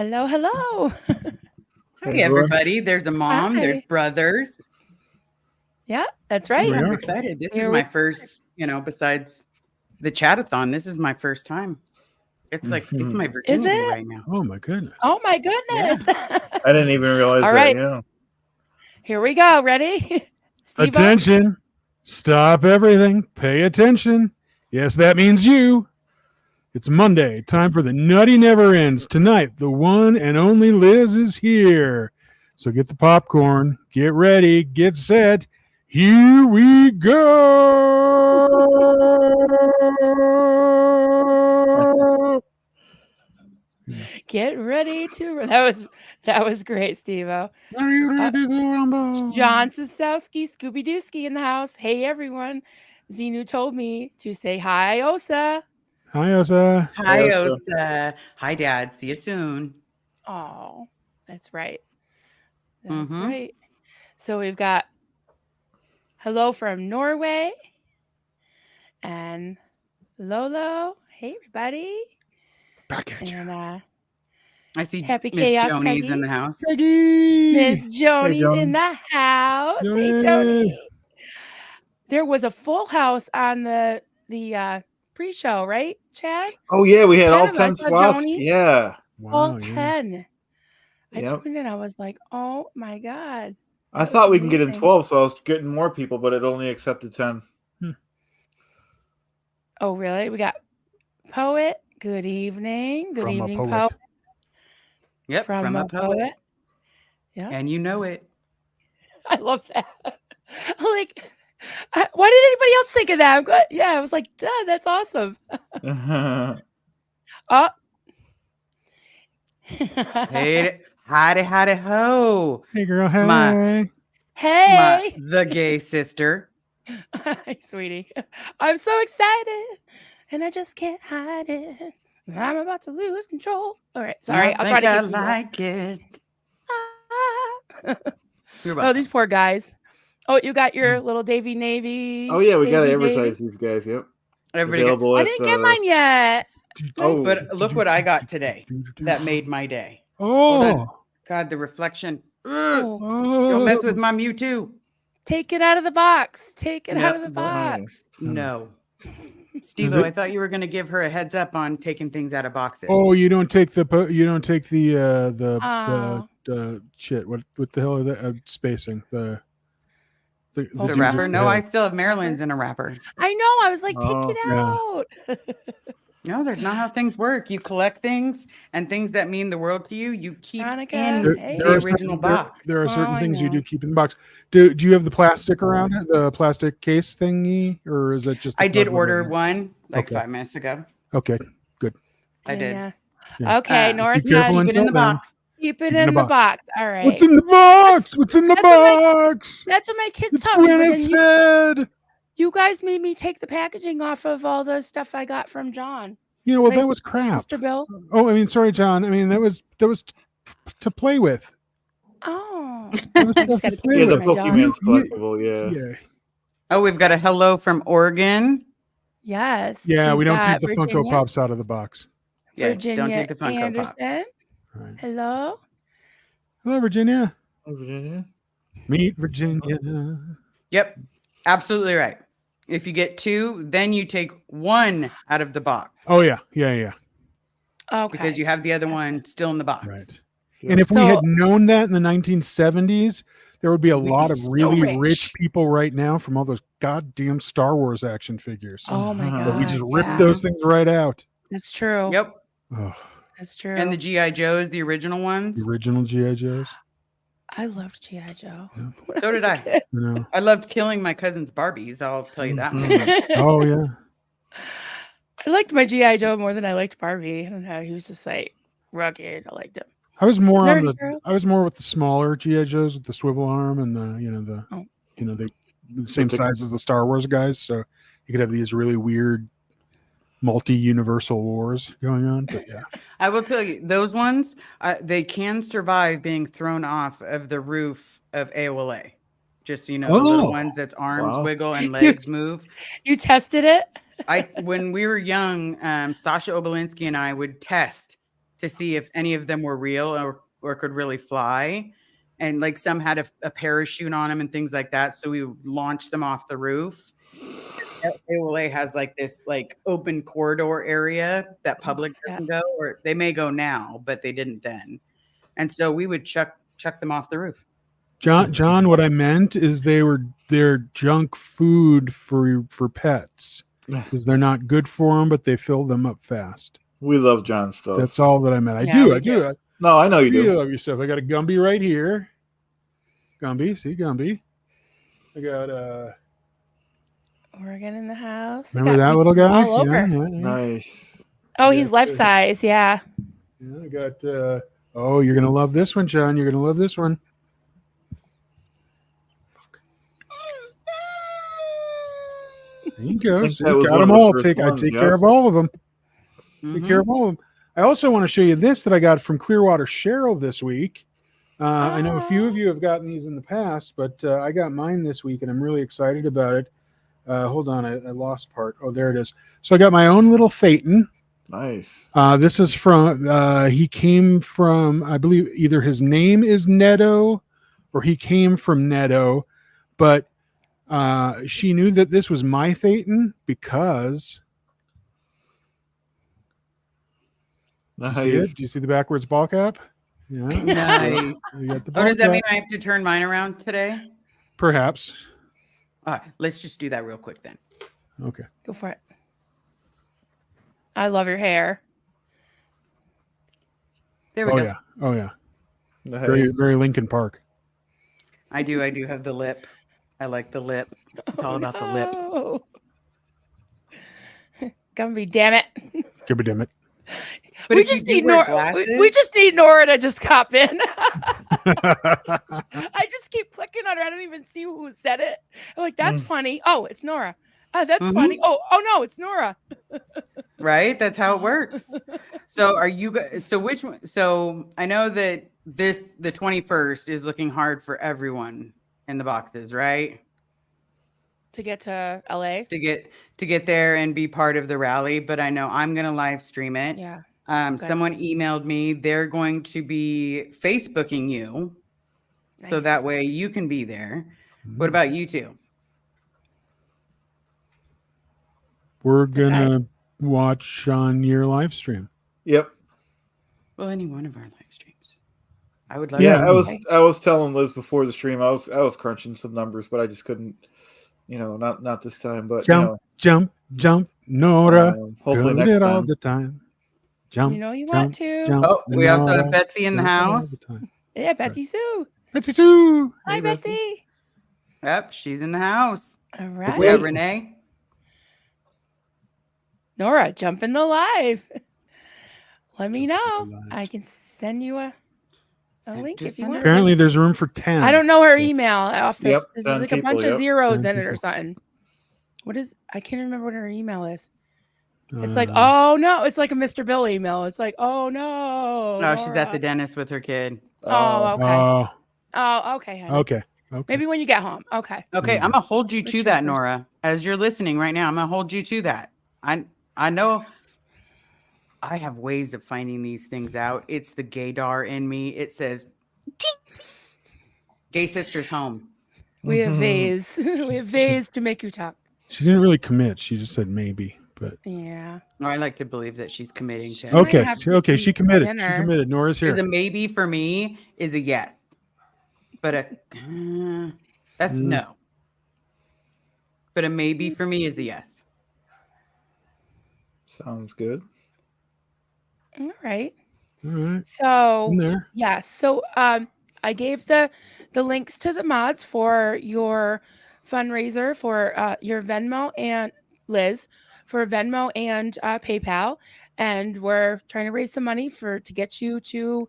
Hello, hello. Hi, everybody. There's a mom. Hi. There's brothers. Yeah, that's right. I'm excited. This is my first, besides the chat-a-thon, this is my first time. It's like, it's my virginity right now. Oh, my goodness. Oh, my goodness. Yeah. I didn't even realize All that. right. Yeah. Here we go. Ready? Steve-O? Attention. Stop everything. Pay attention. Yes, that means you. It's Monday. Time for the Nutty Never Ends. Tonight, the one and only Liz is here. So get the popcorn. Get ready. Get set. Here we go. Get ready to. That was great, Steve-O. Are you ready to rumble? John Sosowski, Scooby Dooski in the house. Hey, everyone. Xenu told me to say hi, Osa. Hi, Osa. Hi, Osa. Hi, Dad. See you soon. Oh, that's right. That's right. So we've got hello from Norway and Lolo. Hey, everybody. Back at you. And I see Happy Miss Chaos Joni's Peggy. in the house. Miss Joni Joan. in the house. Hey, Joni. Joni. There was a full house on the pre-show, right, Chad? Oh, yeah. We had all 10 10 of us, slots. Joni. Yeah. All Wow, 10. I Yep. tuned in. I was like, oh, my God. I thought we can get in amazing. 12, so I was getting more people, but it only accepted 10. Oh, really? We got Poet. Good evening. Good From a evening, poet. Poet. Yep, from a poet. Yeah. And you know it. I love that. Like, why did anybody else think of that? I'm glad. Yeah, I was like, duh, that's awesome. Oh. Hey, howdy, ho. Hey, girl. Hey. Hey. The gay sister. Hi, sweetie. I'm so excited, and I just can't hide it. I'm about to lose control. All right, sorry. I'll try to I get like it. You're Oh, welcome. these poor guys. Oh, you got your little Davy Navy. Oh, yeah. We got to Davy advertise Davy. these guys. Yep. Everybody Available I at, didn't get mine yet. Oh. But look what I got today. That made my day. Hold on. Oh. God, the reflection. Ugh. Oh, Don't mess with my Mewtwo. take it out of the box. Take it out Yeah, of the but- box. No. Steve-O, I thought you were going to give her a heads up on taking things out of boxes. Oh, you don't take the Oh. shit. What the hell are the spacing? The The wrapper? No, I still have Maryland's in a wrapper. I know. I was like, take Oh, it yeah. out. No, that's not how things work. You collect things and things that mean the world to you, you keep Veronica, in hey. the original box. There are certain Oh, I things you know. do keep in the box. Do you have the plastic around it, the plastic case thingy, or is it just? The I did cardboard order one? one like Okay. 5 minutes ago. Okay, good. I did. Yeah. Yeah. Okay, Norris Be careful has Keep it in the until then. box. keep it in the box. All right. What's in the box? What's in the that's what box? That's what my kids It's taught me. But Gwyneth's then head. you guys made me take the packaging off of all the stuff I got from John. Yeah, well, Like, that was crap. Mr. Bill. Oh, I mean, sorry, John. I mean, that was to play with. Oh. That was I just supposed to gotta play Yeah, the my with. dog. Pokemon's collectible. Yeah. Yeah, Oh, we've got a hello from Oregon. Yes. yeah. We we've don't got take the Funko Virginia- Pops out of the box. Yeah, Virginia don't take the Funko Anderson. Pops. Right. Hello. Hello, Virginia. Virginia. Meet Virginia. Yep, absolutely right. If you get 2, then you take 1 out of the box. Oh yeah. Okay. Because you have the other one still in the box. Right. And if we So- had known that in the 1970s, there would be a We'd lot be of so really rich. rich people right now from all those goddamn Star Wars action figures. Oh my But god. But we just ripped yeah. those things right out. That's true. Yep. Oh, That's true. And the G.I. Joes, the original the ones. original G.I. Joes. I loved G.I. Joe. Yeah. when So was did a I. kid. You know. I loved killing my cousin's Barbies. I'll tell you that much. Oh yeah. I liked my G.I. Joe more than I liked Barbie. I don't know. He was just like rugged. I liked him. I was more on Nerdy the. girl. I was more with the smaller GI Joes with the swivel arm and Oh. the same size as the Star Wars guys. So you could have these really weird multi-universal wars going on. But yeah, I will tell you, those ones, they can survive being thrown off of the roof of AOLA. Just so you know, the little Oh. ones that's arms Wow. wiggle and legs move. You tested it? When we were young, Sasha Obolinski and I would test to see if any of them were real or could really fly. And like some had a parachute on them and things like that. So we launched them off the roof. AOLA has like this like open corridor area that public doesn't go, or they may go now, but they didn't then. And so we would chuck them off the roof. John, what I meant is they're junk food for pets because they're not good for them, but they fill them up fast. We love John stuff. That's all that I meant. I Yeah, do. No, I know you do. Love yourself. I got a Gumby right here. Gumby, see Gumby. I got Oregon in the house. remember that little guy? All over. Yeah. Nice. Oh, he's life size. Yeah. I got oh, you're gonna love this one, John. You're gonna love this one. There you go. think So that you was got one of them the all. first I ones, take yeah. care of all of them. Take Mhm. care of all of them. I also want to show you this that I got from Clearwater Cheryl this week. I know a few of you have gotten these in the past, but I got mine this week, and I'm really excited about it. Hold on, I lost part. Oh, there it is. So I got my own little Phaeton. Nice. This is from, he came from, I believe either his name is Neto or he came from Neto, but she knew that this was my Phaeton because, do you see it? Do you see the backwards ball cap? Yeah. Nice. You got the Oh, ball does that cap. mean I have to turn mine around today? Perhaps. All right, let's just do that real quick then. Okay. Go for it. I love your hair. There we Oh go. yeah. Oh yeah. Nice. Very Lincoln Park. I do have the lip. I like the lip. It's all about the lip. lip. Gumby, damn it. Give a damn it. But we if you just do need wear Nora. glasses- We just need Nora to just cop in. I just keep clicking on her. I don't even see who said it. I'm like, that's funny. Oh, it's Nora. Oh, that's funny. Oh no, it's Nora. Right? That's how it works. So are you guys, so which one? So I know that the 21st is looking hard for everyone in the boxes, right? To get to LA. To get there and be part of the rally, but I know I'm going to live stream it. Yeah. Someone emailed me. They're going to be Facebooking you. So Nice. that way you can be there. What about you two? We're gonna watch on your live stream. Yep. Well, any one of our live streams. I would love Yeah, to. I was telling Liz before the stream. I was crunching some numbers, but I just couldn't. Not this time. But Jump, Nora. hopefully Doing next it all time. the time. Jump. You know you want to. Jump, Oh, we also Nora. have Betsy in the Doing it all house. time. Yeah, Betsy Sue. Betsy Sue. Hi, Hey, Betsy. Yep, she's in the house. All We right. have Renee. Nora, jump in the live. Let me Jump in know. the live. I can send you a link Just if you send want. her- Apparently, there's room for 10. I don't know her email off the. Yep, There's 10 like a bunch people, of yep. zeros 10 in it or people. something. What is? I can't remember what her email is. It's Uh, like, oh no, it's like a Mr. Bill email. It's like, oh no. No, she's at the Nora. dentist with her kid. Oh, okay. Oh, Oh, okay. honey. okay. Okay. Maybe when you get home. Okay. Okay, Mhm. I'm gonna hold you Which to is that, first? Nora. As you're listening right now, I'm gonna hold you to that. I know I have ways of finding these things out. It's the gaydar in me. It says Gay Sisters Home. We have V's. We have V's to make you talk. She didn't really commit. She just said maybe. But Yeah. No, I like to believe that she's committing to She it. might okay, have she, to okay, she eat committed. She dinner. committed. Nora's here. Because a maybe for me is a yes. But that's Mm. no. But a maybe for me is a yes. Sounds good. All right. All right. So In there. yeah. So I gave the links to the mods for your fundraiser for your Venmo and Liz for Venmo and PayPal, and we're trying to raise some money to get you to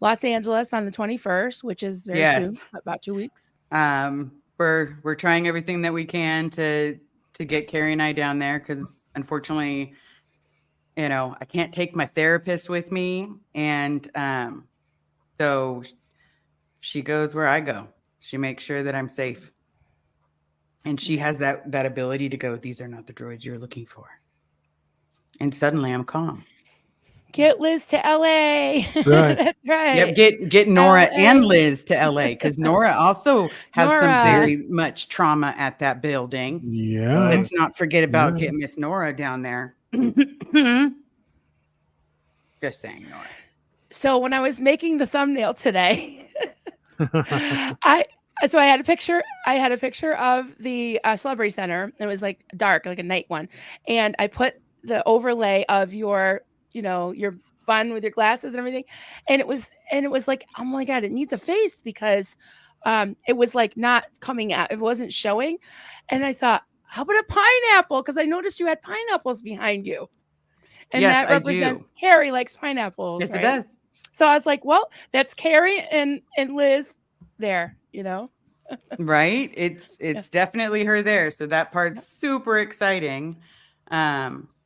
Los Angeles on the 21st, which is very Yes. soon, about 2 weeks. We're trying everything that we can to get Carrie and I down there because unfortunately, I can't take my therapist with me, and so she goes where I go. She makes sure that I'm safe, and she has that ability to go, these are not the droids you're looking for, and suddenly I'm calm. Get Liz to LA. Right. That's right. Yep, get Nora and LA. Liz to LA because Nora also has some Nora. very much trauma at that building. Yeah. Let's not forget about Yeah. getting Miss Nora down there. Just saying, Nora. So when I was making the thumbnail today, I had a picture. I had a picture of the Celebrity Center. It was like dark, like a night one, and I put the overlay of your bun with your glasses and everything, and it was like, oh my god, it needs a face because it was like not coming out. It wasn't showing, and I thought, how about a pineapple? Because I noticed you had pineapples behind you, and Yes, that I represents do. Carrie likes pineapples. Yes, right? it does. So I was like, well, that's Carrie and Liz there, Right? It's definitely her there. So that part's super exciting. Joni,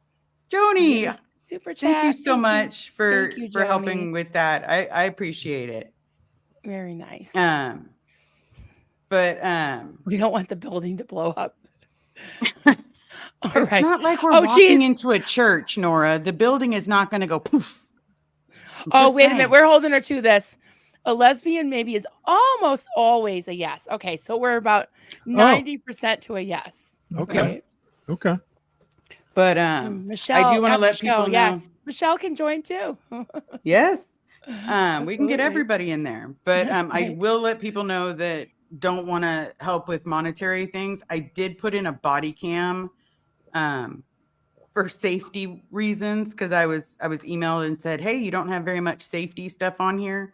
super chat. thank you so much for Thank you, helping Joni. with that. I appreciate it. Very nice. But we don't want the building to blow up. All it's right. not like we're walking into a church, Nora. The building is not going to go poof. Oh, wait a minute. We're holding her to this. A lesbian maybe is almost always a yes. Okay, so we're about 90% to a yes. Okay. Right? Okay. But Michelle, I do want to let people know. Yes, Michelle can join too. Yes. We can get everybody in there. But I will let people know that don't want to help with monetary things. I did put in a body cam for safety reasons because I was emailed and said, hey, you don't have very much safety stuff on here.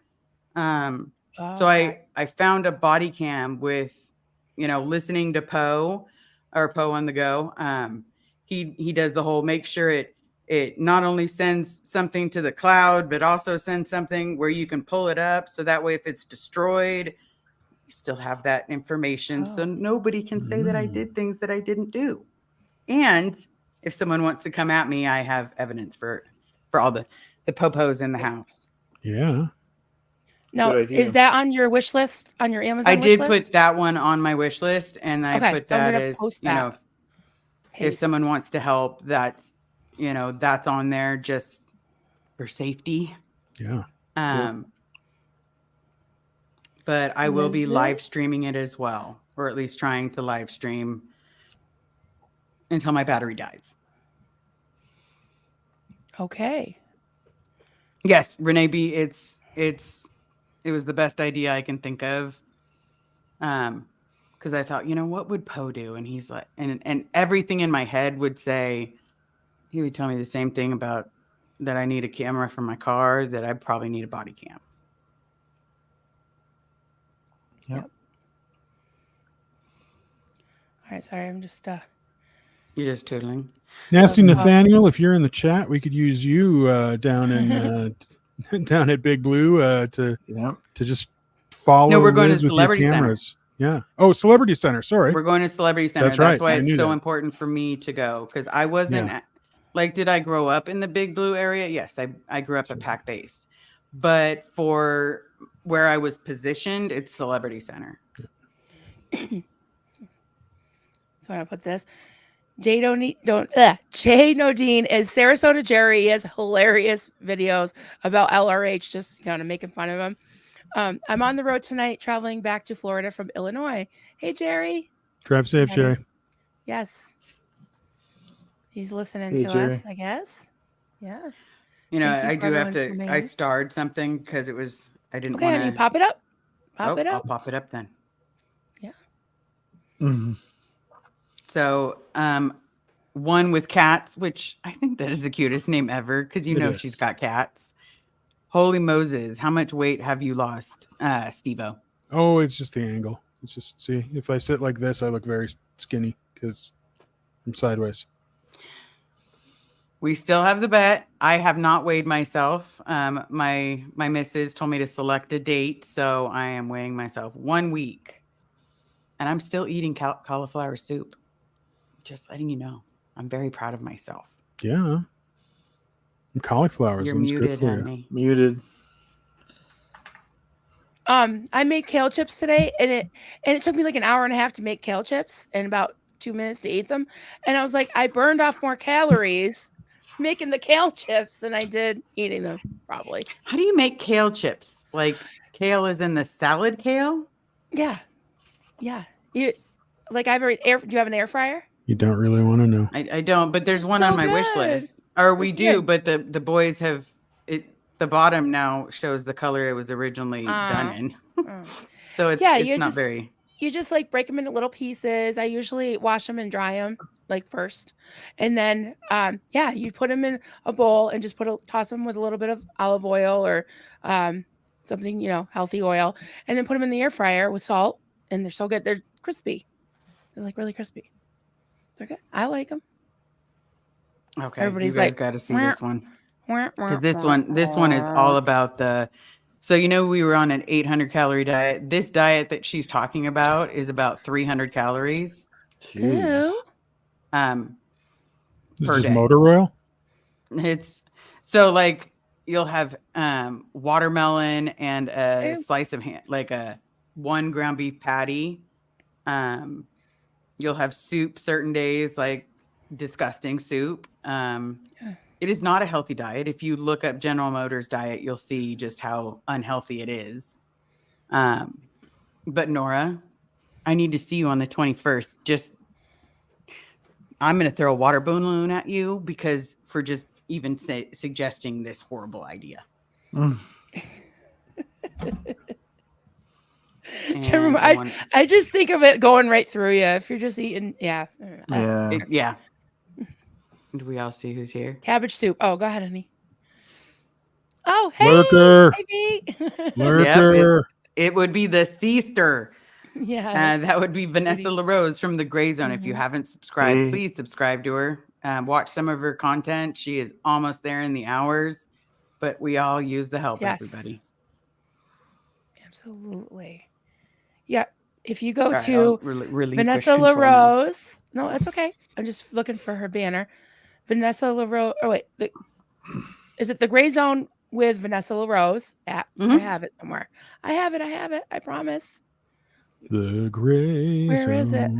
So I found a body cam with, listening to Poe on the Go. He does the whole make sure it not only sends something to the cloud, but also sends something where you can pull it up. So that way, if it's destroyed, you still have that information. So nobody can say that I did things that I didn't do. And if someone wants to come at me, I have evidence for all the popos in the house. Yeah. Now, is that on your wish list, on your Amazon I did wish list? put that one on my wish list, and I put that as, if someone wants to help, that's on there just for safety. Yeah. But I will be live streaming it as well, or at least trying to live stream until my battery dies. Okay. Yes, Renee B. It was the best idea I can think of. Because I thought, what would Poe do? And he's like, and everything in my head would say, he would tell me the same thing about that I need a camera for my car, that I probably need a body cam. Yep. All right, sorry, I'm just You're just tootling. Nasty Nathaniel, if you're in the chat, we could use you down in down at Big Blue to just follow. No, we're going Liz to Celebrity Center. Yeah. Oh, Celebrity Center. Sorry. We're going to Celebrity Center. That's right. Why it's so important for me to go, because I wasn't did I grow up in the Big Blue area? Yes, I grew up at Pac Base, but for where I was positioned, it's Celebrity Center. So I put this. Jay Nodine is Sarasota Jerry. He has hilarious videos about LRH, just making fun of him. I'm on the road tonight, traveling back to Florida from Illinois. Hey, Jerry. Drive safe, Jerry. Yes. He's listening to us, I guess. Yeah. I do have to. I starred something because it was. I didn't want to. You pop it up. Pop it up. I'll pop it up then. Yeah. Mm-hmm. So, one with cats, which I think that is the cutest name ever because she's got cats. Holy Moses, how much weight have you lost, Steve-O? Oh, it's just the angle. It's just, see, if I sit like this, I look very skinny because I'm sideways. We still have the bet. I have not weighed myself. My missus told me to select a date, so I am weighing myself 1 week. And I'm still eating cauliflower soup. Just letting you know. I'm very proud of myself. Yeah. And cauliflower is muted, good for honey. you. Muted. I made kale chips today, and it took me like an hour and a half to make kale chips and about 2 minutes to eat them. And I was like, I burned off more calories making the kale chips than I did eating them, probably. How do you make kale chips? Like kale is in the salad kale? Yeah. Yeah. You like I've already do you have an air fryer? You don't really want to know. I don't, but there's It's one so on my wish good. list. Or we It's do, good. but the boys have it. The bottom now shows the color it was originally done in. So it's not very. You just like break them into little pieces. I usually wash them and dry them like first, and then you put them in a bowl and just toss them with a little bit of olive oil or something healthy oil, and then put them in the air fryer with salt, and they're so good. They're crispy. They're like really crispy. They're good. I like them. Okay, Everybody's you guys like, got to see this one because this one is all about the. So we were on an 800 calorie diet. This diet that she's talking about is about 300 calories. Ew. Is it per just day. motor oil? It's so like you'll have watermelon and a slice of like a 1 ground beef patty. You'll have soup certain days, like disgusting soup. It is not a healthy diet. If you look up General Motors diet, you'll see just how unhealthy it is. But Nora, I need to see you on the 21st. I'm going to throw a water balloon at you because for just even suggesting this horrible idea. I just think of it going right through you if you're just eating. Yeah. Yeah. Do we all see who's here? Cabbage soup. Oh, go ahead, honey. Oh, hey, Lurker. baby. Lurker. Yep, it would be the sister. Yeah. That would be Vanessa LaRose from the Gray Zone. If you haven't subscribed, please subscribe to her. Watch some of her content. She is almost there in the hours, but we all use the help, everybody. Absolutely. Yeah. If you go right, to Vanessa LaRose, no, that's okay. I'm just looking for her banner. Vanessa LaRose. Oh, wait. Is it the Gray Zone with Vanessa LaRose? I have it somewhere. I have it. I promise. The Gray Where Zone. is it?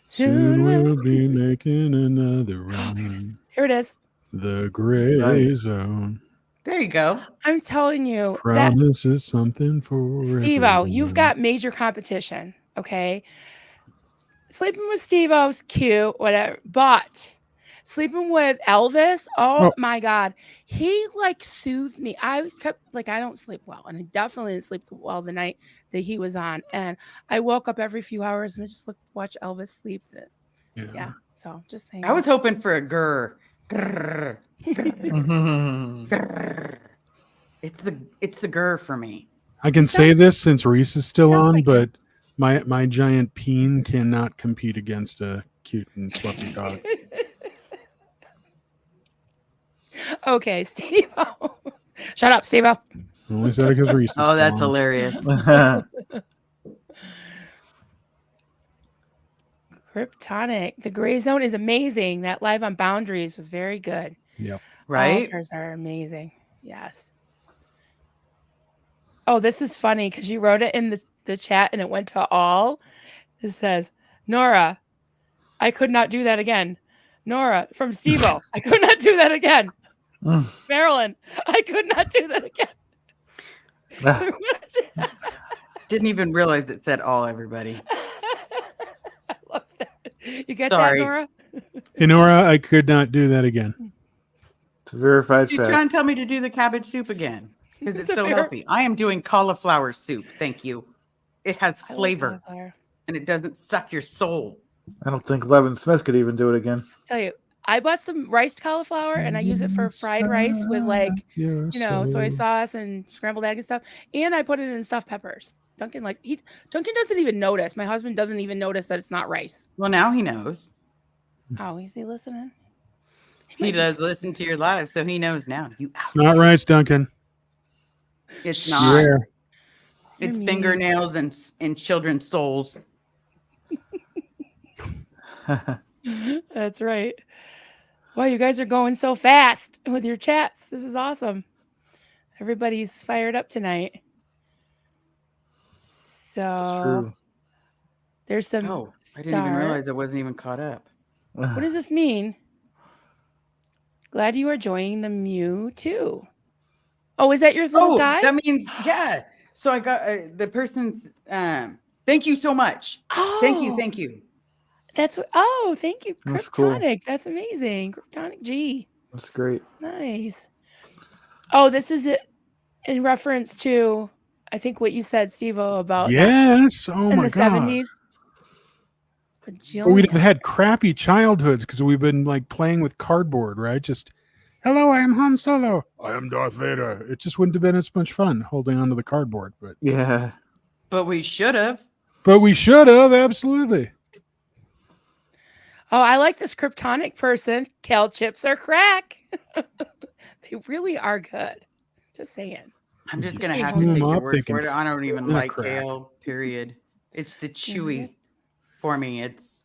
Soon we'll be making another run. Here it is. The Gray Zone. There you go. I'm telling you. Promise is something for Steve-O, you've got major competition. Okay. Sleeping with Steve-O's cute, whatever. But sleeping with Elvis, oh my God. He like soothed me. I kept I don't sleep well. And I definitely didn't sleep well the night that he was on. And I woke up every few hours and I just watch Elvis sleep. Yeah. So just saying. I was hoping for a grr. Grr. Grr. Grr. It's the grr for me. I can say this since Reese is still on, but my giant peen cannot compete against a cute and fluffy dog. Okay, Steve-O. Shut up, Steve-O. Only said it because Reese is Oh, that's still on. hilarious. Kryptonic. The Gray Zone is amazing. That live on Boundaries was very good. Yep. Right? Offers are amazing. Yes. Oh, this is funny because you wrote it in the chat and it went to all. It says, Nora, I could not do that again. Nora from Steve-O, I could not do that again. Marilyn, I could not do that again. Didn't even realize it said all, everybody. I love that. You get that, Nora? Hey, Nora, I could not do that again. It's a verified She's fact. trying to tell me to do the cabbage soup again because it's so healthy. I am doing cauliflower soup. Thank you. It has flavor and it doesn't suck your soul. I don't think Levin Smith could even do it again. Tell you, I bought some riced cauliflower and I use it for fried rice with soy sauce and scrambled egg and stuff. And I put it in stuffed peppers. Duncan doesn't even notice. My husband doesn't even notice that it's not rice. Well, now he knows. Oh, is he listening? He does listen to your live, so he knows now. It's not rice, Duncan. It's not. Yeah. It's fingernails and children's souls. That's right. Wow, you guys are going so fast with your chats. This is awesome. Everybody's fired up tonight. So there's some. I didn't even realize I wasn't even caught up. What does this mean? Glad you are enjoying the Mew too. Oh, is that your little guy? That means yeah. So I got the person. Thank you so much. Thank you. That's what. Oh, thank you, That's cool. Kryptonic. That's amazing, Kryptonic G. That's great. Nice. Oh, this is it in reference to, I think, what you said, Steve-O, about Yes. Oh in my the god. 70s. But we'd have had crappy childhoods because we've been like playing with cardboard, right? Just, hello, I am Han Solo. I am Darth Vader. It just wouldn't have been as much fun holding onto the cardboard, but Yeah. But we should have. Absolutely. Oh, I like this Kryptonic person. Kale chips are crack. They really are good. Just saying. I'm just You gonna just have to chew 'em take your up, word they for can it. I don't even feel the like crack. kale. Period. It's the chewy for me. It's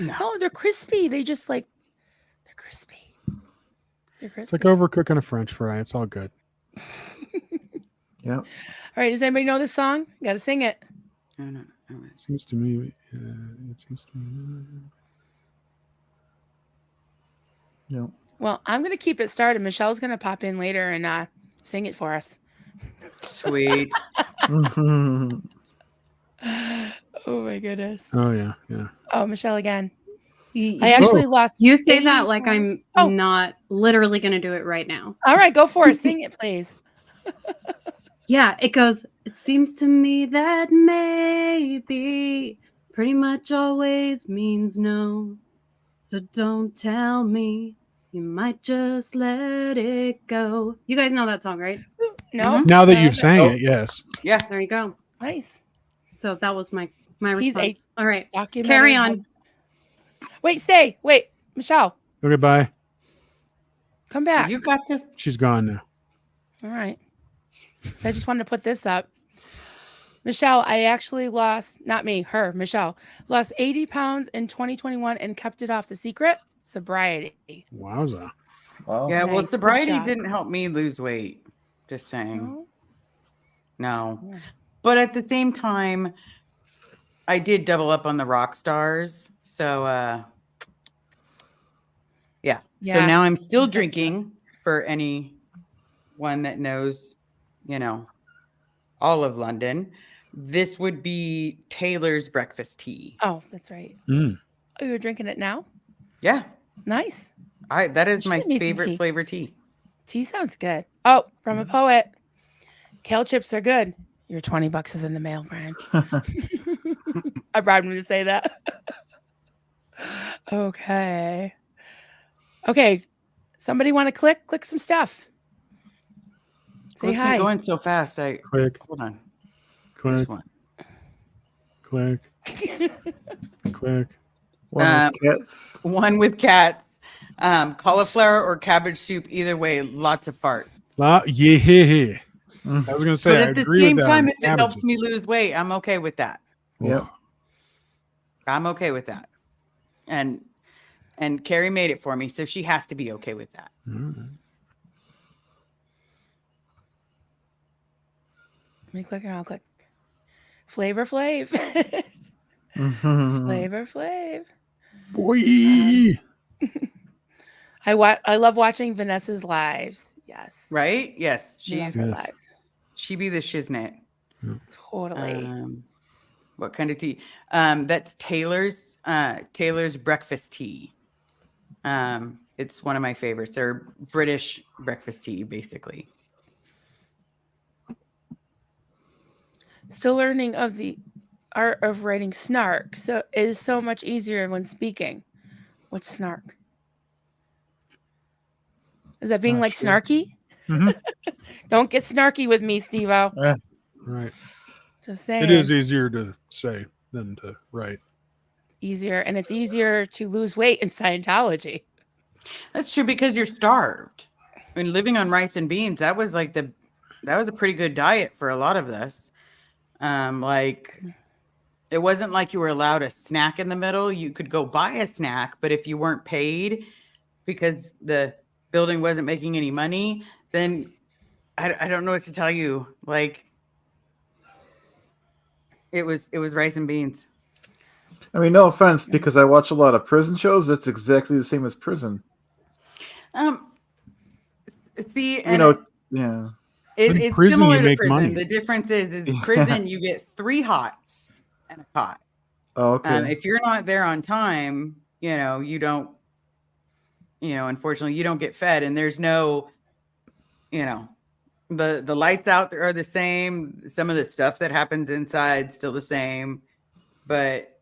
no. No, they're crispy. They just like, they're crispy. They're crispy. It's like overcooking a French fry. It's all good. Yeah. All right. Does anybody know this song? Got to sing it. No. It seems to me. It seems to me. Yeah. Well, I'm going to keep it started. Michelle's going to pop in later and sing it for us. Sweet. Oh, my goodness. Oh yeah. Oh, Michelle again. You, I actually lost. you say 80 that like pounds. I'm not literally going to do it right now. All right, go for it. Sing it, please. Yeah, it goes, it seems to me that maybe pretty much always means no. So don't tell me, you might just let it go. You guys know that song, right? No. Now that you've sang it, yes. Yeah. There you go. Nice. So that was my He's response. All right. Documentary. Carry on. Wait, stay. Wait, Michelle, Okay, bye. come back. You got this. She's gone now. All right. So I just wanted to put this up. Michelle, I actually lost, not me, her, Michelle, lost 80 pounds in 2021 and kept it off. The secret? Sobriety. Wowza. Wow. Yeah. Well, Nice. Good sobriety job. didn't help me lose weight. Just saying. No? No. But at the same time, I did double up on the rock stars. So yeah. So Yeah. now I'm still Seems like drinking for anyone that knows, all of London. This would be Taylor's breakfast tea. Oh, that's right. Mm. Oh, you're drinking it now? Yeah. Nice. That is should my have made some favorite tea. flavor tea. Tea sounds good. Oh, from a poet. Kale chips are good. Your $20 is in the mail, Brian. I bribed him to say that. Okay. Somebody want to click some stuff. Say What's hi. been going so fast? Click, Hold on. click, This one. click, click. One with cats. One with cats. Cauliflower or cabbage soup. Either way, lots of fart. Yeah. I was gonna say. But I at the agree same with that time, on if it helps cabbages. me lose weight, I'm okay with that. Yep. I'm okay with that. And Carrie made it for me, so she has to be okay with that. Mm. Let me click and I'll click. Flavor Flav. Mhm. Flavor Flav. Boy. I love watching Vanessa's lives. Yes. Right? Yes. Vanessa's Yes. lives. She be the shiznit. Totally. What kind of tea? That's Taylor's breakfast tea. It's one of my favorites. They're British breakfast tea, basically. Still learning of the art of writing snark. So it is so much easier when speaking. What's snark? Is that being Not like sure. snarky? Mhm. Don't get snarky with me, Steve-O. Right. Just saying. It is easier to say than to write. Easier, and it's easier to lose weight in Scientology. That's true because you're starved. I mean, living on rice and beans, that was a pretty good diet for a lot of us. Like it wasn't like you were allowed a snack in the middle. You could go buy a snack, but if you weren't paid because the building wasn't making any money, then I don't know what to tell you. Like it was rice and beans. I mean, no offense, because I watch a lot of prison shows. That's exactly the same as prison. See, You and know, yeah. But in it's prison, similar you to make prison. money. The difference is Yeah. prison, you get 3 hots and a cot. Oh, okay. If you're not there on time, you don't, unfortunately, you don't get fed, and there's no, the lights out there are the same. Some of the stuff that happens inside still the same, but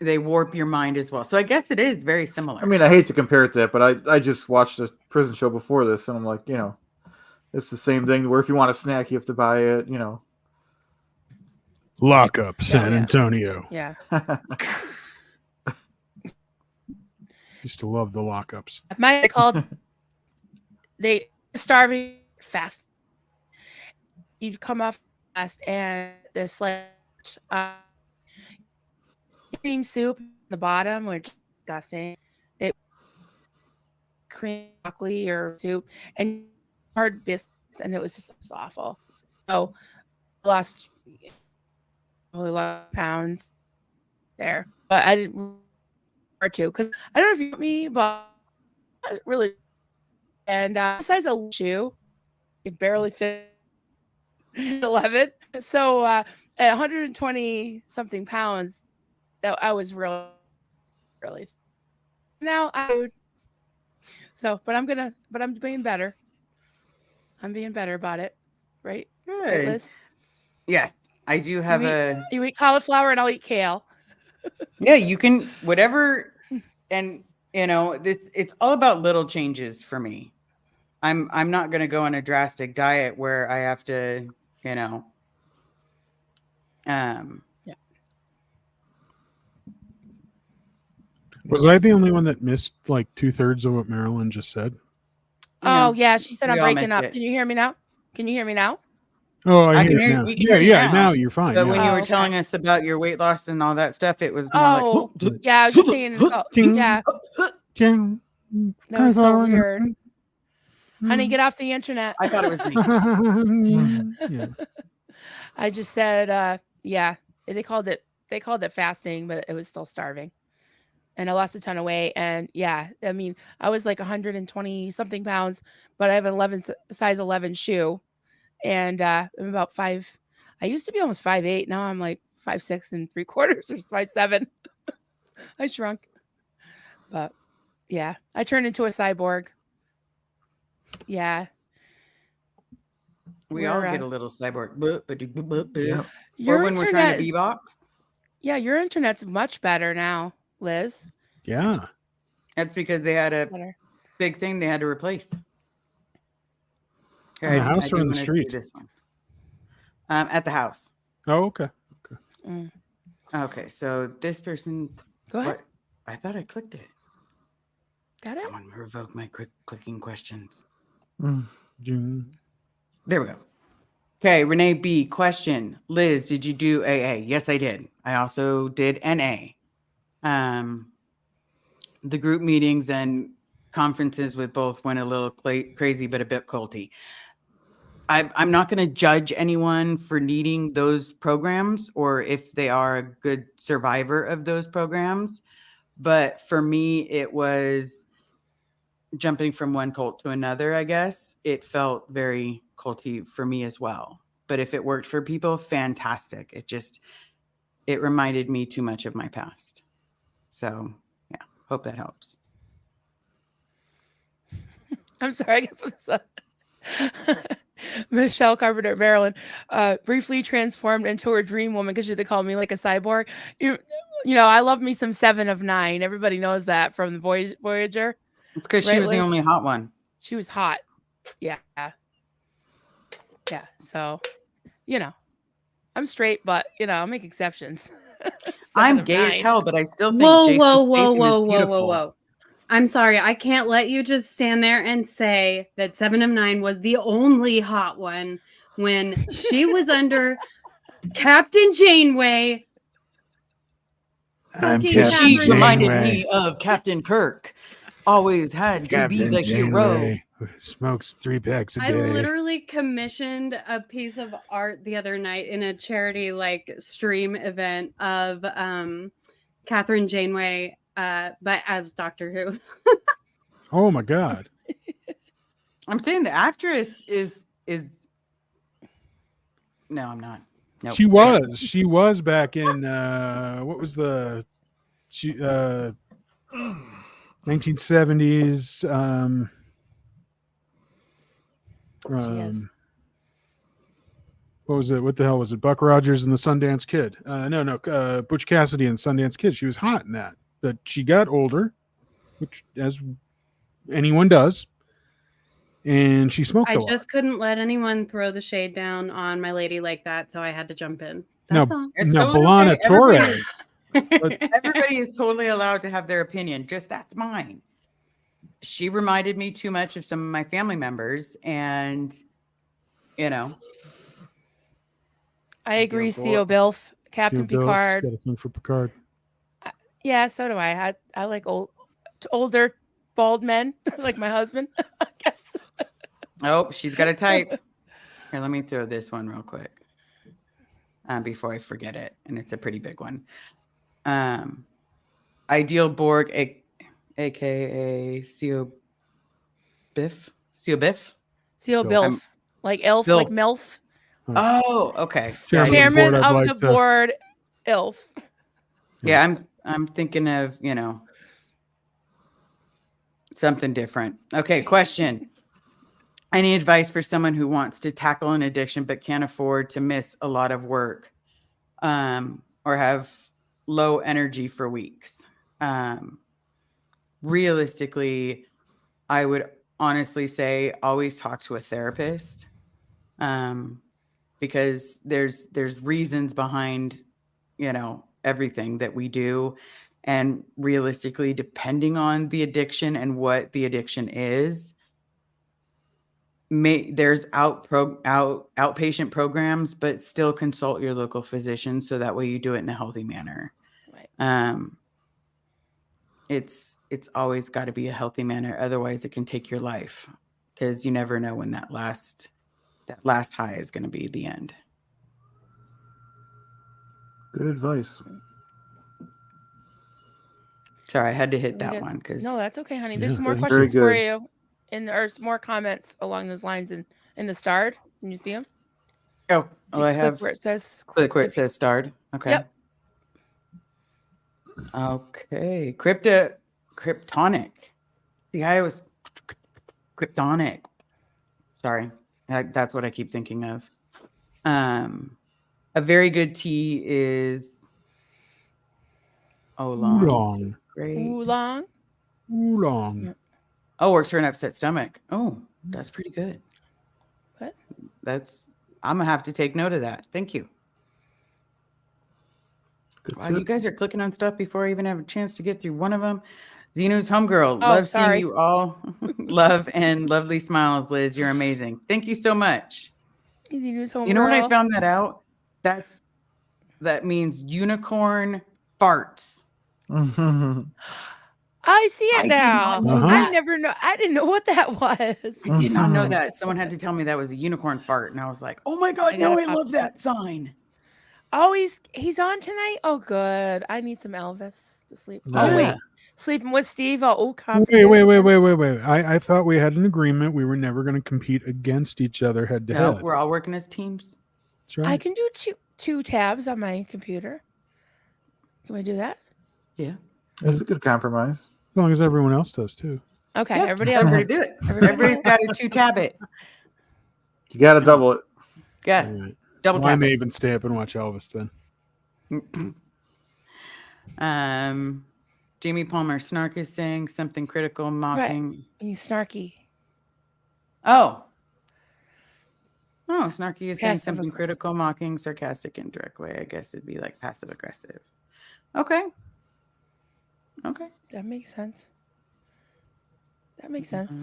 they warp your mind as well. So I guess it is very similar. I mean, I hate to compare it to that, but I just watched a prison show before this, and I'm like, it's the same thing. Where if you want a snack, you have to buy it. Lock up San yeah. Antonio. Yeah. Used to love the lockups. My called they starving fast. You'd come off fast and this like cream soup in the bottom, which is disgusting. It cream broccoli or soup and hard biscuits, and it was just awful. So I lost really a lot of pounds there, but I didn't or two because I don't know if you me, but really, and besides a shoe, it barely fit 11. So at 120 something pounds, that I was really now I would. So, but I'm being better. I'm being better about it, right? Good. Right, Liz? Yes, I do have You eat cauliflower and I'll eat kale. Yeah, you can whatever, and it's all about little changes for me. I'm not going to go on a drastic diet where I have to, Yeah. Was I the only one that missed like 2/3 of what Marilyn just said? Oh yeah, she said we I'm all breaking missed up. it. Can you hear me now? Can you hear me now? Oh, I I hear can it hear- now. we can hear you Yeah, now. now you're fine. But yeah. when you Oh, were okay. telling us about your weight loss and all that stuff, it was more Oh, like, yeah, I was just saying. Oh, yeah, King, that was so cauliflower. weird. Honey, get off the internet. I thought it was me. Yeah. I just said, yeah, they called it fasting, but it was still starving. And I lost a ton of weight. And yeah, I mean, I was like 120 something pounds, but I have an size 11 shoe. And I'm about 5. I used to be almost 5'8". Now I'm like 5'6" and 3/4 or 5'7". I shrunk. But yeah, I turned into a cyborg. Yeah. We all We're, get a little cyborg. Yeah. Your Or when we're trying to internet is- beatbox. Yeah, your internet's much better now, Liz. Yeah. That's because they had a Better. big thing they had to replace. In the house or do in the wanna see street? This one. At the house. Oh, okay. Mm. Okay, so this person. Go ahead. What? I thought I clicked it. Got Did it? someone revoke my clicking questions? June. There we go. Okay, Renee B. Question. Liz, did you do AA? Yes, I did. I also did NA. The group meetings and conferences with both went a little crazy, but a bit culty. I'm not going to judge anyone for needing those programs or if they are a good survivor of those programs. But for me, it was jumping from one cult to another, I guess. It felt very culty for me as well. But if it worked for people, fantastic. It reminded me too much of my past. So, yeah, hope that helps. I'm sorry, I got put this up. Michelle Carpenter, Maryland, briefly transformed into her dream woman because they called me like a cyborg. You know, I love me some 7 of 9. Everybody knows that from the Voyager. It's because she Right, was the Liz? only hot one. She was hot. Yeah. Yeah. So, I'm straight, but I'll make exceptions. 7 I'm of gay 9. as hell, but I still think Whoa, Jason whoa, Statham whoa, is whoa, whoa, beautiful. whoa, whoa. I'm sorry. I can't let you just stand there and say that 7 of 9 was the only hot one when she was under Captain Janeway. I'm Fucking Captain She Catherine reminded Janeway. me of Captain Kirk. Always had to be the hero. Janeway, who smokes 3 packs a I day. literally commissioned a piece of art the other night in a charity stream event of Catherine Janeway but as Doctor Who. Oh my God. I'm saying the actress is. No, I'm not. No, She was back in what was the 1970s She is. what was it? What the hell was it? Buck Rogers and the Sundance Kid. No, Butch Cassidy and Sundance Kid. She was hot in that. But she got older, which as anyone does, and she smoked I a lot. just couldn't let anyone throw the shade down on my lady like that, so I had to jump in. Now, That's all. It's now totally Belana okay. Everybody Torres. is- Everybody is totally allowed to have their opinion. Just that's mine. She reminded me too much of some of my family members, and you know, I agree. for CO it. Bilf, Captain She Picard. got a thing for Picard. Yeah, so do I. I like older bald men, like my husband. I guess. oh, she's got a type. Here, let me throw this one real quick before I forget it, and it's a pretty big one. Ideal Borg, aka CO Biff. CO Bilf. Bilf, like elf, like Bilf. MILF. Oh, okay. Chairman Chairman of the board, I'd of like the to- board, ILF. Yeah, I'm thinking of, something different. Okay, question. Any advice for someone who wants to tackle an addiction but can't afford to miss a lot of work or have low energy for weeks? Realistically, I would honestly say always talk to a therapist because there's reasons behind, everything that we do. And realistically, depending on the addiction and what the addiction is, there's outpatient programs, but still consult your local physician so that way you do it in a healthy manner. Right. It's always got to be a healthy manner, otherwise it can take your life, because you never know when that last high is going to be the end. Good advice. Sorry, I had to hit that Yeah. one because No, that's okay, honey. Yeah, There's some more that's very questions for good. you, and there's more comments along those lines in the starred. Can you see them? I have where it says click where it says starred. Okay. Yep. Okay. Kryptonic. The guy was kryptonic. Sorry. That's what I keep thinking of. A very good tea is oolong. Oolong. Great. Oolong. Oolong. Oh, works for an upset stomach. Oh, that's pretty good. What? I'm gonna have to take note of that. Thank you. Good Wow, tip. you guys are clicking on stuff before I even have a chance to get through one of them. Xenu's homegirl. Oh, Love sorry. seeing you all. Love and lovely smiles, Liz. You're amazing. Thank you so much. Easy News Home You know what I Girl. found that out? That means unicorn farts. I see I it did now. not know Uh-huh. that. I didn't know what that was. I did not know that. Someone had to tell me that was a unicorn fart, and I was like, "Oh my god, I no! gotta I copy love that sign." Oh, he's on tonight. Oh, good. I need some Elvis to sleep. Yeah. Oh wait, sleeping with Steve. Oh, Wait. confident. I thought we had an agreement. We were never going to compete against each other head to No, head. we're all working as teams. That's right. I can do two tabs on my computer. Can we do that? Yeah. That's a good compromise. As long as everyone else does too. Okay, Yeah, everybody else. everybody do it. Everybody's got to two-tab it. You got to double it. Yeah, All right. double Well, I tap may it. even stay up and watch Elvis then. Jamie Palmer, Snark is saying something critical, mocking. He's snarky. Oh, Snarky is saying Passive something aggressive. critical, mocking, sarcastic, indirect way. I guess it'd be like passive aggressive. Okay. That makes sense.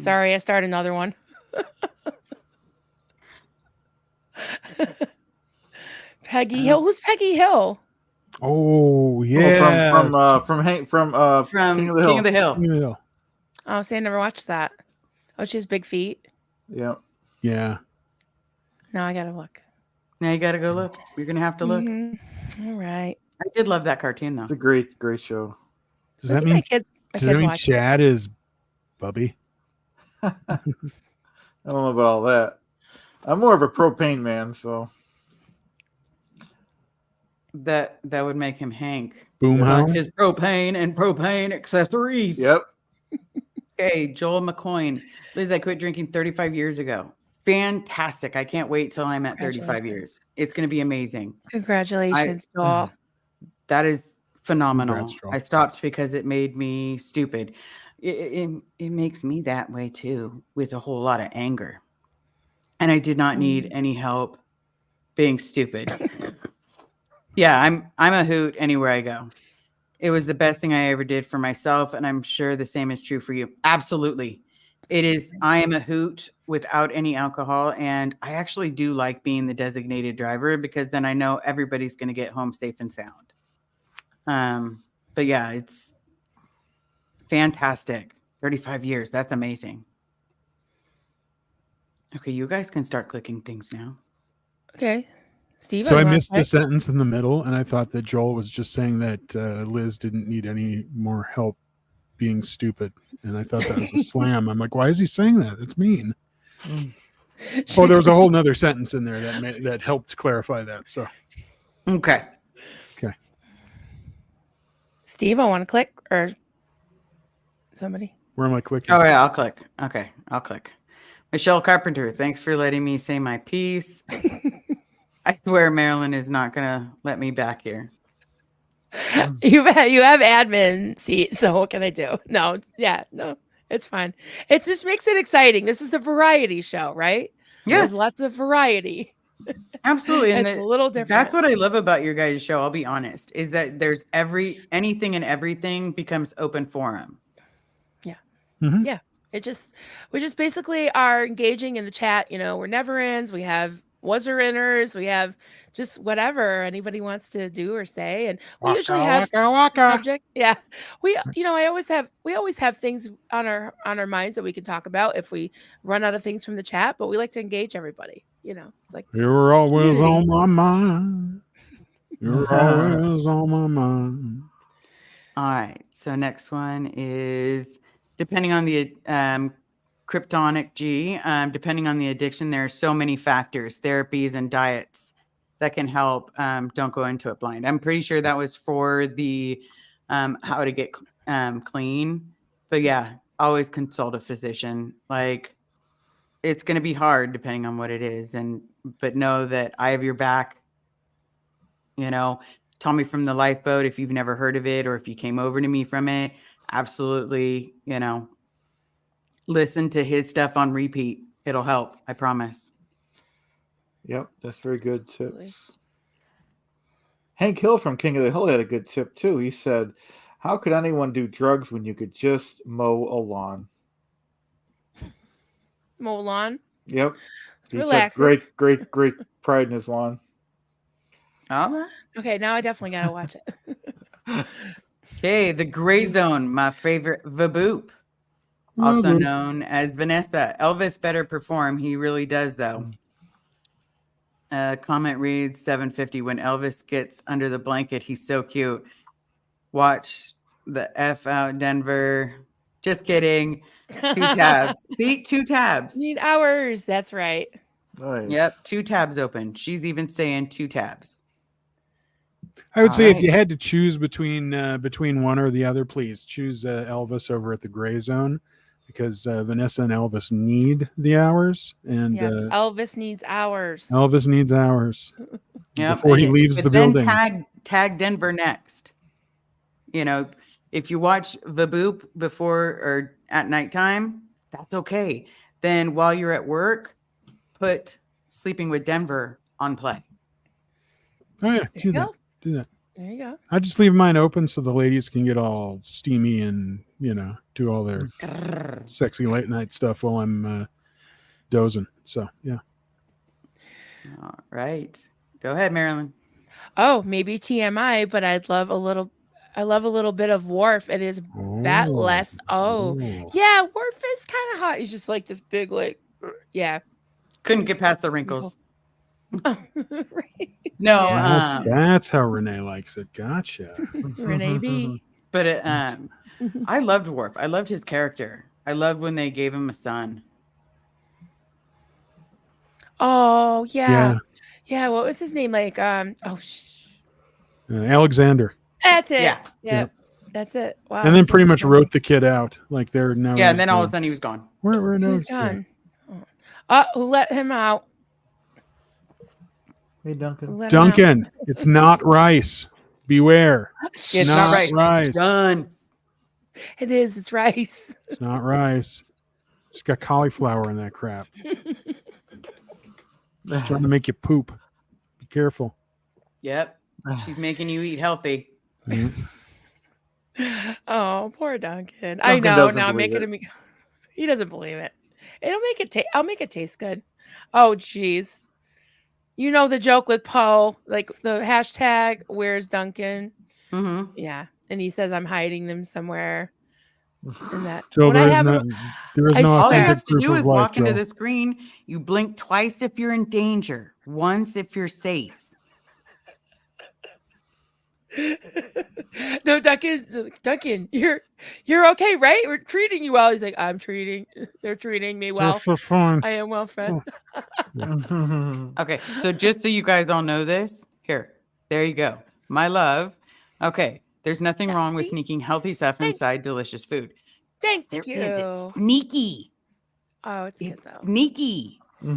Sorry, I started another one. Peggy Hill. Who's Peggy Hill? Oh yeah. From King of the Hill. King of the Hill. Yeah. Oh, see, I never watched that. Oh, she has big feet. Yeah. Yeah. Now I gotta look. Now you got to go look. You're gonna have to look. Mhm. All right. I did love that cartoon though. It's a great show. Does that mean Chad is Bubby? I don't know about all that. I'm more of a propane man, so that would make him Hank. Boomhound. Like his propane and propane accessories. Yep. Okay, Joel McCoyne. Liz, I quit drinking 35 years ago. Fantastic. I can't wait till I'm at 35 years. It's going to be amazing. Congratulations, Joel. That is phenomenal. Congrats, Joel. I stopped because it made me stupid. It makes me that way too, with a whole lot of anger. And I did not need any help being stupid. Yeah, I'm a hoot anywhere I go. It was the best thing I ever did for myself, and I'm sure the same is true for you. Absolutely. It is. I am a hoot without any alcohol, and I actually do like being the designated driver because then I know everybody's going to get home safe and sound. But yeah, it's fantastic. 35 years. That's amazing. Okay, you guys can start clicking things now. Okay. Steve, So I missed the sentence in the middle, and I thought that Joel was just saying that Liz didn't need any more help being stupid. And I thought that was a slam. I'm like, why is he saying that? That's mean. Oh, there was a whole nother sentence in there that helped clarify that. So, okay. Steve, I want to click or somebody. Where am I clicking? Oh, yeah, I'll click. Okay, I'll click. Michelle Carpenter, thanks for letting me say my piece. I swear Marilyn is not going to let me back here. You have admin seat, so what can I do? No, it's fine. It just makes it exciting. This is a variety show, right? Yeah. There's lots of variety. Absolutely. And it's a little different. That's what I love about your guys' show, I'll be honest, is that there's anything and everything becomes open forum. Yeah. Mm-hmm. Yeah. We just basically are engaging in the chat. You know, we're never ends. We have was-er-inners. We have just whatever anybody wants to do or say. And we usually have subject. Yeah. We always have things on our minds that we can talk about if we run out of things from the chat, but we like to engage everybody. You know, it's like you're always on my mind. You're always on my mind. All right. So next one is depending on the Kryptonic G, depending on the addiction, there are so many factors, therapies, and diets that can help. Don't go into it blind. I'm pretty sure that was for the how to get clean. But yeah, always consult a physician. Like, it's going to be hard depending on what it is. But know that I have your back. You know, Tommy from the Lifeboat, if you've never heard of it or if you came over to me from it, absolutely, you know, listen to his stuff on repeat. It'll help. I promise. Yep, that's very good tips. Hank Hill from King of the Hill had a good tip too. He said, "How could anyone do drugs when you could just mow a lawn?" Mow a lawn. Yep. He Relax. took great pride in his lawn. All right. Okay, now I definitely gotta watch it. Okay, the Gray Zone, my favorite Vaboop, also known as Vanessa. Elvis better perform. He really does, though. Comment reads 750. When Elvis gets under the blanket, he's so cute. Watch the F out Denver. Just kidding. 2 tabs. See, 2 tabs. Need hours. That's right. Nice. Yep, 2 tabs open. She's even saying 2 tabs. I would say if you had to choose between one or the other, please choose Elvis over at the Gray Zone, because Vanessa and Elvis need the hours, and yes, Elvis needs hours. Elvis needs hours Yep. before he leaves the building. Tag Denver next. You know, if you watch Vaboop before or at nighttime, that's okay. Then while you're at work, put Sleeping with Denver on play. Oh yeah, do that. There you go. I just leave mine open so the ladies can get all steamy and, you know, do all their sexy late night stuff while I'm dozing. So yeah. All right, go ahead, Marilyn. Oh, maybe TMI, but I love a little bit of Worf and his Batleth. Oh, yeah, Worf is kind of hot. He's just like this big, like, yeah. Couldn't get past the wrinkles. Right. No, that's how Renee likes it. Gotcha. Renee B. But I loved Worf. I loved his character. I loved when they gave him a son. Oh Yeah. yeah. What was his name? Like Alexander. that's it. Yeah. Yep. That's it. Wow. And then pretty much wrote the kid out. Like they're now. Yeah, and then all of a sudden he was gone. Where He's knows? gone. Who let him out? Hey, Duncan. Who let him out? Duncan, it's not rice. Beware. It's not rice. rice. Done. It is. It's rice. It's not rice. It's got cauliflower in that crap. It's trying to make you poop. Be careful. Yep. She's making you eat healthy. Mhm. Oh, poor Duncan. I Duncan know. doesn't Now I'm believe making him. He doesn't believe it. I'll make it taste good. Oh, jeez. You know the joke with Poe, like the hashtag, where's Duncan? Mm-hmm. Yeah. And he says, I'm hiding them somewhere. And that. So when there I is have no, there is I no swear- All you authentic have to proof do of is life, walk into Joe. the screen. You blink twice if you're in danger, once if you're safe. No, Duncan, you're okay, right? We're treating you well. He's like, they're treating me well. This is fine. I am well fed. Okay, so just so you guys all know this, there you go. My love. Okay, there's nothing wrong with See? sneaking healthy stuff Thank- inside delicious food. Thank There you. is. It's sneaky. Oh, it's good It's though. sneaky. You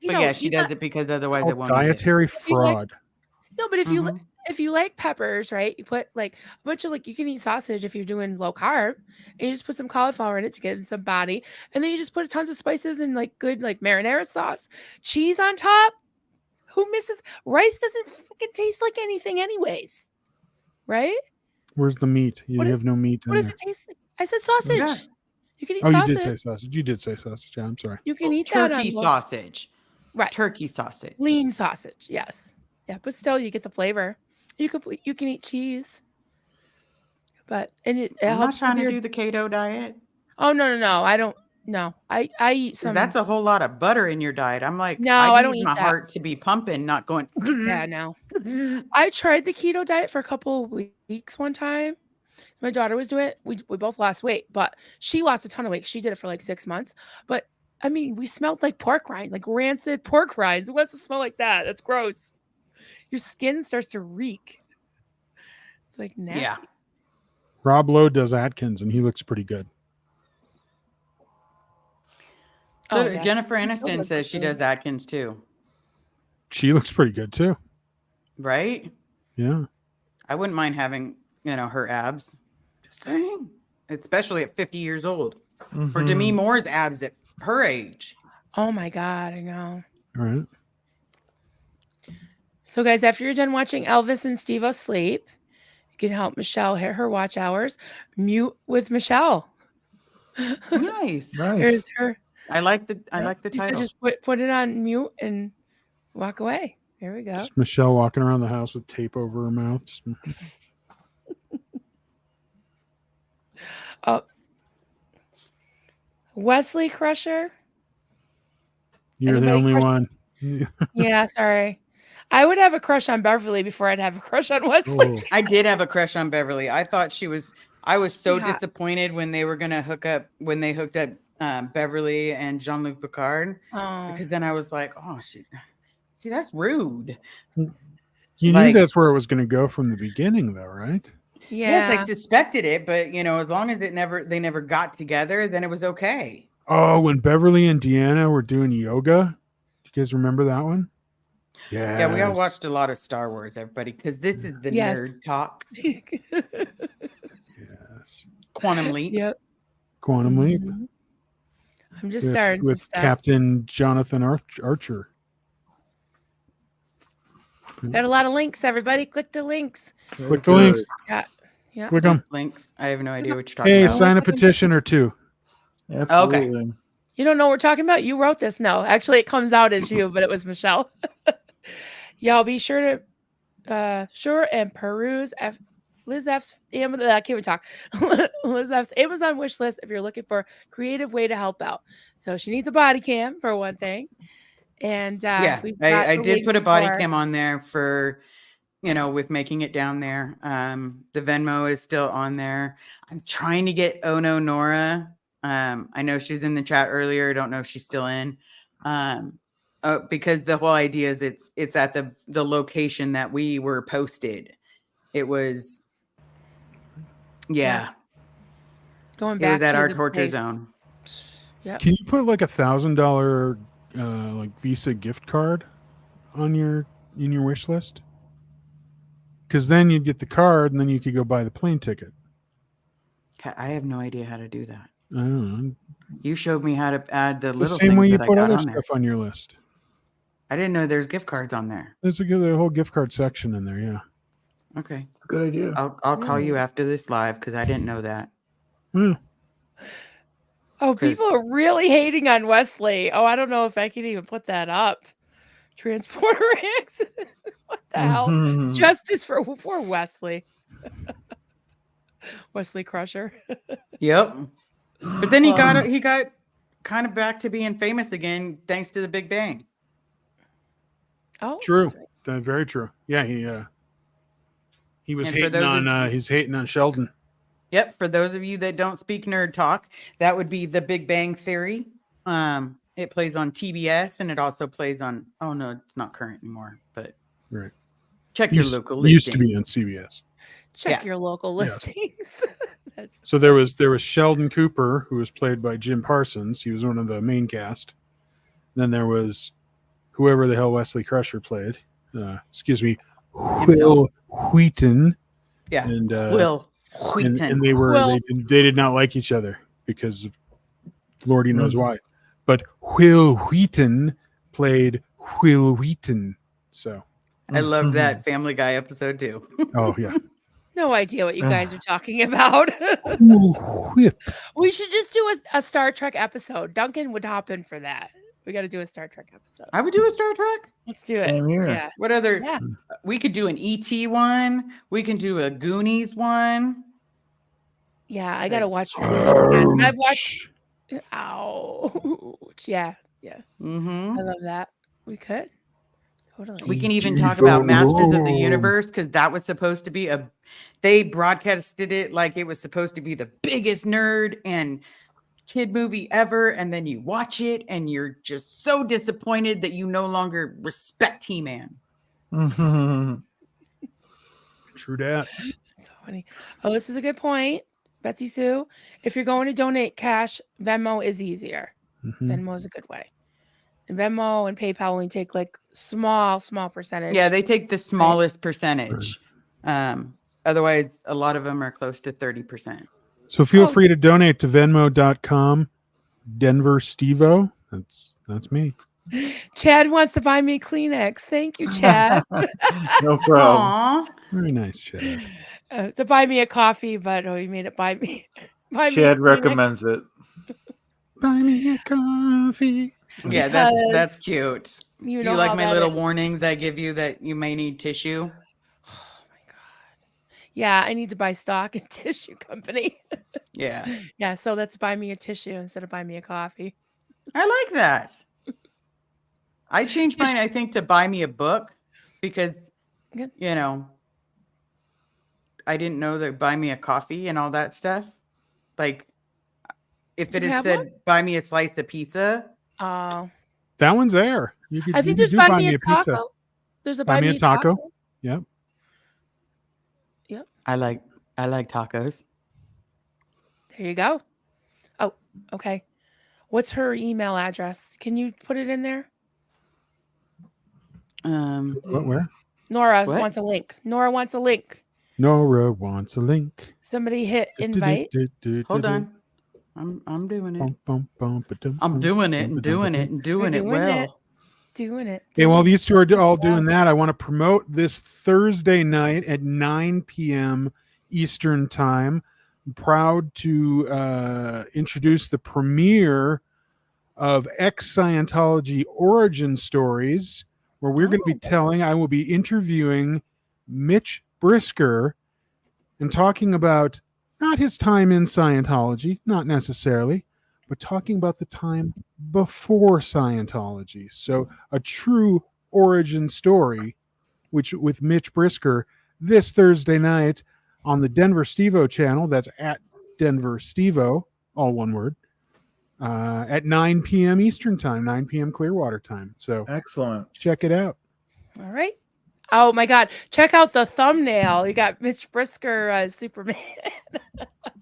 But know, yeah, she you does got- it because otherwise Called it won't eat it. dietary you like- fraud. No, but if you Mhm. if you like peppers, right? You put like a bunch of you can eat sausage if you're doing low carb, and you just put some cauliflower in it to give it some body, and then you just put tons of spices and good marinara sauce, cheese on top. Who misses rice? Doesn't fucking taste like anything, anyways, right? Where's the meat? You What is- have no meat in What does there. it taste like? I said sausage. Yeah. You can eat Oh, sausage. you did say sausage. You did say sausage. Yeah, I'm sorry. You can eat that Turkey on sausage. right. Turkey sausage. Lean sausage, yes, yeah, but still you get the flavor. You can eat cheese, but it I'm not helps trying with to your. do the keto diet. Oh no! I don't. No, I eat 'Cause some. that's a whole lot of butter in your diet. I'm like, No, I I don't need eat my that. heart to be pumping, not going. Yeah, no. I tried the keto diet for a couple weeks one time. My daughter was doing it. We both lost weight, but she lost a ton of weight. She did it for 6 months. But I mean, we smelled like pork rinds, like rancid pork rinds. Who wants to smell like that? That's gross. Your skin starts to reek. It's nasty. Yeah. Rob Lowe does Atkins, and he looks pretty good. So Oh, yeah. Jennifer He still Aniston does says look she good. does Atkins too, She looks pretty good too. right? Yeah. I wouldn't mind having, her abs. Just saying. Especially at 50 years old. Or Demi Moore's abs at her age. Oh my God, I know. All right. So, guys, after you're done watching Elvis and Steve asleep, you can help Michelle hit her watch hours. Mute with Michelle. Nice. Here's her. I like the She said title. just put it on mute and walk away. Here we go. Just Michelle walking around the house with tape over her mouth. Just... Oh, Wesley Crusher. You're the Anybody only question? one. Yeah, sorry. I would have a crush on Beverly before I'd have a crush on Wesley. Oh, I did have a crush on Beverly. I thought I was so Hot. disappointed when they were gonna hooked up Beverly and Jean-Luc Picard. Oh. Because then I was like, oh shit. See, that's rude. you knew Like- that's where it was going to go from the beginning, though, right? Yeah. Yes, they suspected it, but as long as they never got together, then it was okay. Oh, when Beverly and Deanna were doing yoga. You guys remember that one? Yeah, we all watched a lot of Star Wars, everybody, because this is the Yes. nerd talk. Yes. Quantum Leap. Yep. Quantum Leap. Mhm. I'm just starting some with stuff. Captain Jonathan Archer. Got a lot of links, everybody. Click the links. Click the links. Yeah. Click them. Links. I have no idea what you're talking Hey, about. sign a petition or two. Absolutely. You don't know what we're talking about? You wrote this. No, actually, it comes out as you, but it was Michelle. Y'all be sure and peruse Liz F's Amazon. I can't even talk. Liz F's Amazon wish list if you're looking for a creative way to help out. So she needs a body cam for one thing, and Yeah, we've got I the did link put a body for- cam on there for with making it down there. The Venmo is still on there. I'm trying to get Ono Nora. I know she was in the chat earlier. I don't know if she's still in. Because the whole idea is it's at the location that we were posted. It was, Going it back was at to our the torture place. zone. Yep. Can you put like $1,000 like Visa gift card on in your wish list? Because then you'd get the card, and then you could go buy the plane ticket. I have no idea how to do that. I don't know. You showed me how to add the The little same things way you that I put got other on there. stuff on your list. I didn't know there's gift cards on there. There's a whole gift card section in there. Yeah. Okay. It's a good idea. I'll call you after this live because I didn't know that. Yeah. Oh, people are really hating on Wesley. Oh, I don't know if I can even put that up. Transporter accident. What the hell? Justice for Wesley. Wesley Crusher. Yep. But then he got kind of back to being famous again thanks to the Big Bang. Oh, True. that's right. Very true. Yeah, he was And for hating those on he's hating on Sheldon. Yep. For those of you that don't speak nerd talk, that would be the Big Bang Theory. It plays on TBS and it also plays on, oh no, it's not current anymore, but Right. check your local It listing. used to be on CBS. Check your local Yes. listings. So there was Sheldon Cooper, who was played by Jim Parsons. He was one of the main cast. Then there was whoever the hell Wesley Crusher played. Will Wheaton. Yeah. And Will Wheaton. and they did not like each other because of Lordy knows why. But Will Wheaton played Will Wheaton. So I love that Family Guy episode too. oh yeah. No idea what you guys are talking about. Whip. We should just do a Star Trek episode. Duncan would hop in for that. We got to do a Star Trek episode. I would do a Star Trek. Let's do it. Same here. Yeah. What other? Yeah. We could do an ET one. We can do a Goonies one. Yeah, I gotta watch Goonies again. I've watched. Ouch. Ouch. Yeah, yeah. Mm-hmm. I love that. We could totally. We can even talk about Masters of the Universe because that was supposed to be they broadcasted it like it was supposed to be the biggest nerd and kid movie ever. And then you watch it and you're just so disappointed that you no longer respect He-Man. True dat. So funny. Oh, this is a good point, Betsy Sue. If you're going to donate cash, Venmo is easier. Mhm. Venmo is a good way. And Venmo and PayPal only take like small percentage. Yeah, they take the smallest percentage. Otherwise, a lot of them are close to 30%. So feel free to donate to Venmo.com. Denver Stevo. That's me. Chad wants to buy me Kleenex. Thank you, Chad. No problem. Aw. Very nice, Chad. To buy me a coffee, but he made it buy me. Buy me a Chad Kleenex. recommends it. Buy me a coffee. Yeah, Because that's cute. Do you know like how my that little is. warnings I give you that you may need tissue? Oh my god. Yeah, I need to buy stock in tissue company. Yeah. Yeah, so that's buy me a tissue instead of buy me a coffee. I like that. I changed mine, I think, to buy me a book because, Good. I didn't know that buy me a coffee and all that stuff. Like, if Do it you had have said one? buy me a slice of pizza, Oh, That one's there. You could, I think you there's could buy do me a pizza. taco. There's a Buy me a taco. Yep. I like tacos. There you go. Oh, okay. What's her email address? Can you put it in there? Where? Nora What? wants a link. Nora wants a link. Nora wants a link. Somebody hit invite. Hold on. I'm doing it. I'm I'm doing it and doing it and doing it doing well. it. Doing it. Hey, while these two are all doing that, I want to promote this Thursday night at 9 p.m. Eastern Time. I'm proud to introduce the premiere of Ex-Scientology Origin Stories, where we're going to be I will be interviewing Mitch Brisker and talking about not his time in Scientology, not necessarily, but talking about the time before Scientology. So a true origin story which with Mitch Brisker this Thursday night on the Denver Stevo channel. That's at Denver Stevo, all one word, at 9 p.m. Eastern time, 9 p.m. Clearwater time. So Excellent. check it out. All right. Oh my God. Check out the thumbnail. You got Mitch Brisker as Superman.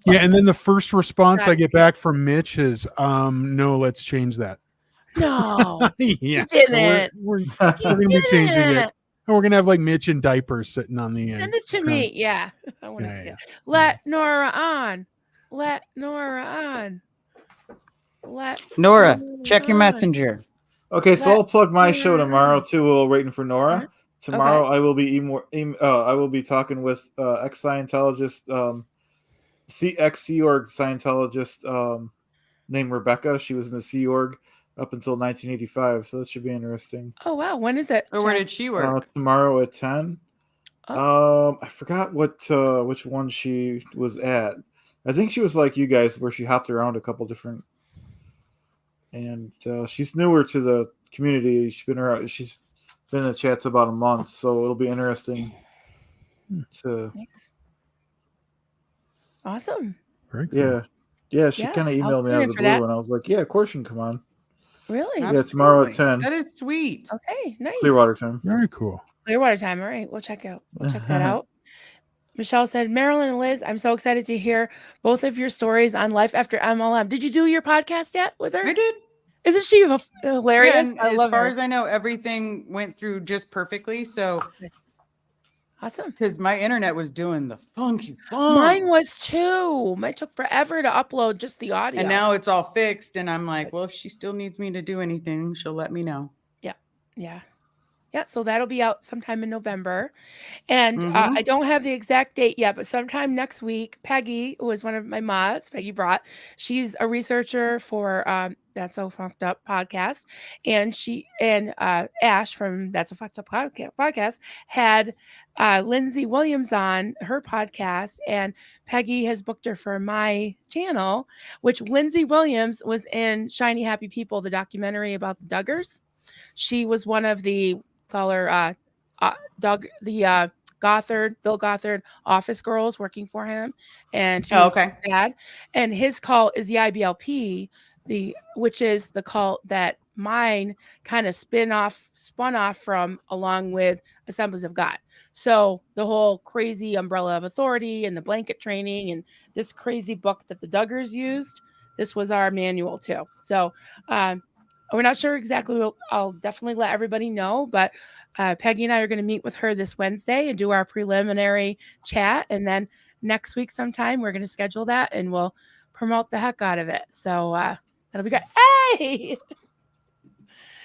Yeah, and then the first response I get back from Mitch is, no, let's change that. No. Yeah. He So didn't. we're going to be changing it. didn't. And we're going to have like Mitch in diapers sitting on the end. Send it to me. Yeah. I want to Yeah, see yeah. it. Let Nora on. Let Nora on. Let Nora, check your on. messenger. Okay, so Let I'll plug my me show tomorrow on. too. While waiting for Nora. Uh-huh. Tomorrow I will be talking with ex-Scientologist, ex-Sea Org Scientologist named Rebecca. She was in the Sea Org up until 1985, so that should be interesting. Oh wow. When is it? Or where Jack? did she work? Tomorrow at 10. I forgot which one she was at. I think she was like you guys, where she hopped around a couple different. And she's newer to the community. She's been in the chats about a month, so it'll be interesting to. Nice. Awesome. Very cool. Yeah. She Yeah, kind of I'll emailed me tune out in of the for blue, that. and I was like, "Yeah, of course you can come on." Really? Yeah, tomorrow at Absolutely. 10. That is sweet. Okay. Nice. Clearwater time. Very cool. Clearwater time. All right. We'll check that out. Michelle said, Marilyn and Liz, I'm so excited to hear both of your stories on life after MLM. Did you do your podcast yet with her? I did. Isn't she hilarious? Yeah, and I as love far her. as I know, everything went through just perfectly. So, Awesome. because my internet was doing the funky fun. Mine was too. Mine took forever to upload just the audio. And now it's all fixed. And I'm like, well, if she still needs me to do anything, she'll let me know. Yeah, so that'll be out sometime in November. And Mhm. I don't have the exact date yet, but sometime next week, Peggy, who is one of my mods, Peggy Brought, she's a researcher for That's So Fucked Up podcast. And Ash from That's So Fucked Up podcast had Lindsay Williams on her podcast. And Peggy has booked her for my channel, which Lindsay Williams was in Shiny Happy People, the documentary about the Duggars. She was one of the Bill Gothard office girls working for him, and she was his dad. And his cult is the IBLP, which is the cult that mine kind of spun off from, along with Assemblies of God. So the whole crazy umbrella of authority and the blanket training and this crazy book that the Duggars used, this was our manual too. So we're not sure exactly. I'll definitely let everybody know, but Peggy and I are going to meet with her this Wednesday and do our preliminary chat. And then next week sometime, we're going to schedule that and we'll promote the heck out of it. So that'll be great. Hey!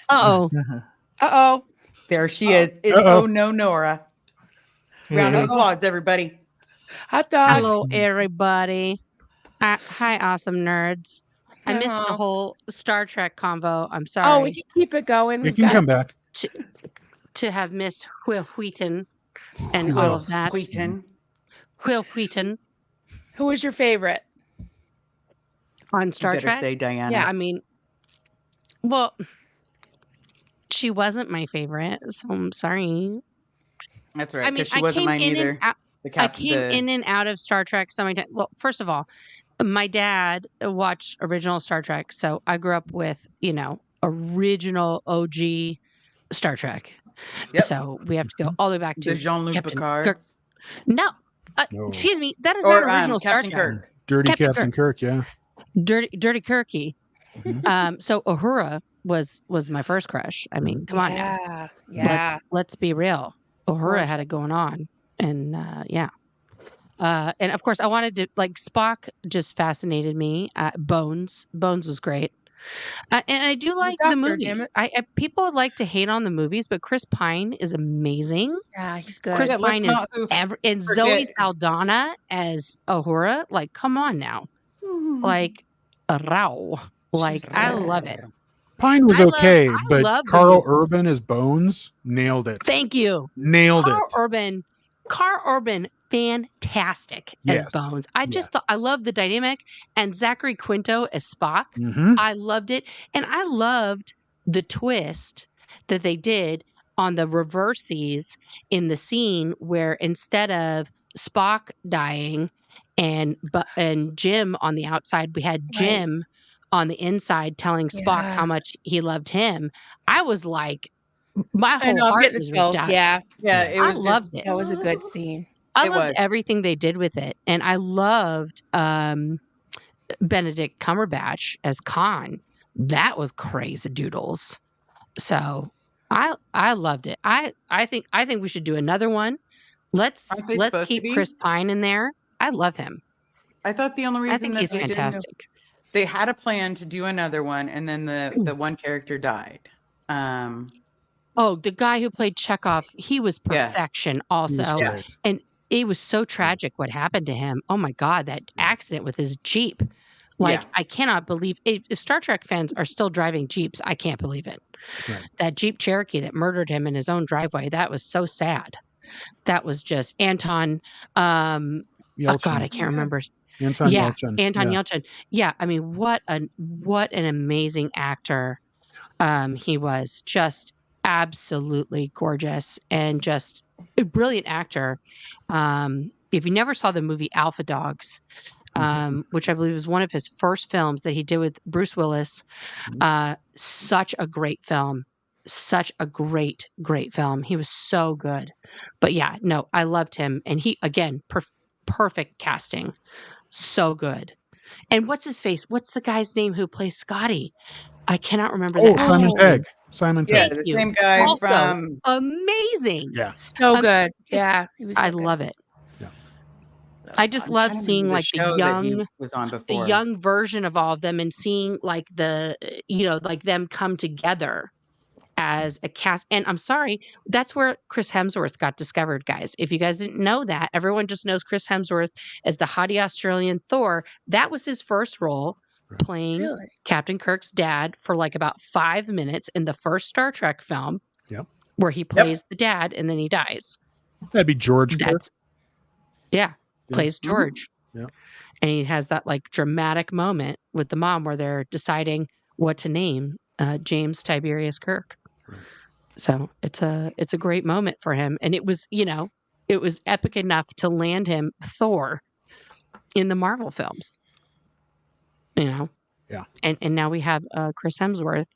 Uh-oh. There she is. It's Oh No Nora. Round of applause, everybody. Hot dog. Hello, everybody. Hi, awesome nerds. I missed the whole Star Trek convo. I'm sorry. Oh, we can keep it going. You can come back. To have missed Will Wheaton and all of that. Will Wheaton. Who is your favorite on Star Trek? Say Diana. Yeah, I mean, well, she wasn't my favorite, so I'm sorry. That's right. I mean, she wasn't mine either. I came in and out of Star Trek so many times. Well, first of all, my dad watched original Star Trek, so I grew up with, original OG Star Trek. Yep. So we have to go all the way back to Jean-Luc Picard. Kirk. No, excuse me, that is not original Star Captain Trek. Kirk. Dirty Captain Kirk, yeah. Dirty Kirky. Mm-hmm. So Uhura was my first crush. I mean, come on now. Yeah. Let's be real. Uhura had it going on, and and of course I wanted to Spock. Just fascinated me. Bones was great, and I do like the movies. People would like to hate on the movies, but Chris Pine is amazing. Yeah, he's good. Chris Pine is and Zoe Saldana as Uhura. Like, come on now, Rao. I love it. Pine was okay, but Carl Urban as Bones nailed it. Thank you. Nailed it. Carl Urban, fantastic as Bones. I just thought I loved the dynamic, and Zachary Quinto as Spock. Mm-hmm. I loved it, and I loved the twist that they did on the reverses in the scene where instead of Spock dying and Jim on the outside, we had Jim on the inside telling Spock how much he loved him. I was like, my I whole know, I'm heart getting was chills. ripped out. Yeah, Yeah, it I was loved just it. that was a good scene. I It loved was. everything they did with it, and I loved Benedict Cumberbatch as Khan. That was crazy doodles. So I loved it. I think we should do another one. Let's Aren't they supposed to keep be? Chris Pine in there. I love him. I thought the only I reason think that he's they didn't, fantastic. they had a plan to do another one, and then the one character died. Oh, the guy who played Chekhov, he was Yeah. perfection He was also. Yeah. great. And it was so tragic what happened to him. Oh my God, that accident with his Jeep. Like, Yeah. I cannot believe if Star Trek fans are still driving Jeeps. I can't believe it. Right. That Jeep Cherokee that murdered him in his own driveway. That was so sad. That was just Anton. Oh God, I can't remember. Anton Yeah, Yelchin. Anton Yeah. Yelchin. Yeah, I mean, what an amazing actor he was. Just absolutely gorgeous and just a brilliant actor. If you never saw the movie Alpha Dogs, which I believe was one of his first films that he did with Bruce Willis, such a great film. Such a great film. He was so good. But yeah, no, I loved him. And he, again, perfect casting. So good. And what's his face? What's the guy's name who plays Scotty? I cannot remember that. Simon Oh. Pegg. Simon Yeah, Pegg. the you. same guy Also, from. amazing. Yeah. So good. just- Yeah, he was. So I good. love it. Yeah. I just I'm love trying to seeing remember like the show that he young was on the before. young version of all of them and seeing like the like them come together as a cast. And I'm sorry, that's where Chris Hemsworth got discovered, guys. If you guys didn't know that, everyone just knows Chris Hemsworth as the haughty Australian Thor. That was his first role, playing Really? Captain Kirk's dad for like about 5 minutes in the first Star Trek film. Yep. Where he plays the dad and then he dies. That'd be George Kirk. That's plays George. Yeah. And he has that like dramatic moment with the mom where they're deciding what to name James Tiberius Kirk. Right. So it's a great moment for him. And it was, it was epic enough to land him Thor in the Marvel films. Yeah. And now we have Chris Hemsworth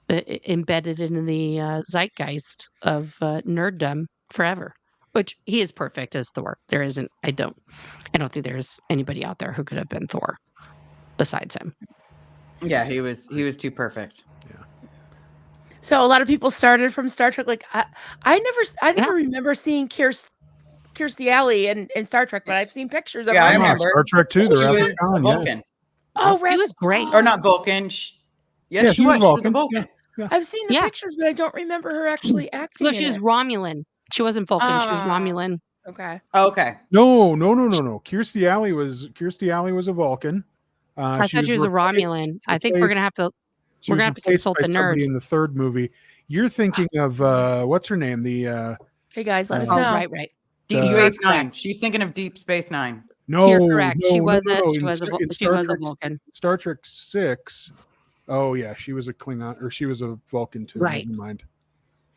embedded in the zeitgeist of nerddom forever. Which he is perfect as Thor. There isn't. I don't think there's anybody out there who could have been Thor besides him. Yeah, he was too perfect. So a lot of people started from Star Trek. Like I never remember seeing Kirstie Alley in Star Trek, but I've seen pictures of Yeah, I her. remember. Star Trek 2. She The was Wrath a of Khan, Vulcan. Oh, He was great. Or not Vulcan. Yes, she was. She was a Vulcan. Yeah. I've seen the Yeah. pictures, but I don't remember her actually acting. No, she was Romulan. She wasn't Vulcan. She was Romulan. Okay. Oh, okay. No. Kirstie Alley was a Vulcan. I thought she was a Romulan. I think we're gonna have to consult the nerds. In the third movie. You're thinking of what's her name? The Hey guys, let us Oh, know. right. Deep Uh, Space Nine. She's thinking of Deep Space Nine. no, You're correct. no, She no, was no, no. she was a In she Star was a Trek- Vulcan. Star Trek 6. Oh yeah, she was a Klingon, or she was a Vulcan too. Right. Never mind.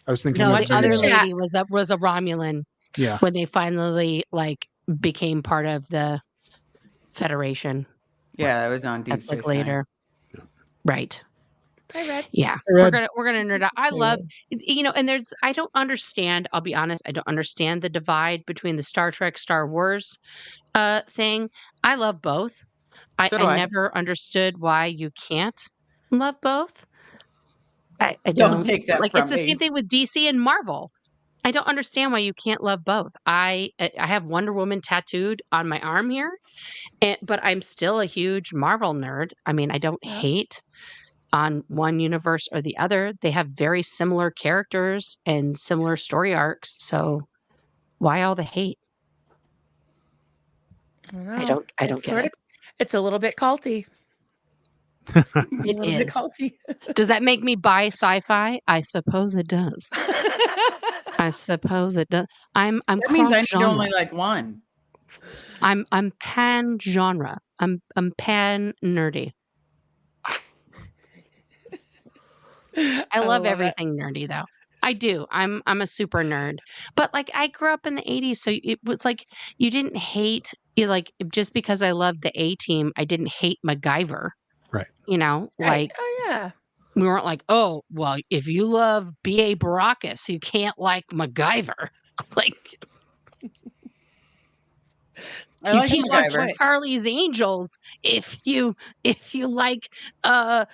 I was thinking. No, of Watch the in the other chat. lady was a Romulan Yeah. when they finally like became part of the Federation. Yeah, that was on Deep That's Space like later. Yeah. Right. Hi, Red. Yeah. We're gonna nerd out. I love and there's I don't understand, I'll be honest, I don't understand the divide between the Star Trek, Star Wars thing. I love both. I So do I. never understood why you can't love both. I Don't take that like from it's the me. same thing with DC and Marvel. I don't understand why you can't love both. I have Wonder Woman tattooed on my arm here, but I'm still a huge Marvel nerd. I mean, I don't hate on one universe or the other. They have very similar characters and similar story arcs. So why all the hate? I don't get it. It's a little bit culty. It is. Culty. Does that make me buy sci-fi? I suppose it does. I suppose it does. I'm That means I need cross-genre. only like one. I'm pan genre. I'm pan nerdy. I love love it. everything nerdy though. I do. I'm a super nerd. But like I grew up in the 80s, so it was like you didn't hate you like just because I loved the A Team, I didn't hate MacGyver. Right. You know, Right. like Oh yeah. we weren't like, oh, well, if you love B.A. Baracus, you can't like MacGyver. Like I you like can't watch MacGyver. Charlie's Angels if you like what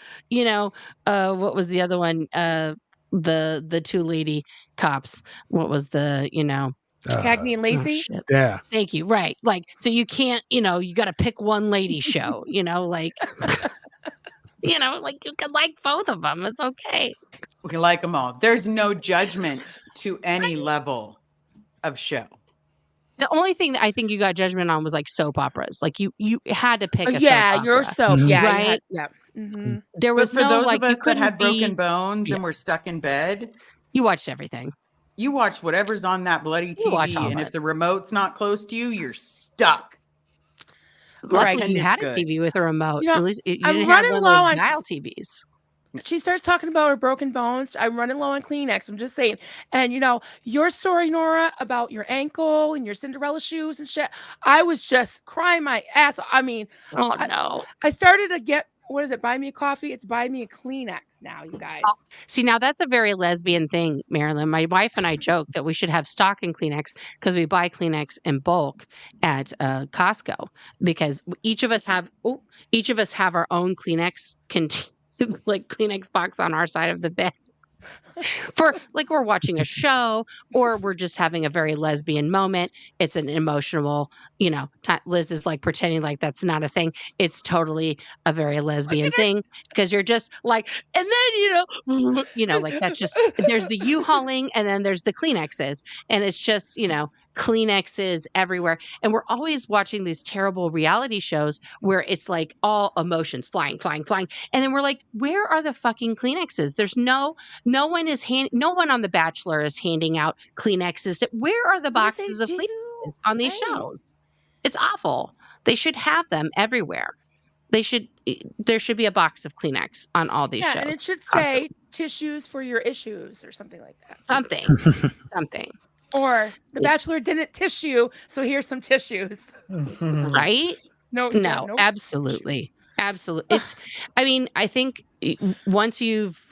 was the other one? The two lady cops. What was the Cagney and oh, Lacey. shit. Yeah. Thank you. Right. Like, so you can't, you got to pick one lady show, like, like you can like both of them. It's okay. We can like them all. There's no judgment to any level of show. The only thing that I think you got judgment on was like soap operas. Like you had to pick a Yeah, soap you're opera. so Mhm. yeah, Right? yeah. Mm-hmm. There But was for no those like of you us that couldn't had broken be. bones Yeah. and were stuck in bed, You watched everything. you watch whatever's on that bloody You watch all TV, and of if it. the remote's not close to you, you're stuck. Luckily, Pretend you it's had good. a TV with a remote. You know, At least you I'm didn't have running one of low those on- dial TVs. She starts talking about her broken bones. I'm running low on Kleenex. I'm just saying. And your story, Nora, about your ankle and your Cinderella shoes and shit. I was just crying my ass. I mean, Oh no! I started to get what is it? Buy me a coffee. It's buy me a Kleenex now, you guys. See, now that's a very lesbian thing, Marilyn. My wife and I joke that we should have stock in Kleenex because we buy Kleenex in bulk at Costco because each of us have our own Kleenex like Kleenex box on our side of the bed. For like we're watching a show or we're just having a very lesbian moment. It's an emotional, Liz is like pretending like that's not a thing. It's totally a very lesbian thing because you're just like, and then, like that's just, there's the U-hauling and then there's the Kleenexes and it's just, Kleenexes everywhere. And we're always watching these terrible reality shows where it's like all emotions flying. And then we're like, where are the fucking Kleenexes? There's no one on The Bachelor is handing out Kleenexes. Where are the boxes of Kleenexes on these shows? It's awful. They should have them everywhere. There should be a box of Kleenex on all these shows. And it should say tissues for your issues or something like that. Something. Or The Bachelor didn't tissue, so here's some tissues. Right? No, absolutely. It's, I think once you've,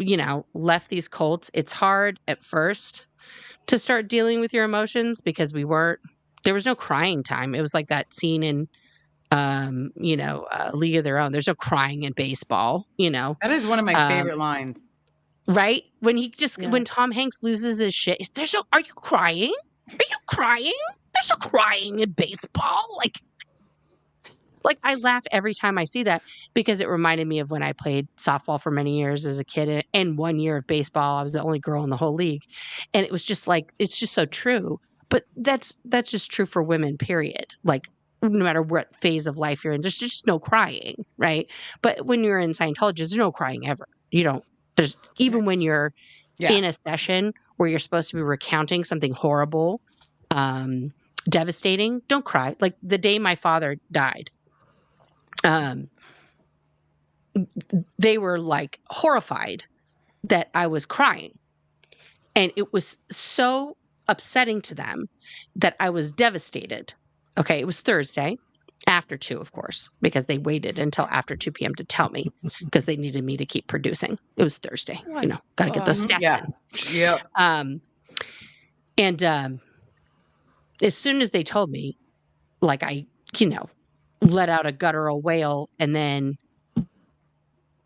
left these cults, it's hard at first to start dealing with your emotions because there was no crying time. It was like that scene in, League of Their Own. There's no crying in baseball, That is one of my favorite lines. Right? When Tom Hanks loses his shit, are you crying? Are you crying? There's no crying in baseball. Like I laugh every time I see that because it reminded me of when I played softball for many years as a kid and 1 year of baseball. I was the only girl in the whole league. And it was just like, it's just so true. But that's just true for women, period. Like no matter what phase of life you're in, there's just no crying, right? But when you're in Scientology, there's no crying ever. Even when you're in a session where you're supposed to be recounting something horrible, devastating, don't cry. Like the day my father died, they were like horrified that I was crying. And it was so upsetting to them that I was devastated. Okay, it was Thursday after 2, of course, because they waited until after 2 p.m. to tell me because they needed me to keep producing. It was Thursday, got to get those stats in. Yeah. And as soon as they told me, like I, let out a guttural wail and then,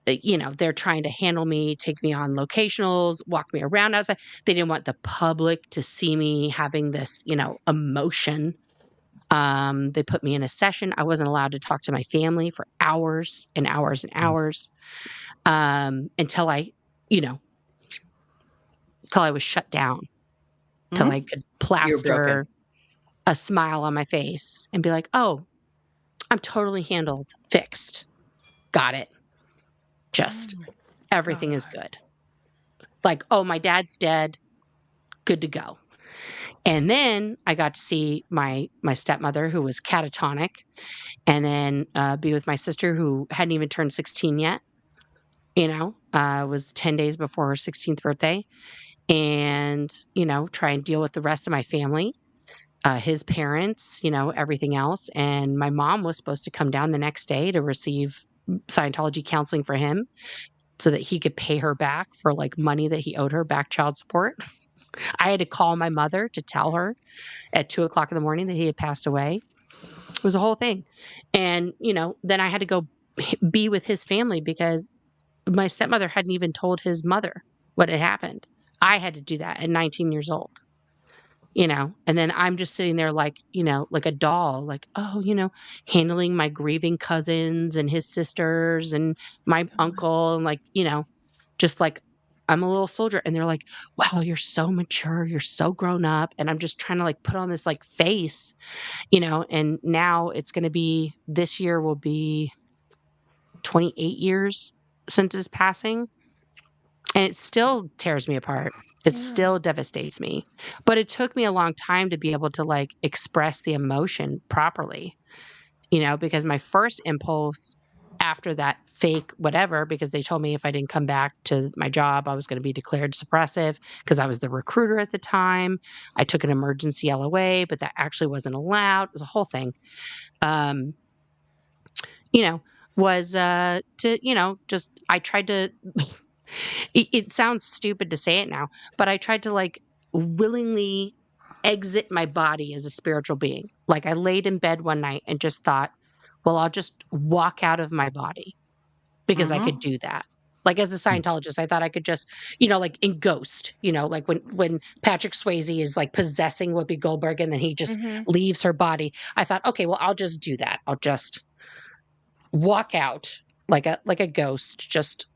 they're trying to handle me, take me on locationals, walk me around outside. They didn't want the public to see me having this, emotion. They put me in a session. I wasn't allowed to talk to my family for hours and hours and hours until I, until I was shut down, till I could plaster a smile on my face and be like, oh, I'm totally handled, fixed, got it. Just everything is good. Like, oh, my dad's dead, good to go. And then I got to see my stepmother, who was catatonic, and then be with my sister, who hadn't even turned 16 yet. Was 10 days before her 16th birthday. and, try and deal with the rest of my family, his parents, everything else. And my mom was supposed to come down the next day to receive Scientology counseling for him so that he could pay her back for like money that he owed her back, child support. I had to call my mother to tell her at 2:00 in the morning that he had passed away. It was a whole thing. And, then I had to go be with his family because my stepmother hadn't even told his mother what had happened. I had to do that at 19 years old, and then I'm just sitting there like, like a doll, like, handling my grieving cousins and his sisters and my uncle and like, just like I'm a little soldier. And they're like, wow, you're so mature. You're so grown up. And I'm just trying to like put on this like face, and now it's going to be, this year will be 28 years since his passing. And it still tears me apart. It still devastates me. But it took me a long time to be able to like express the emotion properly, because my first impulse after that fake whatever, because they told me if I didn't come back to my job, I was going to be declared suppressive because I was the recruiter at the time. I took an emergency LOA, but that actually wasn't allowed. It was a whole thing. Was to, just, I tried to, it sounds stupid to say it now, but I tried to like willingly exit my body as a spiritual being. Like I laid in bed one night and just thought, well, I'll just walk out of my body because I could do that. Like as a Scientologist, I thought I could just, like in Ghost, like when Patrick Swayze is like possessing Whoopi Goldberg and then he just leaves her body. I thought, okay, well, I'll just do that. I'll just walk out like a ghost. Just,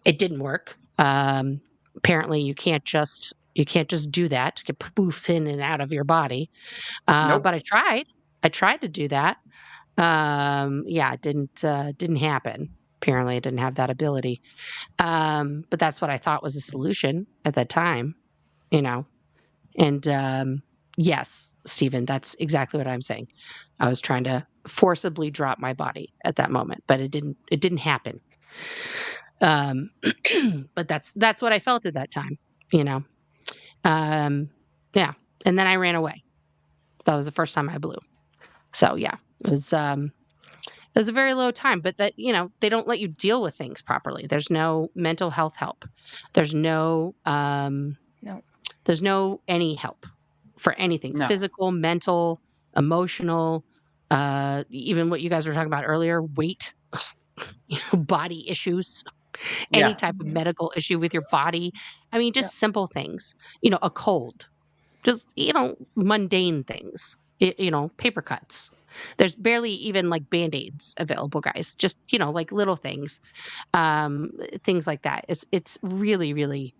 it didn't work. Apparently you can't just do that to get poof in and out of your body. Nope. But I tried to do that. It didn't happen. Apparently I didn't have that ability. But that's what I thought was a solution at that time, and, yes, Stephen, that's exactly what I'm saying. I was trying to forcibly drop my body at that moment, but it didn't happen. But that's what I felt at that time, yeah. And then I ran away. That was the first time I blew. So yeah, it was a very low time, but that, they don't let you deal with things properly. There's no mental health help. There's no, there's no any help for anything, physical, mental, emotional, even what you guys were talking about earlier, weight, body issues, any type of medical issue with your body. I mean, just simple things, a cold, just, mundane things, paper cuts. There's barely even like Band-Aids available, guys. Just, like little things, things like that. It's really, really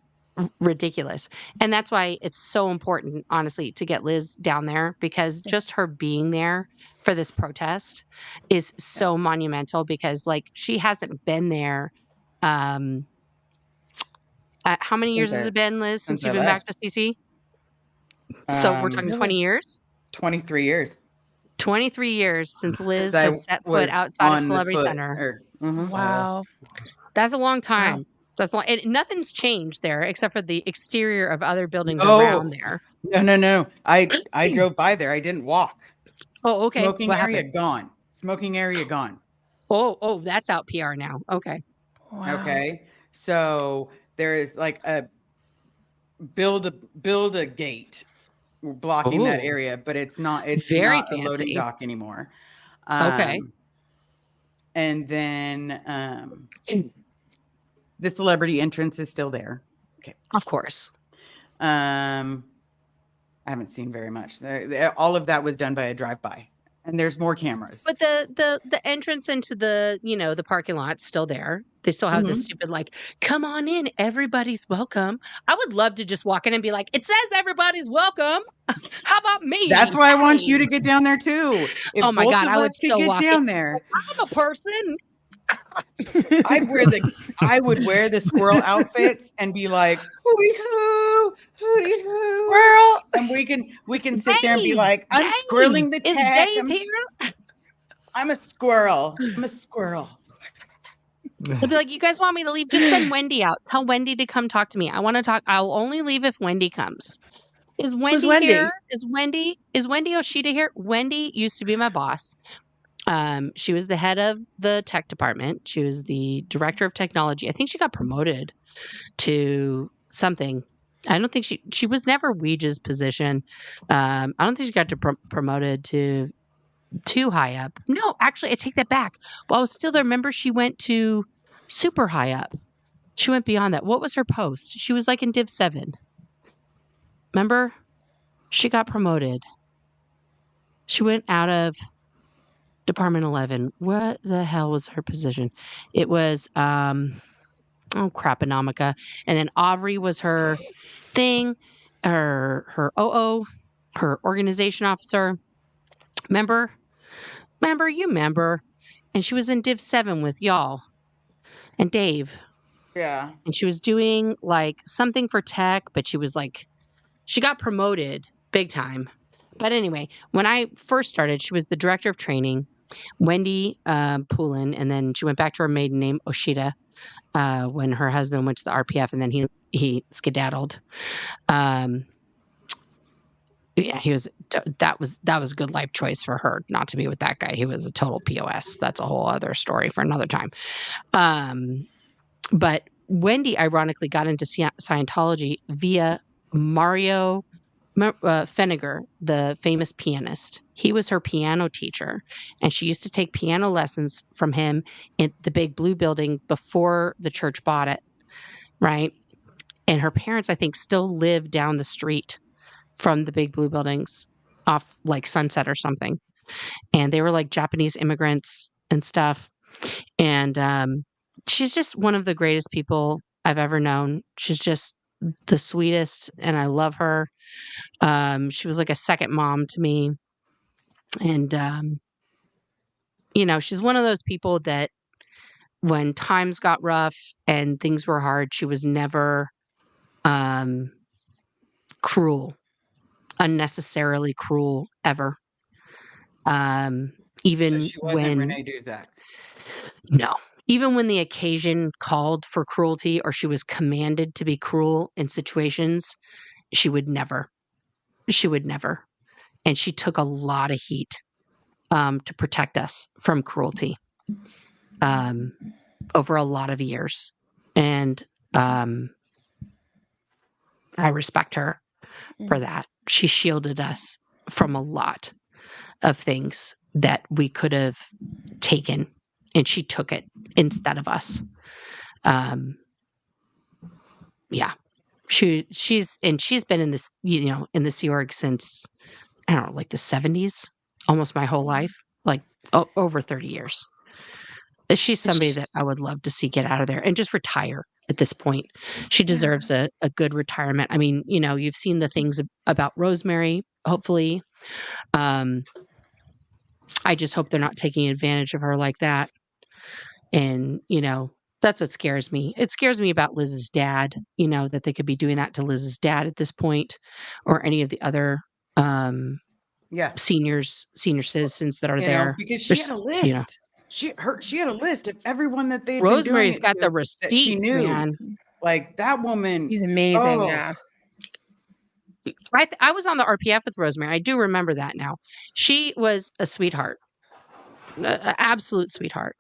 ridiculous. And that's why it's so important, honestly, to get Liz down there, because just her being there for this protest is so monumental, because like she hasn't been there. How many years has it been, Liz, since you've been back to CC? So we're talking 20 years? 23 years. 23 years since Liz has set foot outside of Celebrity Center. Wow. That's a long time. Wow. That's long, and nothing's changed there except for the exterior of other buildings around there. No. I drove by there. I didn't walk. Oh, okay. Smoking area gone. Smoking area gone. Oh, that's out PR now. Okay. Wow. Okay. So there is like a build a gate blocking that area, but it's not very not fancy. A loading dock anymore. Okay. And then the celebrity entrance is still there. Okay. Of course. I haven't seen very much. All of that was done by a drive-by, and there's more cameras. But the entrance into the the parking lot's still there. They still have this stupid like, come on in, everybody's welcome. I would love to just walk in and be like, it says everybody's welcome. How about me? That's why I want you to get down there too. If oh my God, I would still walk down there. I'm a person. I would wear the squirrel outfits and be like, hooty hoo, squirrel, and we can sit there and be like, I'm squirreling the tech. Is Dave here? I'm a squirrel. I'm a squirrel. They'll be like, "You guys want me to leave? Just send Wendy out. Tell Wendy to come talk to me. I want to talk. I'll only leave if Wendy comes." Is Wendy Wendy? here? Is Wendy Oshita here? Wendy used to be my boss. She was the head of the tech department. She was the director of technology. I think she got promoted to something. I don't think she was never Ouija's position. I don't think she got promoted to too high up. No, actually, I take that back. While I was still there, remember she went to super high up. She went beyond that. What was her post? She was like in Div 7. Remember? She got promoted. She went out of Department 11. What the hell was her position? It was, oh crap, Anomica. And then Aubrey was her thing, her OO, her organization officer. Remember? You remember. And she was in Div 7 with y'all and Dave. Yeah. And she was doing like something for tech, but she was like, she got promoted big time. But anyway, when I first started, she was the director of training, Wendy Poulin, and then she went back to her maiden name, Oshita, when her husband went to the RPF, and then he skedaddled. Yeah, that was a good life choice for her not to be with that guy. He was a total POS. That's a whole other story for another time. But Wendy ironically got into Scientology via Mario Feniger, the famous pianist. He was her piano teacher, and she used to take piano lessons from him in the Big Blue building before the church bought it, right? And her parents, I think, still live down the street from the Big Blue buildings off like Sunset or something. And they were like Japanese immigrants and stuff. And she's just one of the greatest people I've ever known. She's just the sweetest, and I love her. She was like a second mom to me. And, she's one of those people that when times got rough and things were hard, she was never unnecessarily cruel ever. Even So she wasn't when Renee Duzak. No. Even when the occasion called for cruelty or she was commanded to be cruel in situations, she would never. And she took a lot of heat to protect us from cruelty over a lot of years. And I respect her for that. She shielded us from a lot of things that we could have taken, and she took it instead of us. Yeah. She's been in this, in the Sea Org since, I don't know, like the 70s, almost my whole life, like over 30 years. She's somebody that I would love to see get out of there and just retire at this point. She deserves a good retirement. I mean, you've seen the things about Rosemary, hopefully. I just hope they're not taking advantage of her like that. And, that's what scares me. It scares me about Liz's dad, that they could be doing that to Liz's dad at this point, or any of the other senior citizens that are there. Because she had a list. She had a list of everyone that they'd Rosemary's been doing got the receipt, she knew. man. Like that woman. She's amazing. Yeah. I was on the RPF with Rosemary. I do remember that now. She was a sweetheart, an absolute sweetheart.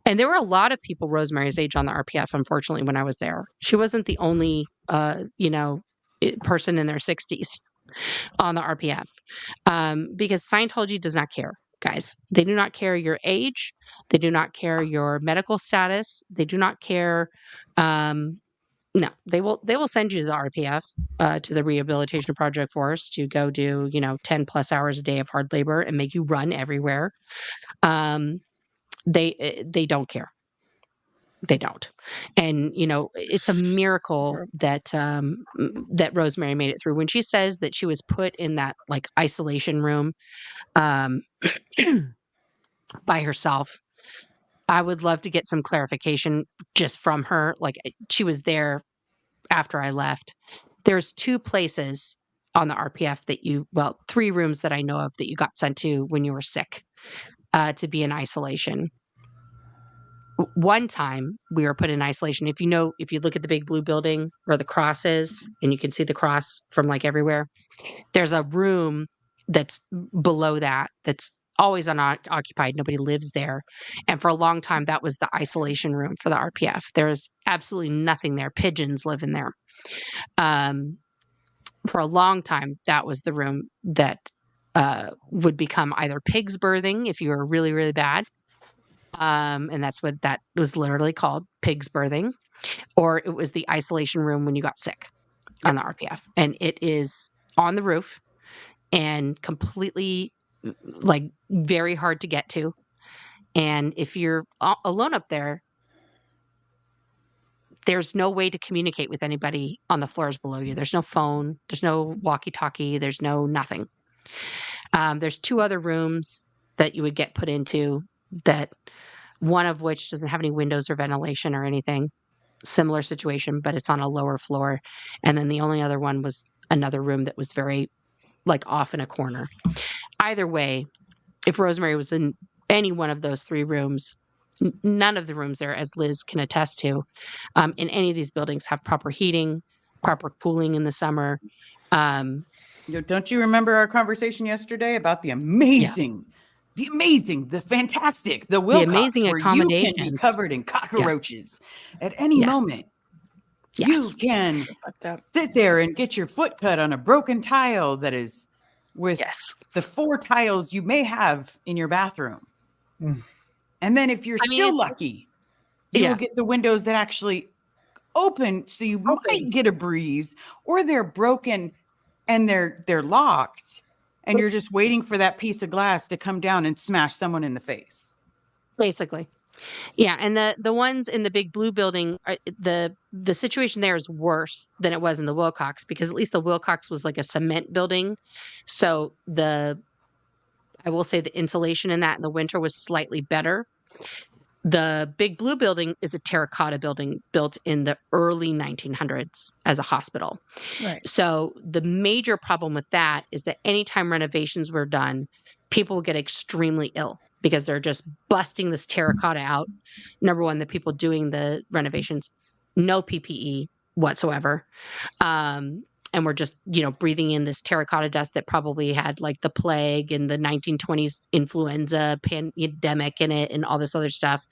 And there were a lot of people Rosemary's age on the RPF, unfortunately, when I was there. She wasn't the only, person in their 60s on the RPF, because Scientology does not care, guys. They do not care your age. They do not care your medical status. They do not care. No, they will send you to the RPF, to the Rehabilitation Project Force to go do, 10 plus hours a day of hard labor and make you run everywhere. They don't care. They don't. And, it's a miracle that that Rosemary made it through. When she says that she was put in that like isolation room by herself, I would love to get some clarification just from her. Like she was there after I left. There's 2 places on the RPF that 3 rooms that I know of that you got sent to when you were sick, to be in isolation. one time we were put in isolation. If you look at the big blue building where the cross is, and you can see the cross from like everywhere, there's a room that's below that's always unoccupied. Nobody lives there. And for a long time, that was the isolation room for the RPF. There's absolutely nothing there. Pigeons live in there. For a long time, that was the room that would become either pigs birthing if you were really, really bad. And that's what that was literally called, pigs birthing, or it was the isolation room when you got sick on the RPF. And it is on the roof and completely like very hard to get to. And if you're alone up there, there's no way to communicate with anybody on the floors below you. There's no phone, there's no walkie-talkie, there's no nothing. There's 2 other rooms that you would get put into, that one of which doesn't have any windows or ventilation or anything. Similar situation, but it's on a lower floor. And then the only other one was another room that was very like off in a corner. Either way, if Rosemary was in any one of those 3 rooms, none of the rooms there, as Liz can attest to, in any of these buildings have proper heating, proper cooling in the summer. Don't you remember our conversation yesterday about the amazing, the fantastic, the Wilcox, amazing where you can be accommodations. covered in cockroaches at any moment. You Yes. can Fucked up. sit there and get your foot cut on a broken tile that is with Yes. the 4 tiles you may have in your bathroom. And then if you're still lucky, you will get the windows that actually open, so you might get a breeze, or they're broken and they're locked, and you're just waiting for that piece of glass to come down and smash someone in the face. Basically. Yeah, and the ones in the big blue building, the situation there is worse than it was in the Wilcox, because at least the Wilcox was like a cement building. So I will say the insulation in that in the winter was slightly better. The big blue building is a terracotta building built in the early 1900s as a hospital. Right. So the major problem with that is that anytime renovations were done, people would get extremely ill because they're just busting this terracotta out. Number one, the people doing the renovations, no PPE whatsoever. And we're just, breathing in this terracotta dust that probably had like the plague and the 1920s influenza pandemic in it and all this other stuff.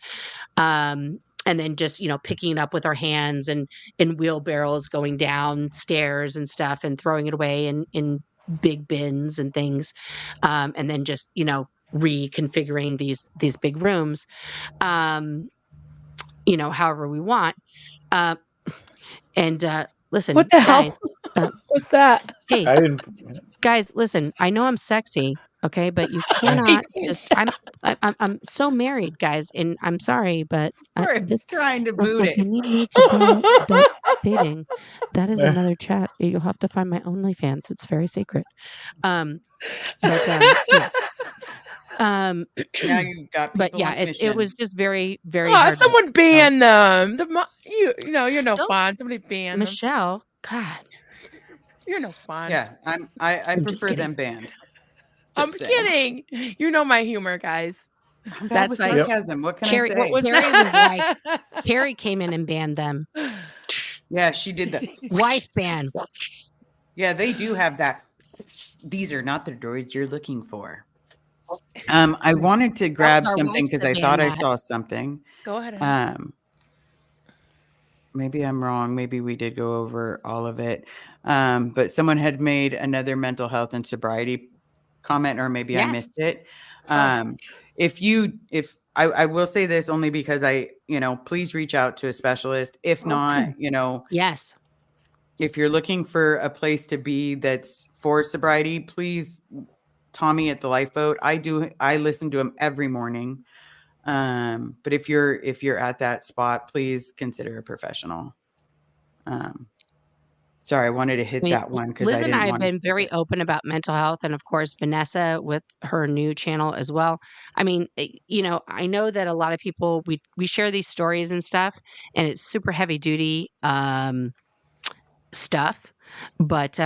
And then just, picking it up with our hands and in wheelbarrows going downstairs and stuff and throwing it away in big bins and things. And then just, reconfiguring these big rooms, however we want. Listen, What the guys, hell? What's that? Hey, I didn't. guys, listen, I know I'm sexy, okay, but you cannot just, I'm so married, guys, and I'm sorry, but I'm just trying to boot if you it. need me to do dating, that is another chat. You'll have to find my OnlyFans. It's very secret. Yeah. Now you got people But yeah, on it mission. was just very, very hard. Someone banned them. You're no Don't- fun. Somebody banned them. Michelle, God, You're no fun. Yeah, I I'm just prefer them kidding. banned. I'm Just saying. kidding. You know my humor, guys. I'm bad with That's like- sarcasm. What can Cherry- I say? what was Carrie was like- Carrie came in and banned them. Yeah, she did that. Wife ban. Yeah, they do have that. These are not the droids you're looking for. I wanted to grab our something wives because that I ban thought I that. saw something. Go ahead. Maybe I'm wrong. Maybe we did go over all of it. But someone had made another mental health and sobriety comment, or maybe I Yes. missed it. If I will say this only because please reach out to a specialist. If not, Yes. if you're looking for a place to be that's for sobriety, please, Tommy at the Lifeboat. I listen to him every morning. But if you're at that spot, please consider a professional. Sorry, I wanted to hit that one because Liz and I have been very open about mental health, and of course Vanessa with her new channel as well. I mean, I know that a lot of people we share these stories and stuff, and it's super heavy duty stuff, but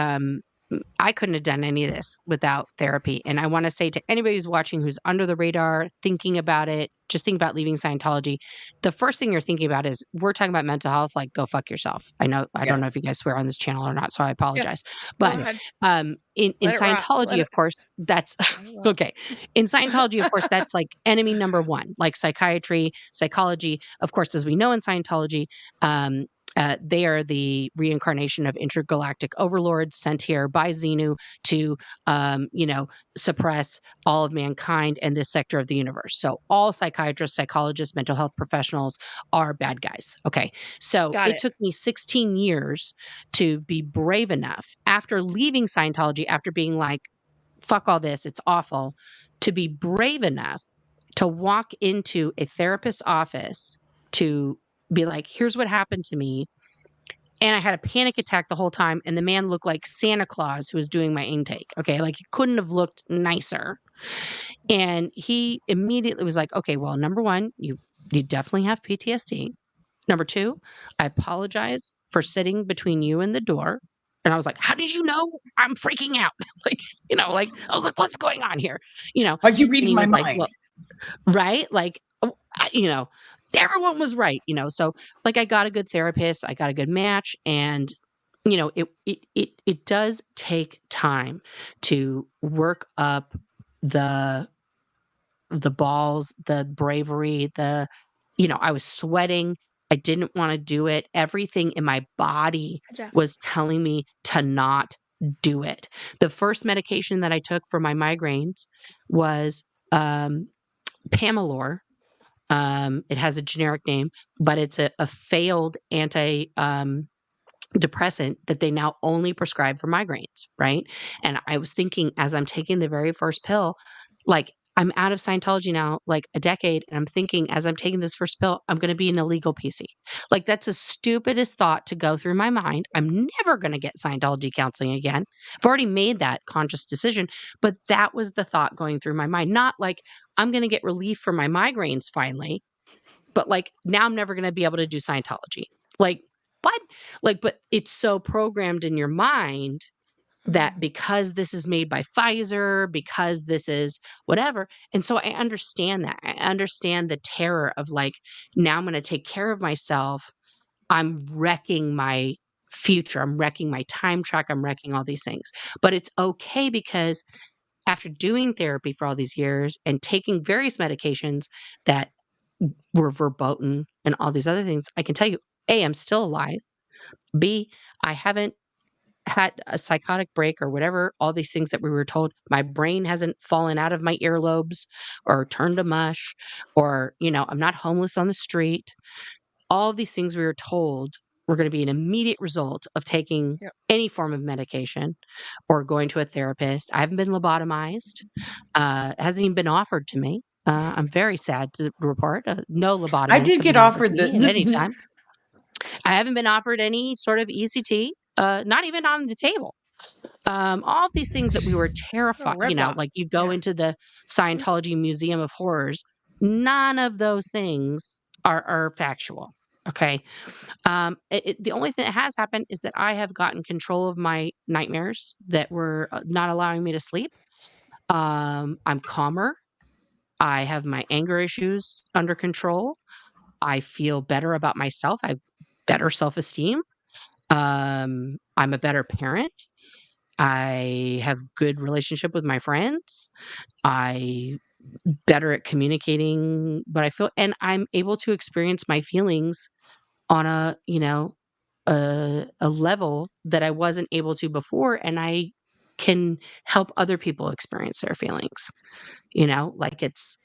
I couldn't have done any of this without therapy. And I want to say to anybody who's watching, who's under the radar, thinking about it, just think about leaving Scientology. The first thing you're thinking about is, we're talking about mental health, like go fuck yourself. I don't know if you guys swear on this channel or not, so I apologize. But ahead. in Let it rock. Scientology, Let of course, that's okay. In Scientology, of course, that's like enemy number one, like psychiatry, psychology. Of course, as we know in Scientology, they are the reincarnation of intergalactic overlords sent here by Xenu to, suppress all of mankind and this sector of the universe. So all psychiatrists, psychologists, mental health professionals are bad guys. Okay. So Got it it. took me 16 years to be brave enough after leaving Scientology, after being like, fuck all this, it's awful, to be brave enough to walk into a therapist's office to be like, here's what happened to me. And I had a panic attack the whole time. And the man looked like Santa Claus who was doing my intake. Okay. Like, he couldn't have looked nicer. And he immediately was like, okay, well, number one, you definitely have PTSD. Number two, I apologize for sitting between you and the door. And I was like, how did you know? I'm freaking out. I was like, what's going on here? Are you And reading he my was like, mind? well, right? Like, everyone was right, so like, I got a good therapist, I got a good match. And it does take time to work up the balls, the bravery, I was sweating, I didn't want to do it, everything in my body Jeff. was telling me to not do it. The first medication that I took for my migraines was Pamelor. It has a generic name, but it's a failed depressant that they now only prescribe for migraines, right? And I was thinking, as I'm taking the very first pill, like, I'm out of Scientology now, like a decade, and I'm thinking, as I'm taking this first pill, I'm going to be an illegal PC. Like, that's the stupidest thought to go through my mind. I'm never going to get Scientology counseling again. I've already made that conscious decision, but that was the thought going through my mind. Not like, I'm going to get relief from my migraines finally, but like, now I'm never going to be able to do Scientology. Like, what? Like, but it's so programmed in your mind that because this is made by Pfizer, because this is whatever. And so I understand that. I understand the terror of like, now I'm going to take care of myself. I'm wrecking my future. I'm wrecking my time track. I'm wrecking all these things. But it's okay, because after doing therapy for all these years and taking various medications that were verboten and all these other things, I can tell you, A, I'm still alive. B, I haven't had a psychotic break or whatever, all these things that we were told. My brain hasn't fallen out of my earlobes or turned to mush, or, I'm not homeless on the street. All of these things we were told were going to be an immediate result of taking any form of medication or going to a therapist. I haven't been lobotomized. It hasn't even been offered to me. I'm very sad to report no lobotomy. I did get offered at any time. I haven't been offered any sort of ECT, not even on the table. All of these things that we were terrified, like you go into the Scientology Museum of Horrors, none of those things are factual. Okay. The only thing that has happened is that I have gotten control of my nightmares that were not allowing me to sleep. I'm calmer. I have my anger issues under control. I feel better about myself. I have better self-esteem. I'm a better parent. I have good relationship with my friends. I better at communicating what I feel, and I'm able to experience my feelings on a level that I wasn't able to before, and I can help other people experience their feelings. Like, it's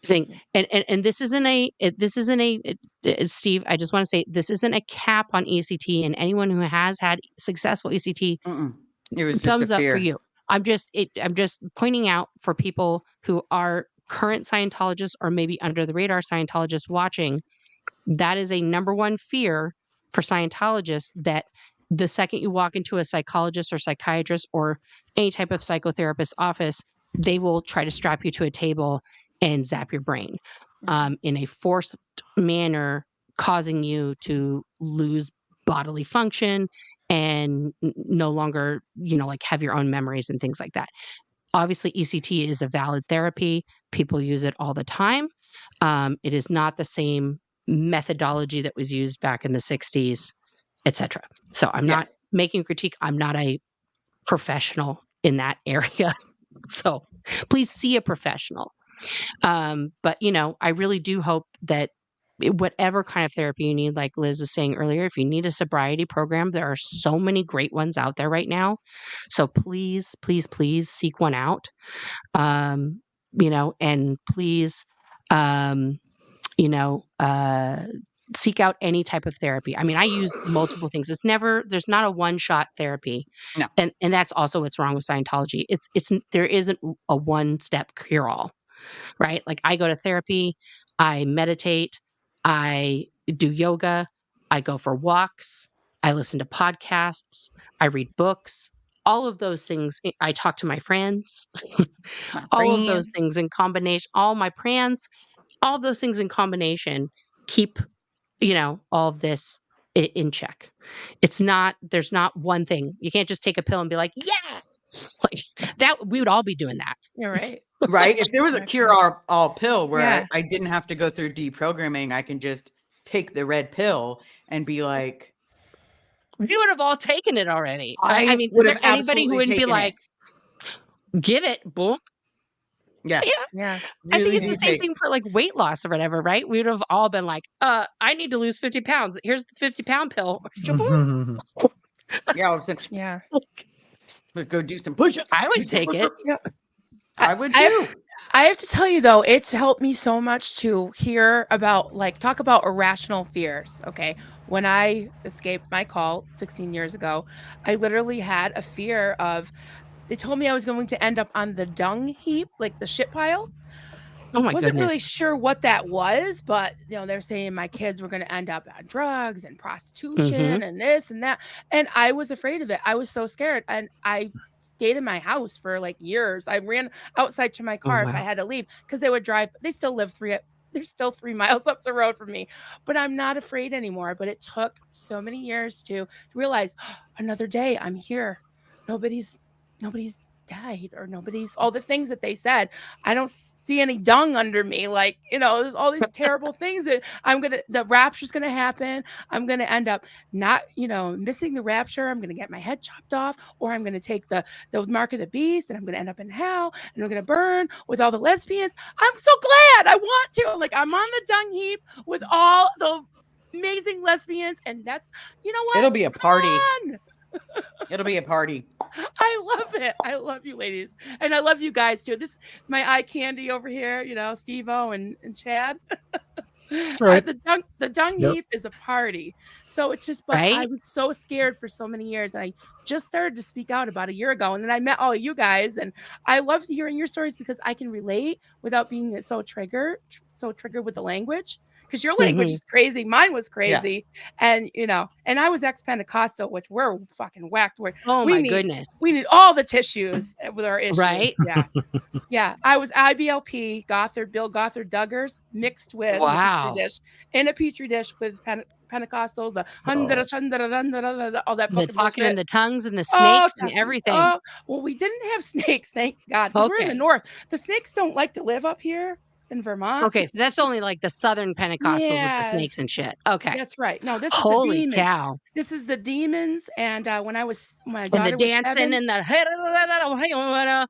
thing. And this isn't Steve, I just want to say, this isn't a cap on ECT, and anyone who has had successful ECT, it was just thumbs a up fear. for you. I'm just pointing out for people who are current Scientologists or maybe under the radar Scientologists watching, that is a number one fear for Scientologists, that the second you walk into a psychologist or psychiatrist or any type of psychotherapist office, they will try to strap you to a table and zap your brain in a forced manner, causing you to lose bodily function and no longer, like have your own memories and things like that. Obviously, ECT is a valid therapy. People use it all the time. It is not the same methodology that was used back in the 60s, etc. So I'm not making critique. I'm not a professional in that area. So please see a professional. But, I really do hope that whatever kind of therapy you need, like Liz was saying earlier, if you need a sobriety program, there are so many great ones out there right now. So please, please, please seek one out. And please, seek out any type of therapy. I mean, I use multiple things. There's not a one-shot therapy. No. And that's also what's wrong with Scientology. There isn't a one-step cure-all, right? Like I go to therapy, I meditate, I do yoga, I go for walks, I listen to podcasts, I read books, all of those things. I talk to my friends, all of those things in combination, all my friends, all of those things in combination keep, all of this in check. There's not one thing. You can't just take a pill and be like, yeah, like that. We would all be doing that. You're right. Right? If there was a cure-all pill where Yeah. I didn't have to go through deprogramming, I can just take the red pill and be like, We would have all taken it already. I mean, is would there have anybody who absolutely wouldn't be taken like, it. give it, boom? Yeah. Yeah. I think Really it's the do same take- thing for like weight loss or whatever, right? We would have all been like, I need to lose 50 pounds. Here's the 50-pound pill. Shaboom. Yeah, I was like, Yeah. let's go do some push-ups. I would take it. I would I too. have I have to tell you though, it's helped me so much to hear about talk about irrational fears. Okay. When I escaped my cult 16 years ago, I literally had a fear of, they told me I was going to end up on the dung heap, like the shit pile. Oh my Wasn't goodness. really sure what that was, but they're saying my kids were going to end up on drugs and prostitution and this and that. And I was afraid of it. I was so scared. And I stayed in my house for like years. I ran outside to my car if I wow. had to leave because they would drive. They still live they're still 3 miles up the road from me, but I'm not afraid anymore. But it took so many years to realize, another day I'm here. Nobody's died, or nobody's, all the things that they said. I don't see any dung under me. Like, there's all these terrible things that the rapture's gonna happen. I'm gonna end up not, missing the rapture. I'm gonna get my head chopped off, or I'm gonna take the mark of the beast, and I'm gonna end up in hell, and I'm gonna burn with all the lesbians. I'm so glad. I want to. Like, I'm on the dung heap with all the amazing lesbians, and that's, you know what? It'll be a party. On. It'll be a party. I love it. I love you ladies. And I love you guys too. This my eye candy over here, Steve-O and Chad. That's right. The dung Yep. heap is a party. So it's just, but Right? I was so scared for so many years. And I just started to speak out about a year ago. And then I met all of you guys. And I loved hearing your stories because I can relate without being so triggered with the language. Because your language is crazy. Mine was crazy. And, and I was ex-Pentecostal, which we're fucking whacked. Oh my goodness. We need all the tissues with our issues. Right? Yeah. Yeah. I was IBLP, Bill Gothard Duggars, mixed with Wow. in a petri dish with Pentecostals, all that The fucking talking bullshit. in the tongues and the snakes and talking- everything. Well, we didn't have snakes, thank God. 'Cause we're in the Okay. north. The snakes don't like to live up here in Vermont. Okay, so that's only like the Southern Pentecostals with the Yes. snakes and shit. Okay. That's right. No, this is the Holy demons. cow. This is the demons. And when my And daughter the was dancing 7, and the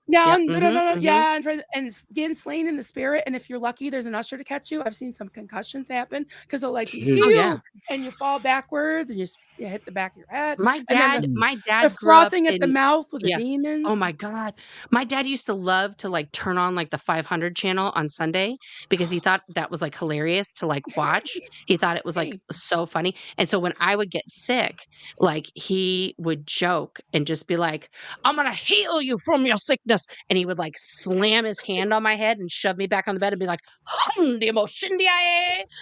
yeah, mhm, and getting slain in the spirit. And if you're lucky, there's an usher to catch you. I've seen some concussions happen because they'll like Jeez. heal, Oh, yeah. and you fall backwards and you hit the back of your head. My then dad the grew up frothing at the in mouth with yeah. the demons. Oh my God. My dad used to love to like turn on like the 500 channel on Sunday because he thought that was like hilarious to like watch. He thought it was like so funny. And so when I would get sick, like he would joke and just be like, I'm going to heal you from your sickness. And he would like slam his hand on my head and shove me back on the bed and be like,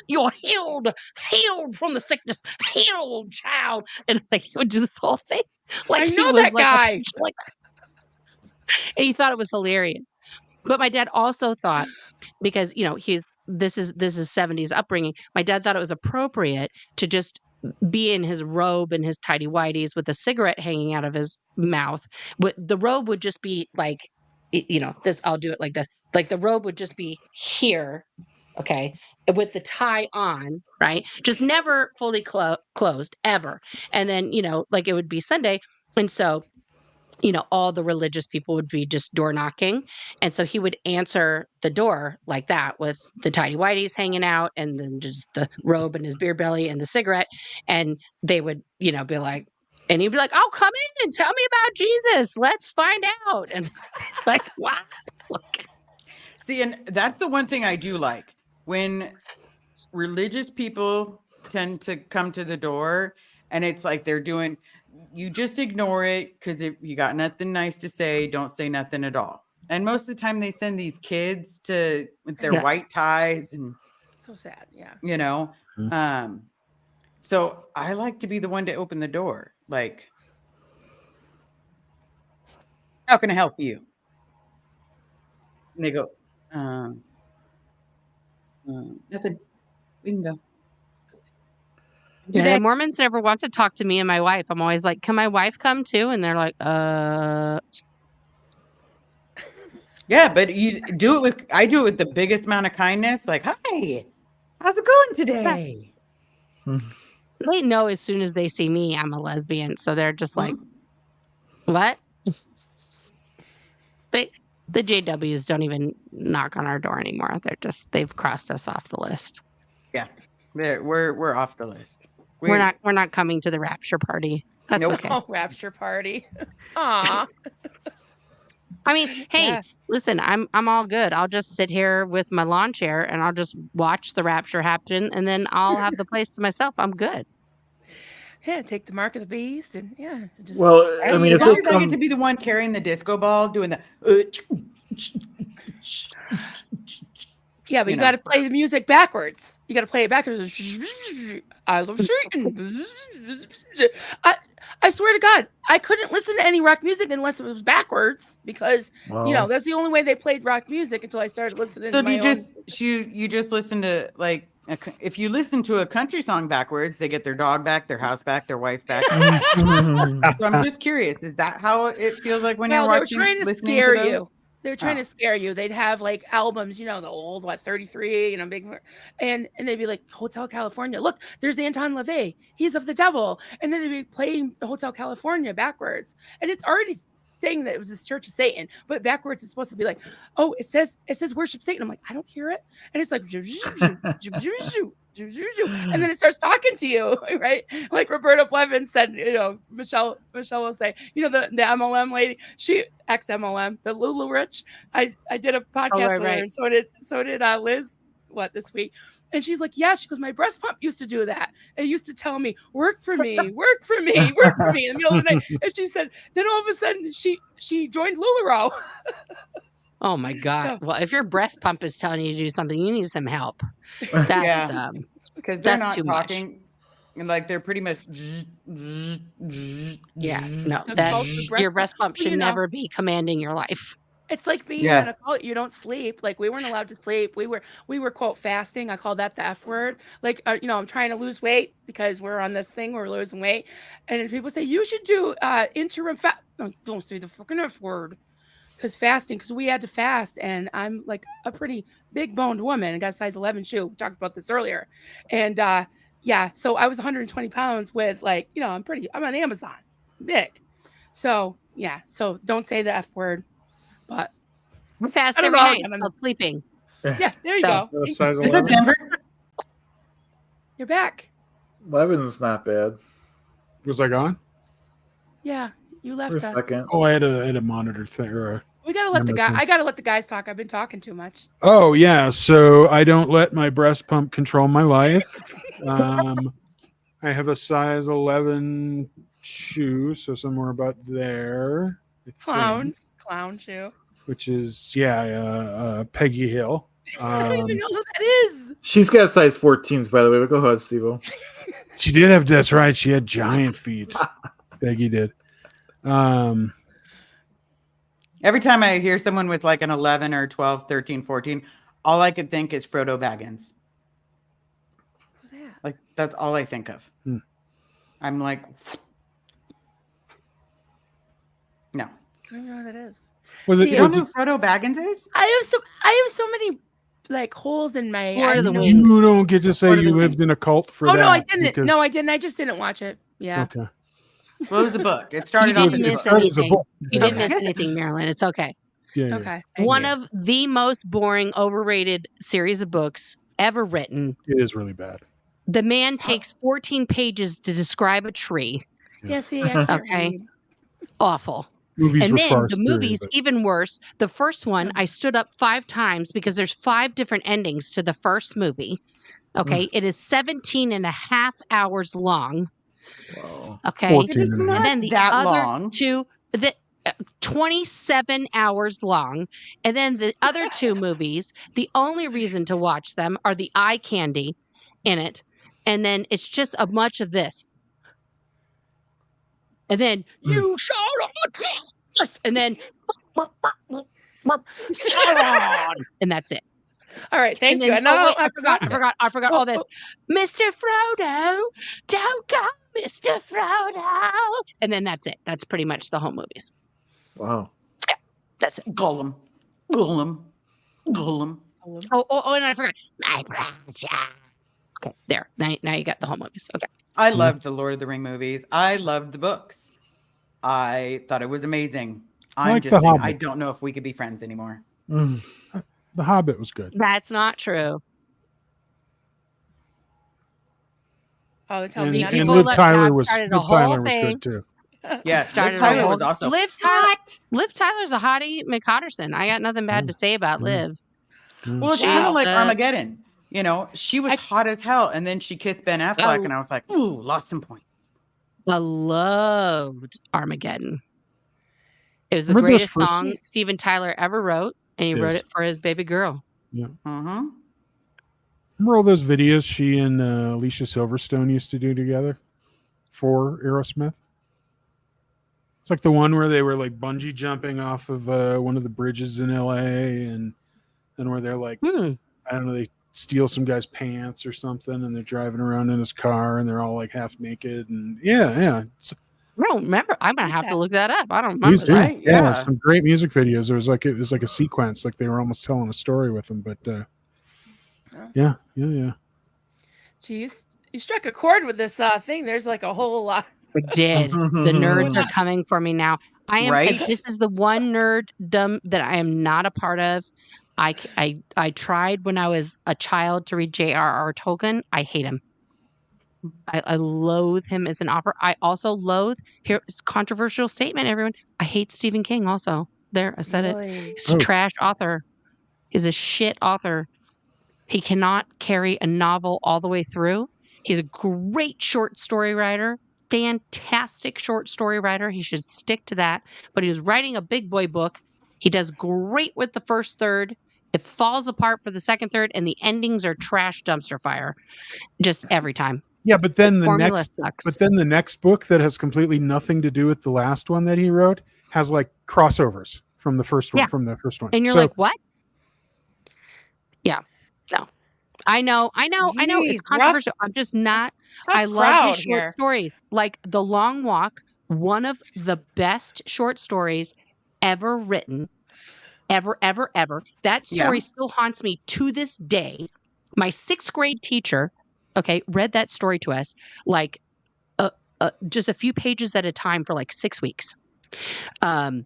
you're healed from the sickness, healed, child. And like he would do this whole thing. Like I he know was that like guy. and he thought it was hilarious. But my dad also thought, because this is 70s upbringing, my dad thought it was appropriate to just be in his robe and his tidy whities with a cigarette hanging out of his mouth. The robe would just be like, this, I'll do it like this. Like the robe would just be here, okay, with the tie on, right? Just never fully closed ever. And then, like it would be Sunday. And so, all the religious people would be just door knocking. And so he would answer the door like that with the tidy whities hanging out and then just the robe and his beer belly and the cigarette. And they would, be like, and he'd be like, "Oh, come in and tell me about Jesus. Let's find out." And like, what? See, and that's the one thing I do like when religious people tend to come to the door and it's like they're doing, you just ignore it because if you got nothing nice to say, don't say nothing at all. And most of the time they send these kids with their white ties and so sad. Yeah. So I like to be the one to open the door. Like, how can I help you? And they go, nothing. We can go. Yeah, Mormons never want to talk to me and my wife. I'm always like, "Can my wife come too?" And they're like, Yeah, but I do it with the biggest amount of kindness. Like, "Hi, how's it going today?" They know as soon as they see me, I'm a lesbian. So they're just like, "What?" The JWs don't even knock on our door anymore. They've crossed us off the list. Yeah, we're off the list. We're not coming to the rapture party. That's okay. Oh, rapture party. Aw. I mean, hey, listen, I'm all good. I'll just sit here with my lawn chair and I'll just watch the rapture happen, and then I'll have the place to myself. I'm good. Yeah, take the mark of the beast, and just. Well, I mean, as long as I get to be the one carrying the disco ball, doing the. Yeah, but you got to play the music backwards. You got to play it backwards. I love Satan. I swear to God, I couldn't listen to any rock music unless it was backwards because that's the only way they played rock music until I started listening. So to you just listen to like if you listen to a country song backwards, they get their dog back, their house back, their wife back. So I'm just curious, is that how it feels like when you're watching? They're trying to scare you. They're trying to scare you. They'd have like albums, the old 33, big, and they'd be like Hotel California. Look, there's Anton LaVey. He's of the devil, and then they'd be playing Hotel California backwards, and it's already saying that it was this Church of Satan, but backwards it's supposed to be like, oh, it says worship Satan. I'm like, I don't hear it, and it's like. And then it starts talking to you, right? Like Roberta Blevins said, Michelle will say, the MLM lady, she ex-MLM, the Lulu Rich. I did a podcast with her, and so did Liz this week. And she's like, yeah, she goes, my breast pump used to do that. It used to tell me, work for me, work for me, work for me in the middle of the night. And she said, then all of a sudden she joined LuLaRoe. Oh my God. Well, if your breast pump is telling you to do something, you need some help. That's because they're not too talking much. And like they're pretty much your breast pump should never be commanding your life. It's like being in a cult. You don't sleep. Like we weren't allowed to sleep. We were quote fasting. I call that the F word. Like I'm trying to lose weight because we're on this thing. We're losing weight, and people say you should do interim fast. No, don't say the fucking F word. Because fasting, because we had to fast, and I'm like a pretty big boned woman. I got a size 11 shoe. We talked about this earlier, and so I was 120 pounds with I'm on Amazon, big. So so don't say the F word. But we fast every night. It's called sleeping. Yeah, there you go. Size Is it Denver? You're back. 11's not bad. Was I gone? Yeah, you left For us. a second. Oh, I had a monitor thing. We gotta let the guy. I gotta let the guys talk. I've been talking too much. Oh yeah, so I don't let my breast pump control my life. I have a size 11 shoe, so somewhere about there. Clown shoe. Which is Peggy Hill. I don't even know who that is. She's got size 14s, by the way. But go ahead, Steve-O. She did have. That's right. She had giant feet. Peggy did. Every time I hear someone with like an 11 or 12, 13, 14, all I could think is Frodo Baggins. Who's that? Like that's all I think of. I'm like, no. I don't know what that is. Was See, it? You don't Was know it who Frodo Baggins is? I have so many like holes in my. Lord I of the know- Wings. you don't get to say Lord of you the lived in a cult for Oh that. no, I didn't. because- No, I didn't. I just didn't watch it. Yeah. Okay. Well, it was a book. It started You off didn't as a miss book. started as a anything. book. You Yeah, didn't Okay. miss anything, Marilyn. It's okay. yeah, yeah. Okay. thank One you. of the most boring, overrated series of books ever written. It is really bad. The man takes 14 pages to describe a tree. Yeah. See, I can't Okay. read. Awful. Movies And were then far the superior, movies, but even worse. The first one, I stood up 5 times because there's 5 different endings to the first movie. Okay. It is 17 and a half hours long. Wow. Okay. 14 It's and a not half. And then the that other long. 2, 27 hours long. And then the other 2 movies, the only reason to watch them are the eye candy in it. And then it's just a much of this. And then you shall not kill us. And then Sauron. And that's it. All right. Thank And you. then, I know. oh wait, I forgot all this. Oh, Mr. Frodo, don't go, Mr. Frodo. And then that's it. That's pretty much the whole movies. Wow. That's it. Gollum. Gollum. Gollum. Oh, and I forgot. My precious. Okay, there. Now you got the whole movies. Okay. I loved the Lord of the Ring movies. I loved the books. I thought it was amazing. I I'm like just The saying, Hobbit. I don't know if we could be friends anymore. Mm. The Hobbit was good. That's not true. Oh, they tell And, me You not and to people Liv that Tyler God was started a Liv whole Tyler was thing. good too. Yes, Started Liv a Tyler whole- was also Liv Tyler's a hottie McCotterson. I got nothing bad to say about Liv. Well, it's She's, kind of like uh, Armageddon. You know, she was hot as hell, and then she kissed Ben Affleck, Oh. and I was like, ooh, lost some points. I loved Armageddon. It was the Remember those greatest first- song Steven Tyler ever wrote, and he wrote Yes. it for his baby girl. Mm-hmm. Remember all those videos she and Alicia Silverstone used to do together for Aerosmith? It's like the one where they were like bungee jumping off of one of the bridges in LA, and where they're like, I don't know, they steal some guy's pants or something, and they're driving around in his car, and they're all like half naked, and yeah. I don't remember. I'm gonna Who's have to that? look that up. I don't These remember two, that. Right, yeah, yeah. some great music videos. It was like a sequence, like they were almost telling a story with them. But yeah. Geez, you struck a chord with this thing. There's like a whole lot. I did. The nerds are coming for me now. I am. Right? This is the one nerddom that I am not a part of. I tried when I was a child to read J.R.R. Tolkien. I hate him. I loathe him as an author. I also loathe, here, controversial statement, everyone. I hate Stephen King also. There, I said it. Really? He's a trash author. He's a shit author. He cannot carry a novel all the way through. He's a great short story writer. Fantastic short story writer. He should stick to that. But he was writing a big boy book. He does great with the first third. It falls apart for the second third, and the endings are trash dumpster fire. Just every time. Yeah, but then His the formula next sucks. But then the next book that has completely nothing to do with the last one that he wrote has like crossovers from the first one. Yeah. From the first one, And you're So- like, what? Yeah. No. I know. Jeez, It's controversial. I'm just not. Tough I love crowd his short here. stories. Like The Long Walk, one of the best short stories ever written. Ever. That story still haunts me to this day. My 6th grade teacher, read that story to us like just a few pages at a time for like 6 weeks. And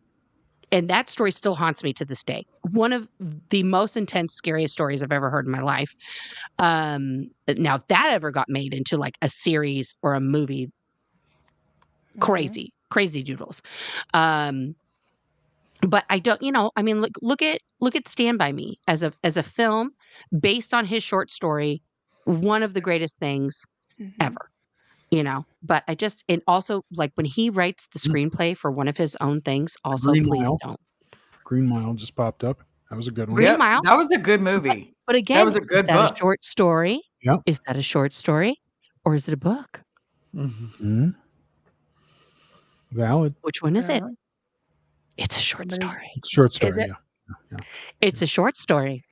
that story still haunts me to this day. One of the most intense, scariest stories I've ever heard in my life. Now, if that ever got made into like a series or a movie, crazy doodles. But I don't, look at Stand By Me as a film based on his short story. One of the greatest things ever. But I just, and also like when he writes the screenplay for one of his own things, also Green please Mile. don't. Green Mile just popped up. That was a good one. Green Mile? That was a good movie. But again, That was a good is that book. a short story? Yep. Is that a short story? Or is it a book? Mhm. Valid. Which one is it? It's a short story. It's a short story. Is it? Yeah. It's a short story.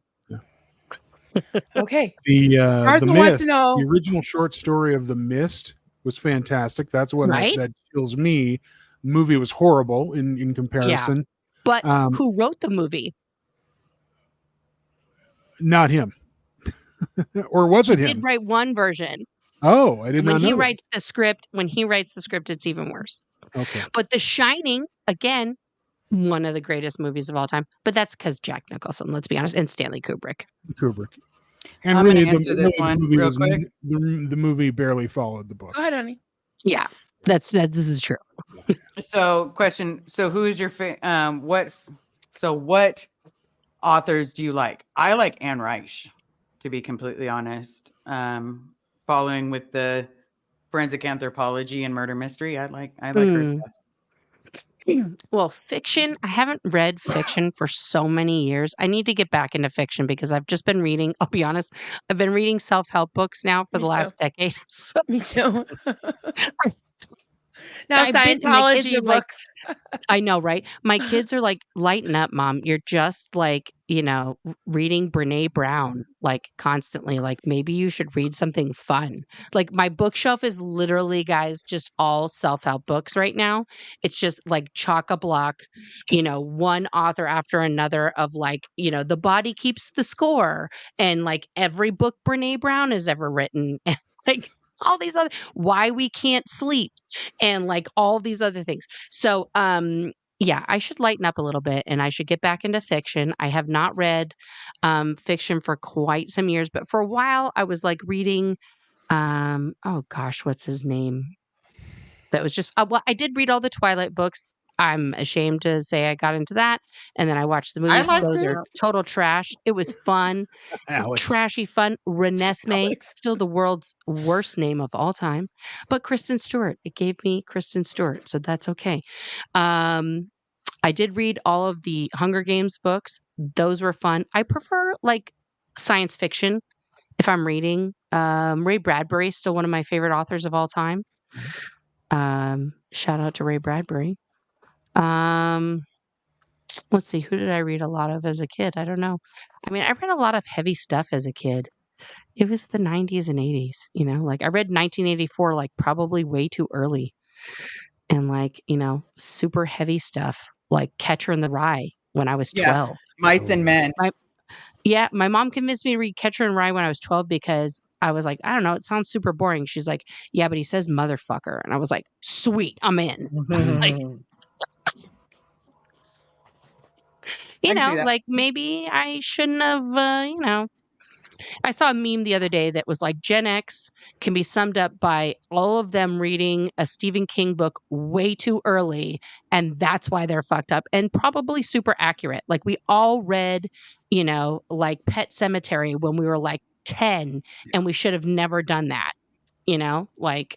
Okay. The Martha the wants Mist, to know. the original short story of The Mist was fantastic. That's one Right? that chills me. Movie was horrible in comparison. But who wrote the movie? Not him. Or was it He him? did write one version. Oh, I did When not know he that. writes the script, it's even worse. Okay. But The Shining, again, one of the greatest movies of all time. But that's because Jack Nicholson, let's be honest, and Stanley Kubrick. And I'm really, gonna answer this one real quick. The movie barely followed the book. Go ahead, honey. Yeah, this is true. So, question. So, who is your what authors do you like? I like Anne Rice, to be completely honest. Following with the forensic anthropology and murder mystery, I like her stuff. Well, fiction, I haven't read fiction for so many years. I need to get back into fiction because I've just been reading, I'll be honest, I've been reading self-help books now for Me the too. last decade. So Me too. Now my kids Scientology are like, books. I know, right? My kids are like, lighten up, mom. You're just like, reading Brene Brown, like constantly. Like maybe you should read something fun. Like my bookshelf is literally, guys, just all self-help books right now. It's just like chock-a-block, one author after another of like, The Body Keeps the Score and like every book Brene Brown has ever written. And like all these other Why We Can't Sleep and like all these other things. So yeah, I should lighten up a little bit and I should get back into fiction. I have not read fiction for quite some years, but for a while I was like reading oh gosh, what's his name? That was just well, I did read all the Twilight books. I'm ashamed to say I got into that. And then I watched the movies. liked Those it. are total trash. It was fun. Alex. Trashy fun. Renesmee, still the world's worst name of all time. But Kristen Stewart. It gave me Kristen Stewart. So that's okay. I did read all of the Hunger Games books. Those were fun. I prefer like science fiction if I'm reading. Ray Bradbury is still one of my favorite authors of all time. Shout out to Ray Bradbury. Let's see, who did I read a lot of as a kid? I don't know. I mean, I read a lot of heavy stuff as a kid. It was the 90s and 80s, like I read 1984 like probably way too early. And like, super heavy stuff like Catcher in the Rye when I was 12. Mice and Men. My mom convinced me to read Catcher in the Rye when I was 12 because I was like, I don't know, it sounds super boring. She's like, yeah, but he says motherfucker. And I was like, sweet, I'm in. Like, like maybe I shouldn't have, I saw a meme the other day that was like Gen X can be summed up by all of them reading a Stephen King book way too early. And that's why they're fucked up and probably super accurate. Like we all read, like Pet Sematary when we were like 10 and we should have never done that, like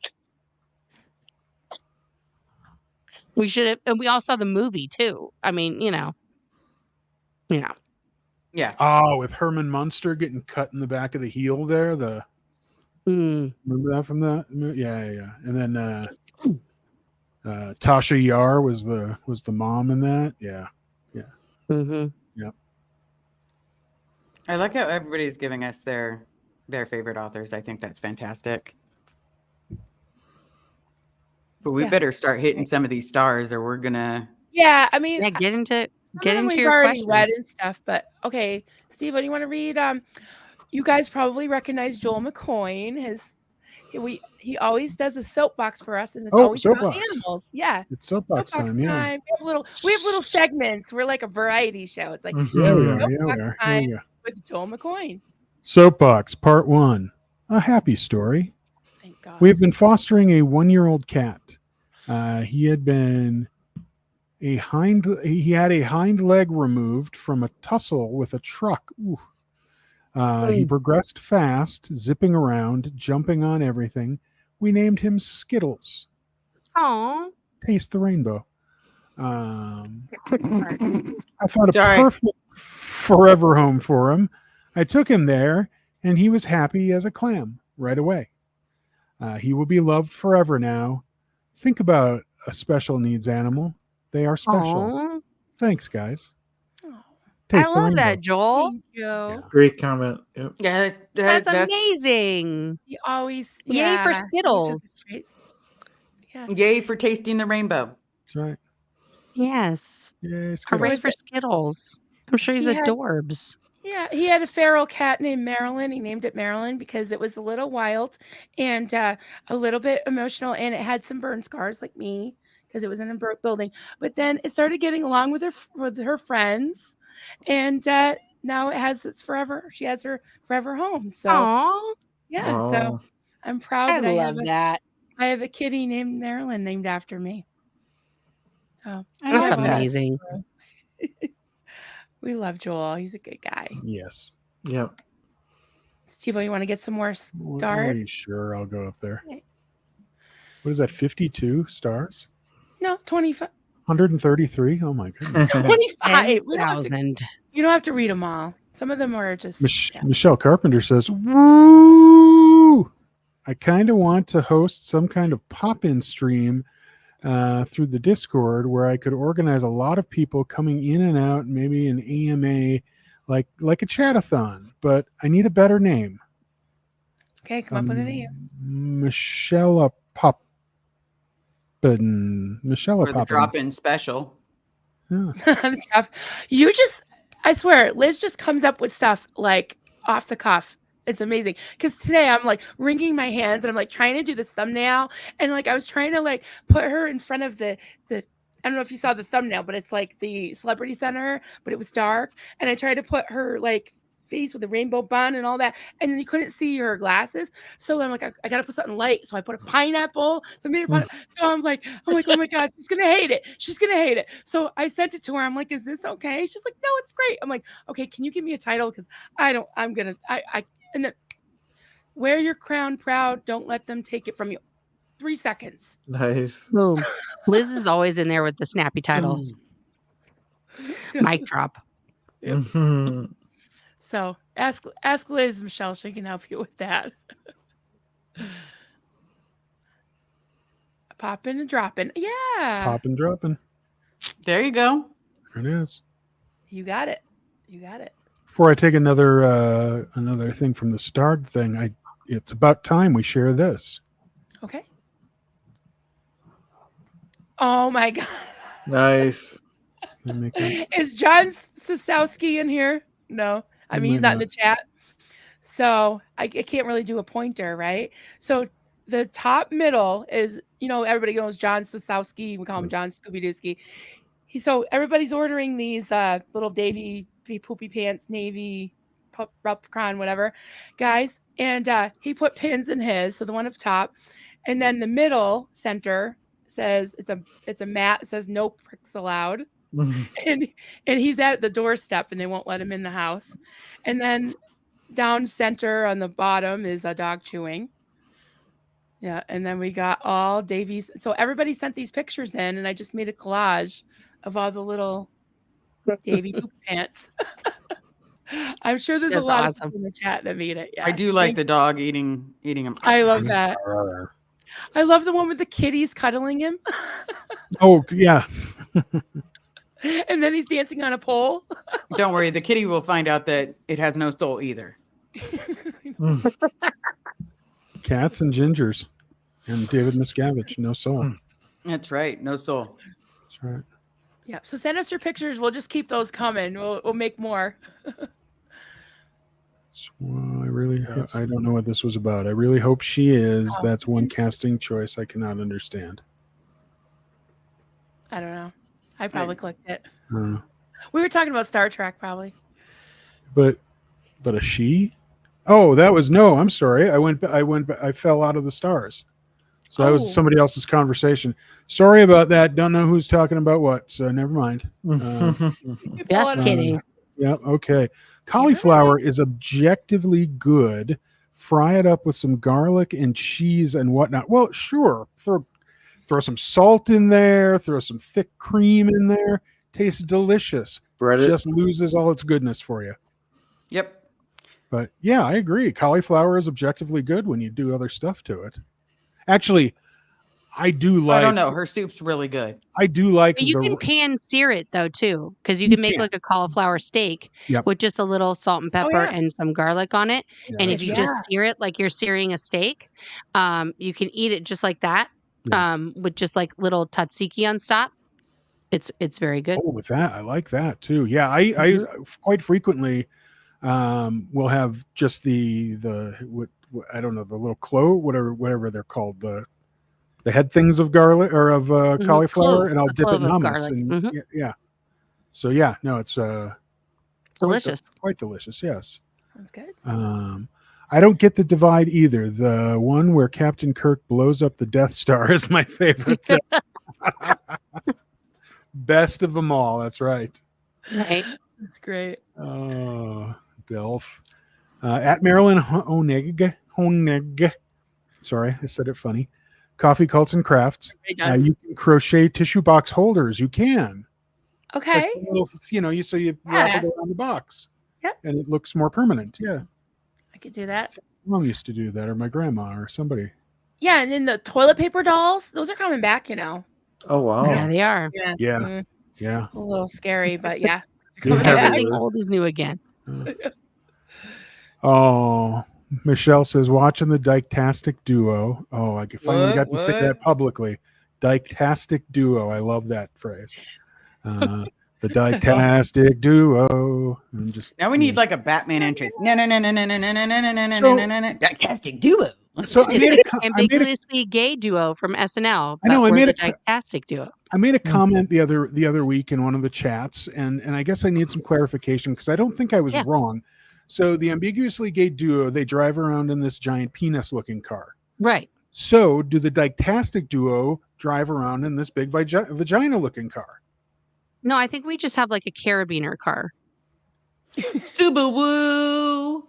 we should have. And we all saw the movie too. I mean, Yeah. Oh, with Herman Munster getting cut in the back of the heel there. Remember that from that? Yeah. And then Tasha Yar was the mom in that. Yeah. Mm-hmm. Yep. I like how everybody's giving us their favorite authors. I think that's fantastic. But we better start hitting some of these stars, or we're gonna. Yeah, I mean, get into we've your already question. read and stuff, but okay, Steve, what do you want to read? You guys probably recognize Joel McCoyne. He always does a soapbox for us, and it's always about animals. Yeah, it's soapbox time. Yeah, we have little segments. We're like a variety show. It's like soapbox time with Joel McCoyne. Soapbox Part 1: A happy story. Thank God. We've been fostering a 1-year-old cat. He had a hind leg removed from a tussle with a truck. He progressed fast, zipping around, jumping on everything. We named him Skittles. Aww. Taste the rainbow. I found a perfect forever home for him. I took him there, and he was happy as a clam right away. He will be loved forever now. Think about a special needs animal. They are special. Aww. Thanks, guys. I Taste the love rainbow. that, Joel. Thank you. Great comment. Yep. Yeah, That's amazing. He always, Yay for yeah, he always has Skittles. a great- Yeah. Yay for tasting the rainbow. That's right. Yes. Yay, Hooray Skittles. for Skittles. I'm sure he's He had- adorbs. Yeah, he had a feral cat named Marilyn. He named it Marilyn because it was a little wild and a little bit emotional, and it had some burn scars like me because it was in a building. But then it started getting along with her friends, and now it has its forever. She has her forever home. So Aw, yeah, Oh. so I'm proud I that love that. I have a kitty named Marilyn named after me. So I That's like that. amazing. we love Joel. He's a good guy. Yes. Yep. Steve, you want to get some more Well, stars? sure, I'll go up there. Okay. What is that? 52 stars? No, 25. 133? Oh my goodness. 25. We don't have to- 10,000. You don't have to read them all. Some of them are just. yeah. Michelle Carpenter says, "Woo! I kind of want to host some kind of pop-in stream through the Discord where I could organize a lot of people coming in and out, maybe an AMA, like a chat-a-thon. But I need a better name. Okay, come up with a name. Michelle Poppin. Michelle For the Poppin. drop-in special. Yeah. You just, I swear, Liz just comes up with stuff like off the cuff. It's amazing. Because today I'm like wringing my hands and I'm like trying to do this thumbnail. And like I was trying to like put her in front of the I don't know if you saw the thumbnail, but it's like the Celebrity Center, but it was dark. And I tried to put her like face with a rainbow bun and all that. And then you couldn't see her glasses. So I'm like, I got to put something light. So I put a pineapple. So I made her pineapple. So I'm like, oh my God, she's going to hate it. She's going to hate it. So I sent it to her. I'm like, is this okay? She's like, no, it's great. I'm like, okay, can you give me a title? Because and then wear your crown proud. Don't let them take it from you. 3 seconds. Nice. Boom. Liz is always in there with the snappy titles. Mic drop. Yep. Mhm. So ask Liz, Michelle. She can help you with that. Popping and dropping. Yeah. Poppin' dropping. There you go. There it is. You got it. You got it. Before I take another thing from the starred thing, it's about time we share this. Okay. Oh my God. Nice. Let me make that- Is John Sosowski in here? No. I He mean, he's might not in the chat. So I can't really do a pointer, right? So the top middle is, everybody knows John Sosowski. We call him John Scooby-Dooski. So everybody's ordering these little Davy Poopy Pants, Navy, Rupcron, whatever, guys. And he put pins in his. So the one up top. And then the middle center says it's a mat. It says no pricks allowed. And he's at the doorstep and they won't let him in the house. And then down center on the bottom is a dog chewing. Yeah, and then we got all Davies. So everybody sent these pictures in, and I just made a collage of all the little Davy poop pants. I'm sure there's a That's lot awesome. of people in the chat that made it. Yeah, I do like the dog eating them. I love that. I love the one with the kitties cuddling him, Oh yeah. and then he's dancing on a pole. Don't worry, the kitty will find out that it has no soul either. Cats and gingers. And David Miscavige, no soul. That's right, no soul. That's right. Yeah. So send us your pictures. We'll just keep those coming. We'll make more. Well, I don't know what this was about. I really hope she is. That's one casting choice I cannot understand. I don't know. I probably clicked it. I don't know. We were talking about Star Trek, probably. But a she? Oh, that was no. I'm sorry. I fell out of the stars. So that was Oh. somebody else's conversation. Sorry about that. Don't know who's talking about what. So never mind. Just kidding. Yeah. Okay. Cauliflower is objectively good. Fry it up with some garlic and cheese and whatnot. Well, sure. Throw some salt in there. Throw some thick cream in there. Tastes delicious. Bread it. Just loses all its goodness for you. Yep. But yeah, I agree. Cauliflower is objectively good when you do other stuff to it. Actually, I do like. I don't know. Her soup's really good. I do like But you the. can pan sear it though too, because you You can make can. like a cauliflower steak Yep. with just a little salt and pepper yeah. and some garlic on it. And if you Yeah. just sear it like you're searing a steak, you can eat it just like that, with just like little tzatziki on top. It's very good. Oh, with that, I like that too. Yeah, I quite frequently will have just the what I don't know, the little clove, whatever they're called, the head things of garlic or of cauliflower, Clove, and I'll a dip it clove in of hummus. garlic. And yeah. So yeah, no, it's Delicious. quite delicious. Yes. That's good. I don't get the divide either. The one where Captain Kirk blows up the Death Star is my favorite thing. Best of them all. That's right. Right. That's great. Oh, Belf. At Marilyn Honig. Sorry, I said it funny. Coffee Cults and Crafts. It does. You can crochet tissue box holders. You can. Okay. Like a little, you wrap it around the box. Yep. And it looks more permanent. Yeah. I could do that. Mom used to do that, or my grandma, or somebody. Yeah, and then the toilet paper dolls, those are coming back, Oh wow. Yeah, they are. Yeah. Yeah. Mm, Yeah. a little scary, but yeah. Yeah, Everything really. old is new again. Oh, Michelle says, watching the Dyketastic Duo. Oh, I finally got to say that publicly. Dyketastic Duo. I love that phrase. The Dyketastic Duo. I'm just Now we need like a Batman entrance. No. Fantastic duo. So I made a Ambiguously gay duo from SNL. I know, but I we're made the Dyketastic duo. I made a comment the other week in one of the chats, and I guess I need some clarification because I don't think I was wrong. So the ambiguously gay duo, they drive around in this giant penis-looking car. Right. So do the Dyketastic Duo drive around in this big vagina-looking car? No, I think we just have like a carabiner car. Subaru.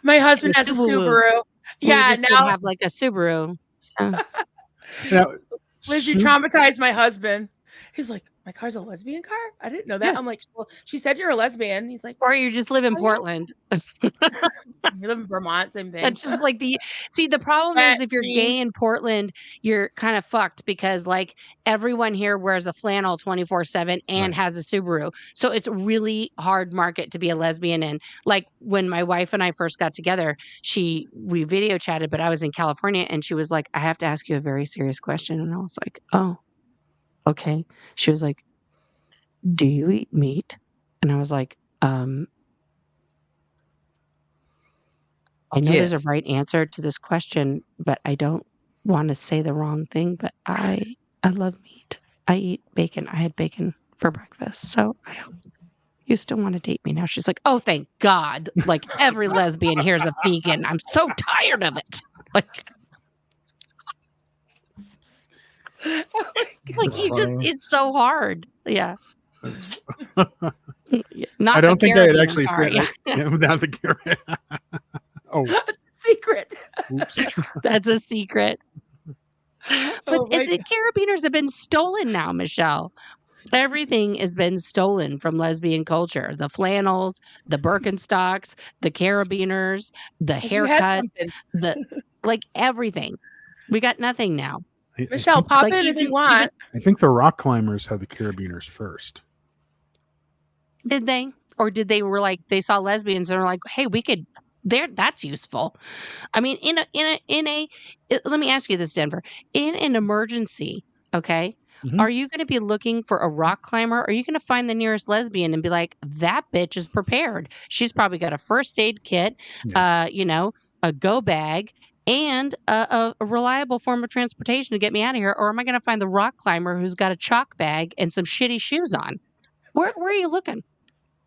My husband has a Subaru. Yeah, we just now have like a Subaru. Now, Liz, you traumatized my husband. He's like, my car's a lesbian car? I didn't know that. Yeah. I'm like, well, she said you're a lesbian. He's like, Or you just live in Portland. you live in Vermont, same thing. That's just like the problem is if you're gay in Portland, you're kind of fucked because like everyone here wears a flannel 24/7 and has a Subaru. So it's really hard market to be a lesbian in. Like when my wife and I first got together, we video chatted, but I was in California and she was like, I have to ask you a very serious question. And I was like, oh, okay. She was like, do you eat meat? And I was like, I know there's a right answer to this question, but I don't want to say the wrong thing. But I love meat. I eat bacon. I had bacon for breakfast. So I hope you still want to date me now. She's like, oh, thank God. Like every lesbian here is a vegan. I'm so tired of it. Like it's so hard. Yeah. Not I don't think I had actually fit. without the carrot. Oh, secret. Oops. That's a secret. But the carabiners have been stolen now, Michelle. Everything has been stolen from lesbian culture. The flannels, the Birkenstocks, the carabiners, the haircuts, like everything. We got nothing now. Michelle, pop in if you want. I think the rock climbers had the carabiners first. Did they? Or did they were like they saw lesbians and were like, hey, we could that's useful. I mean, let me ask you this, Denver. In an emergency, okay, are you going to be looking for a rock climber? Or are you going to find the nearest lesbian and be like, that bitch is prepared. She's probably got a first aid kit, a go bag, and a reliable form of transportation to get me out of here? Or am I going to find the rock climber who's got a chalk bag and some shitty shoes on? Where are you looking?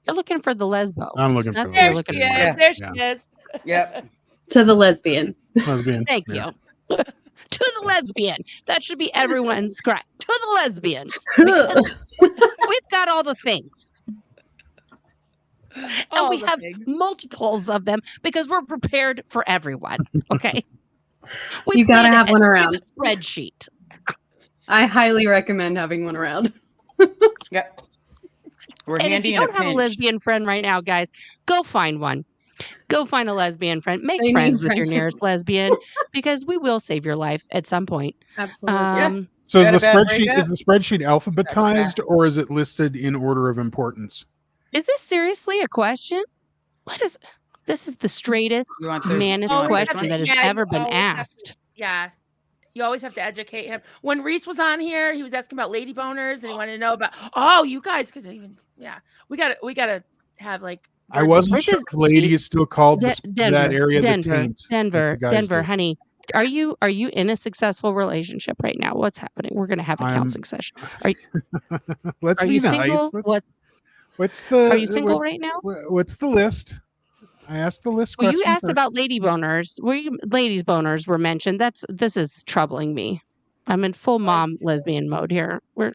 You're looking for the lesbo. I'm looking for there she is. There she is. Yep. To the lesbian. Lesbian. Thank you. To the lesbian. That should be everyone's cry. To the lesbian. Because we've got all the things. And we have multiples of them because we're prepared for everyone. Okay. You got to have one around. A spreadsheet. I highly recommend having one around. Yep. We're and if you don't have a lesbian friend right now, guys, go find one. Go find a lesbian friend. Make They need friends with your friends. nearest lesbian because we will save your life at some point. Absolutely. So is Had the a bad spreadsheet breakup? is the spreadsheet alphabetized or is it listed in order of importance? Is this seriously a question? What is this? Is the straightest, You want this- manest you want this question one? that has Yeah, you ever been always have to- asked. Yeah. You always have to educate him. When Reese was on here, he was asking about lady boners and he wanted to know about, oh, you guys could even, we gotta have like. I wasn't This sure is- if lady is still called that Denver, area the Denver, taint. Denver, like you guys Denver, do. honey. Are you in a successful relationship right now? What's happening? We're gonna have a I'm- counseling session. Let's Are be you nice. single? What's the? Are you single right now? What's the list? I asked the list Well, question. you asked first. about lady boners. Ladies boners were mentioned. This is troubling me. I'm in full mom lesbian mode here. We're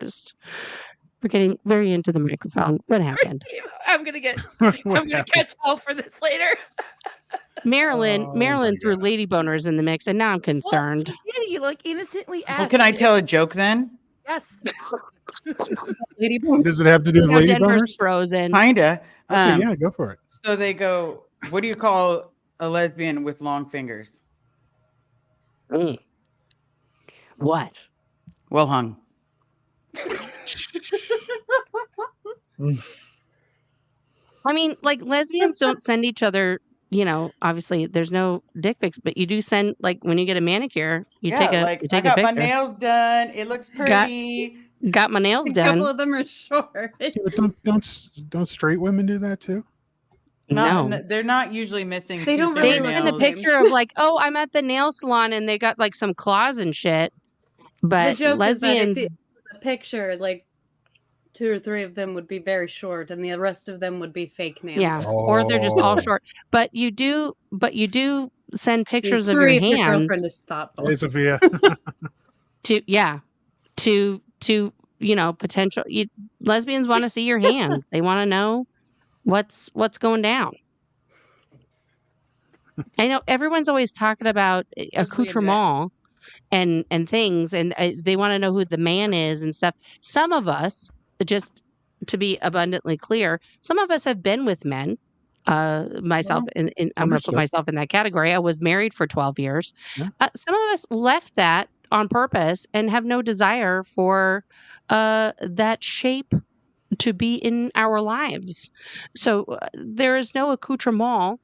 getting very into the microphone. What happened? I'm gonna What happened? catch hell for this later. Marilyn Oh my threw God. lady boners in the mix, and now I'm concerned. Well, he like innocently asked. Well, can I tell a joke then? Yes. Lady Boom. Does it have to do with Now lady Denver's boners? frozen. Kinda. Okay, yeah, go for it. So they go, what do you call a lesbian with long fingers? Mm. What? Well hung. I mean, like lesbians don't send each other. Obviously there's no dick pics, but you do send like when you get a manicure, you take a I picture. got my nails done. It looks pretty. Got my nails A done. couple of them are short. Yeah, but don't straight women do that too? No. They're not usually missing. They two don't They really look send a the fingernails. picture of like, oh, I'm at the nail salon and they got like some claws and shit. But The joke lesbians, is that if the picture, like 2 or 3 of them would be very short, and the rest of them would be fake nails. yeah, or they're just all Oh. short. But you do send pictures of your Three if your hands girlfriend is thoughtful. Hey, Sophia. to potential lesbians want to see your hands. They want to know what's going down. I know everyone's always talking about accoutrement and things, and they want to know who the man is and stuff. Some of us, just to be abundantly clear, some of us have been with men. Myself, I'm going to put understood. myself in that category. I was married for 12 years. Yeah. Some of us left that on purpose and have no desire for that shape to be in our lives. So there is no accoutrement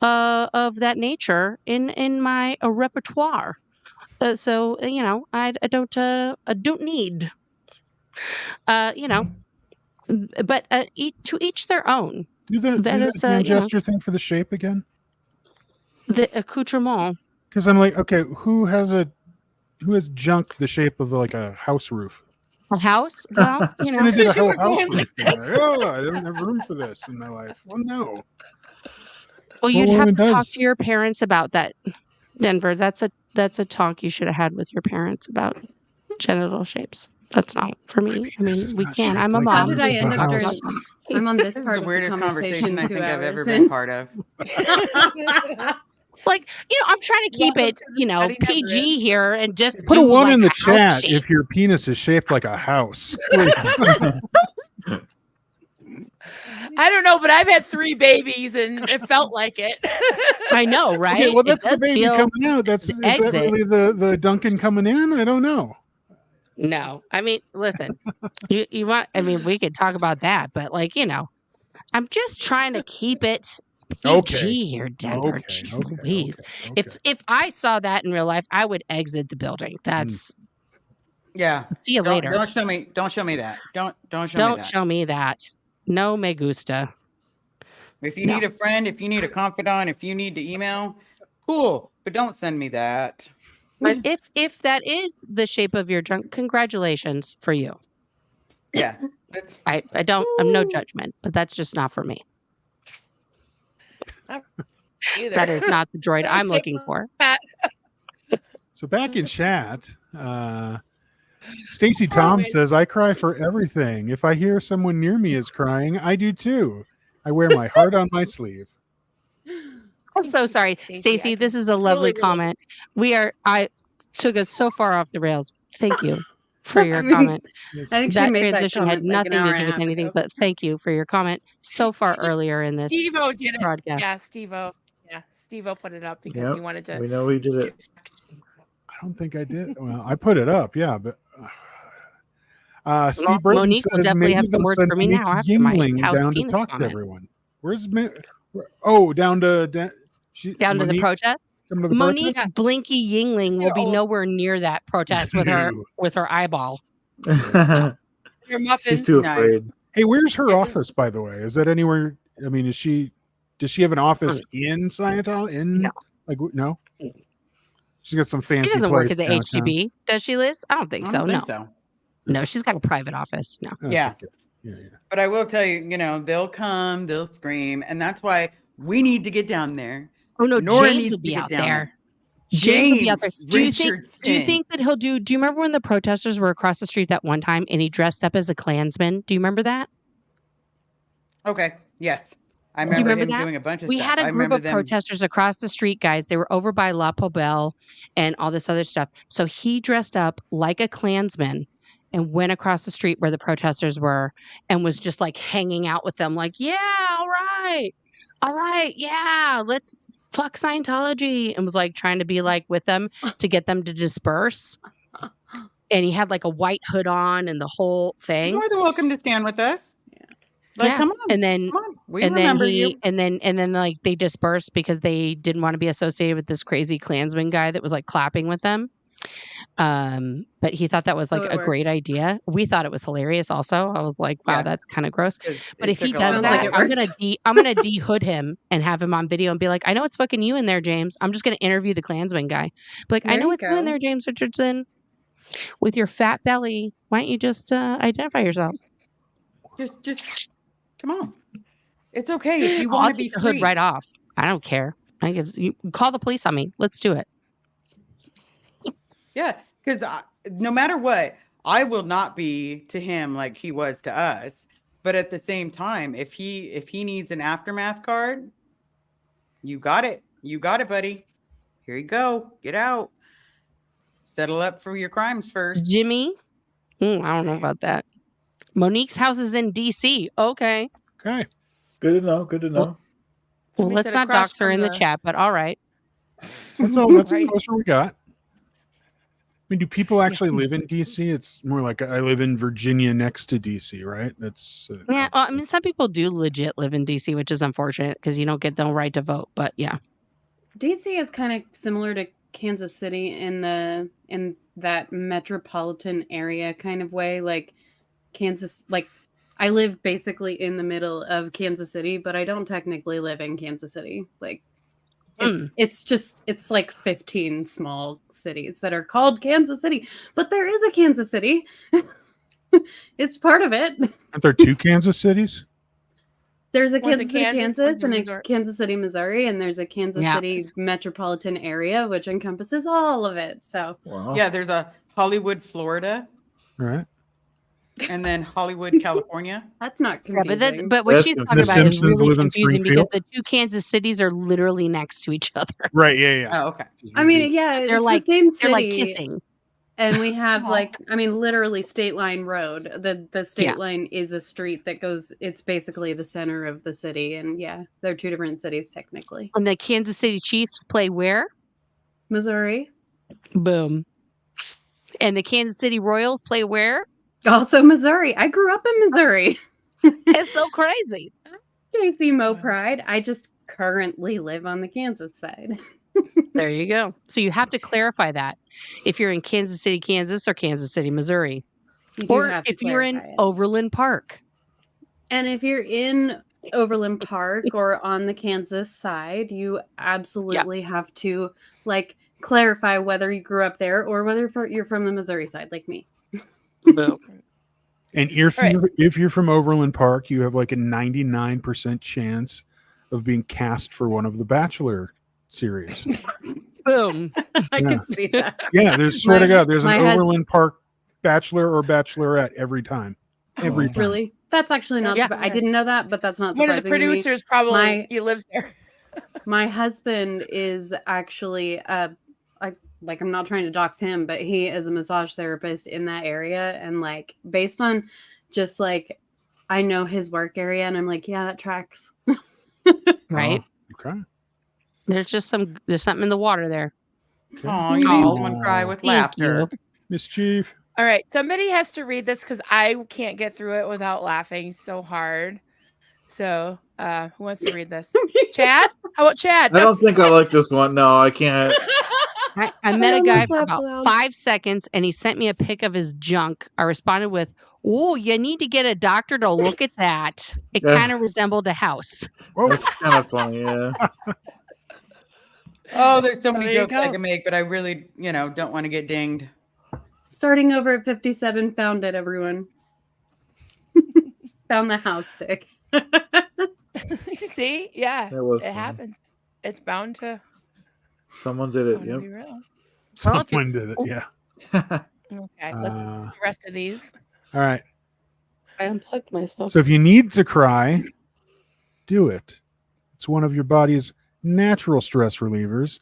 of that nature in my repertoire. So I don't need. But to each their own. Do the hand gesture thing for the shape again? The accoutrement. Because I'm like, okay, who has junk the shape of like a house roof? A house? Well, Just gonna do a whole house roof. Oh, I don't have room for this in my life. Well, no. Well, you'd What have woman to talk does? to your parents about that, Denver. That's a talk you should have had with your parents about genital shapes. That's not for me. I mean, This is we not can. shaped I'm a like mom. How did I roof of end a up house. during? I'm on this This is part the of the weirdest conversation I 2 think I've hours ever in. been part of. Like, I'm trying to keep Welcome it, to the Nutty PG Neverins. here and just Put a do, one like, in the a house chat shape. if your penis is shaped like a house. Please. I don't know, but I've had 3 babies and it felt like it. I know, right? Okay, well, It that's the does baby feel- coming out. Is that exit. really the Duncan coming in? I don't know. No, I mean, listen, you want, I mean, we could talk about that, but like, I'm just trying to keep it PG Okay. here, Denver. Okay, Jeez okay, Louise. okay. If I saw that in real life, I would exit the building. That's Yeah. see you later. Don't show me. Don't show me that. Don't show me Don't that. show me that. No me gusta. If you No. need a friend, if you need a confidant, if you need to email, cool. But don't send me that. But if that is the shape of your junk, congratulations for you. Yeah. I'm no judgment, but that's just not for me. Either. That is not the droid I'm looking for. So back in chat, Stacy Tom wait. says, I cry for everything. If I hear someone near me is crying, I do too. I wear my heart on my sleeve. I'm so sorry, Stacey, Stacy. I This can is a lovely totally relate. comment. I took us so far off the rails. Thank you. for your comment. Yes. I think she That made transition had comment like an nothing hour to and do a with half anything, ago. but thank you for your comment so far earlier in this Steve-O did it. broadcast. Yeah, Steve-O. Yeah, Steve-O put it up because he Yep, wanted to. we know he did it. I don't think I did. Well, I put it up, yeah, but Steve Brayton Monique will says definitely maybe have some they'll words send for me Monique now after my Yingling house down to penis talk to comment. everyone. Where's down to Down to the Monique protest. come to the Monique protest? Blinky Yingling will be nowhere near that protest with her eyeball. Your muffins. She's too Nice. afraid. Hey, where's her Yeah. office, by the way? Is that anywhere? I mean, does she have an office in Scientology? No. No. She's got some fancy. She doesn't work at place the downtown. HGB, does she, Liz? I don't think I so. don't No, think so. no, she's got a private office. No. That's Yeah. okay. Yeah. But I will tell you, they'll come, they'll scream, and that's why we need to get down there. Oh no, Nora James needs will to be get out down there. James will be out there. Do you think Richardson. that he'll do? Do you remember when the protesters were across the street that one time and he dressed up as a Klansman? Do you remember that? Okay. Yes. I Do you remember remember him that? doing a bunch of We stuff. had I a group remember of them. protesters across the street, guys. They were over by La Poubelle and all this other stuff. So he dressed up like a Klansman and went across the street where the protesters were and was just like hanging out with them, like, yeah, all right, yeah, let's fuck Scientology, and was like trying to be like with them to get them to disperse. And he had like a white hood on and the whole He's thing. more than welcome to stand with us. Like, Yeah. come on. And then Come on. We and then remember you. and then like they dispersed because they didn't want to be associated with this crazy Klansman guy that was like clapping with them. But he thought that was So like it a worked. great idea. We thought it was hilarious also. I was like, wow, Yeah. that's kind of gross. But It if he took a lot does of Sounds like that, it balls. I'm gonna de-hood him and have him on video and be like, I know it's fucking you in there, James. I'm just gonna interview the Klansman guy. Be like, I There know you it's you in go. there, James Richardson. With your fat belly, why don't you just identify yourself? Just come on. It's okay if you I'll want to be take the free. hood right off. I don't care. You call the police on me. Let's do it. Yeah, because no matter what, I will not be to him like he was to us. But at the same time, if he needs an aftermath card, you got it. You got it, buddy. Here you go. Get out. Settle up for your crimes first. Jimmy? I don't know about that. Monique's house is in DC. Okay. Okay. Good to know. Good to know. Well, Somebody let's said not across dox her from in the the- chat, but all right. That's all. That's the closer we got. I mean, do people actually live in DC? It's more like I live in Virginia next to DC, right? That's Yeah, well, I mean, some people do legit live in DC, which is unfortunate because you don't get the right to vote. But yeah, DC is kind of similar to Kansas City in that metropolitan area kind of way. Like Kansas, like I live basically in the middle of Kansas City, but I don't technically live in Kansas City. Like it's like 15 small cities that are called Kansas City, but there is a Kansas City. It's part of it. aren't there two Kansas cities? There's a One's in Kansas City, Kansas, Kansas, one's in and a Missouri. Kansas City, Missouri, and there's a Kansas Yeah. City metropolitan area, which encompasses all of it. So Wow. Yeah, there's a Hollywood, Florida, All right. and then Hollywood, California. that's not yeah, confusing. but what That's she's confusing. talking The about is Simpsons really live in confusing because Springfield? the two Kansas cities are literally next to each other. Right. Yeah. Oh, okay. I mean, yeah, They're it's like the same they're like city, kissing. and we have Aw. like, I mean, literally State Line Road. The state Yeah. line is a street that goes. It's basically the center of the city, and yeah, they're two different cities technically. And the Kansas City Chiefs play where? Missouri, Boom. And the Kansas City Royals play where? also Missouri. I grew up in Missouri. It's so crazy. KC Mo Pride. I just currently live on the Kansas side. There you go. So you have to clarify that if you're in Kansas City, Kansas, or Kansas City, Missouri, You do or have to if you're in clarify it. Overland Park. And if you're in Overland Park or on the Kansas side, you absolutely have to like clarify whether you grew up there or whether you're from the Missouri side, like me. Boom. And if Right. if you're from Overland Park, you have like a 99% chance of being cast for one of the Bachelor series. Boom. I Yeah. can see that. Yeah, there's swear to My- God, there's an my head- Overland Park Bachelor or Bachelorette every time. Every time. Really? That's actually not. Yeah. I didn't know that, but that's not One surprising. of the to me. producers probably My- he lives there. My husband is actually like I'm not trying to dox him, but he is a massage therapist in that area, and like based on just like I know his work area, and I'm like, yeah, that tracks. Right? Oh, okay. There's something in the water there. Oh, you made Oh. someone cry with Thank laughter. you. Mischief. All right, somebody has to read this because I can't get through it without laughing so hard. So, who wants to read this? Chad? How about Chad? I don't think I like this one. No, I can't. I met a almost guy for laughed about loud. 5 seconds and he sent me a pic of his junk. I responded with, "Oh, you need to get a doctor to look at that. It Yeah. kind of resembled a house." It's kind of funny, yeah. Oh, there's so So many there you jokes I go. can make, but I really, don't want to get dinged. Starting over at 57, found it, everyone. Found the house stick. See? Yeah. That was It funny. happens. It's bound to, Someone did it. bound to be real. Well, if Someone did it. Oh. Yeah. Yep. Okay. Let's do Uh, the rest of these. all right. I unplugged myself. So if you need to cry, do it. It's one of your body's natural stress relievers.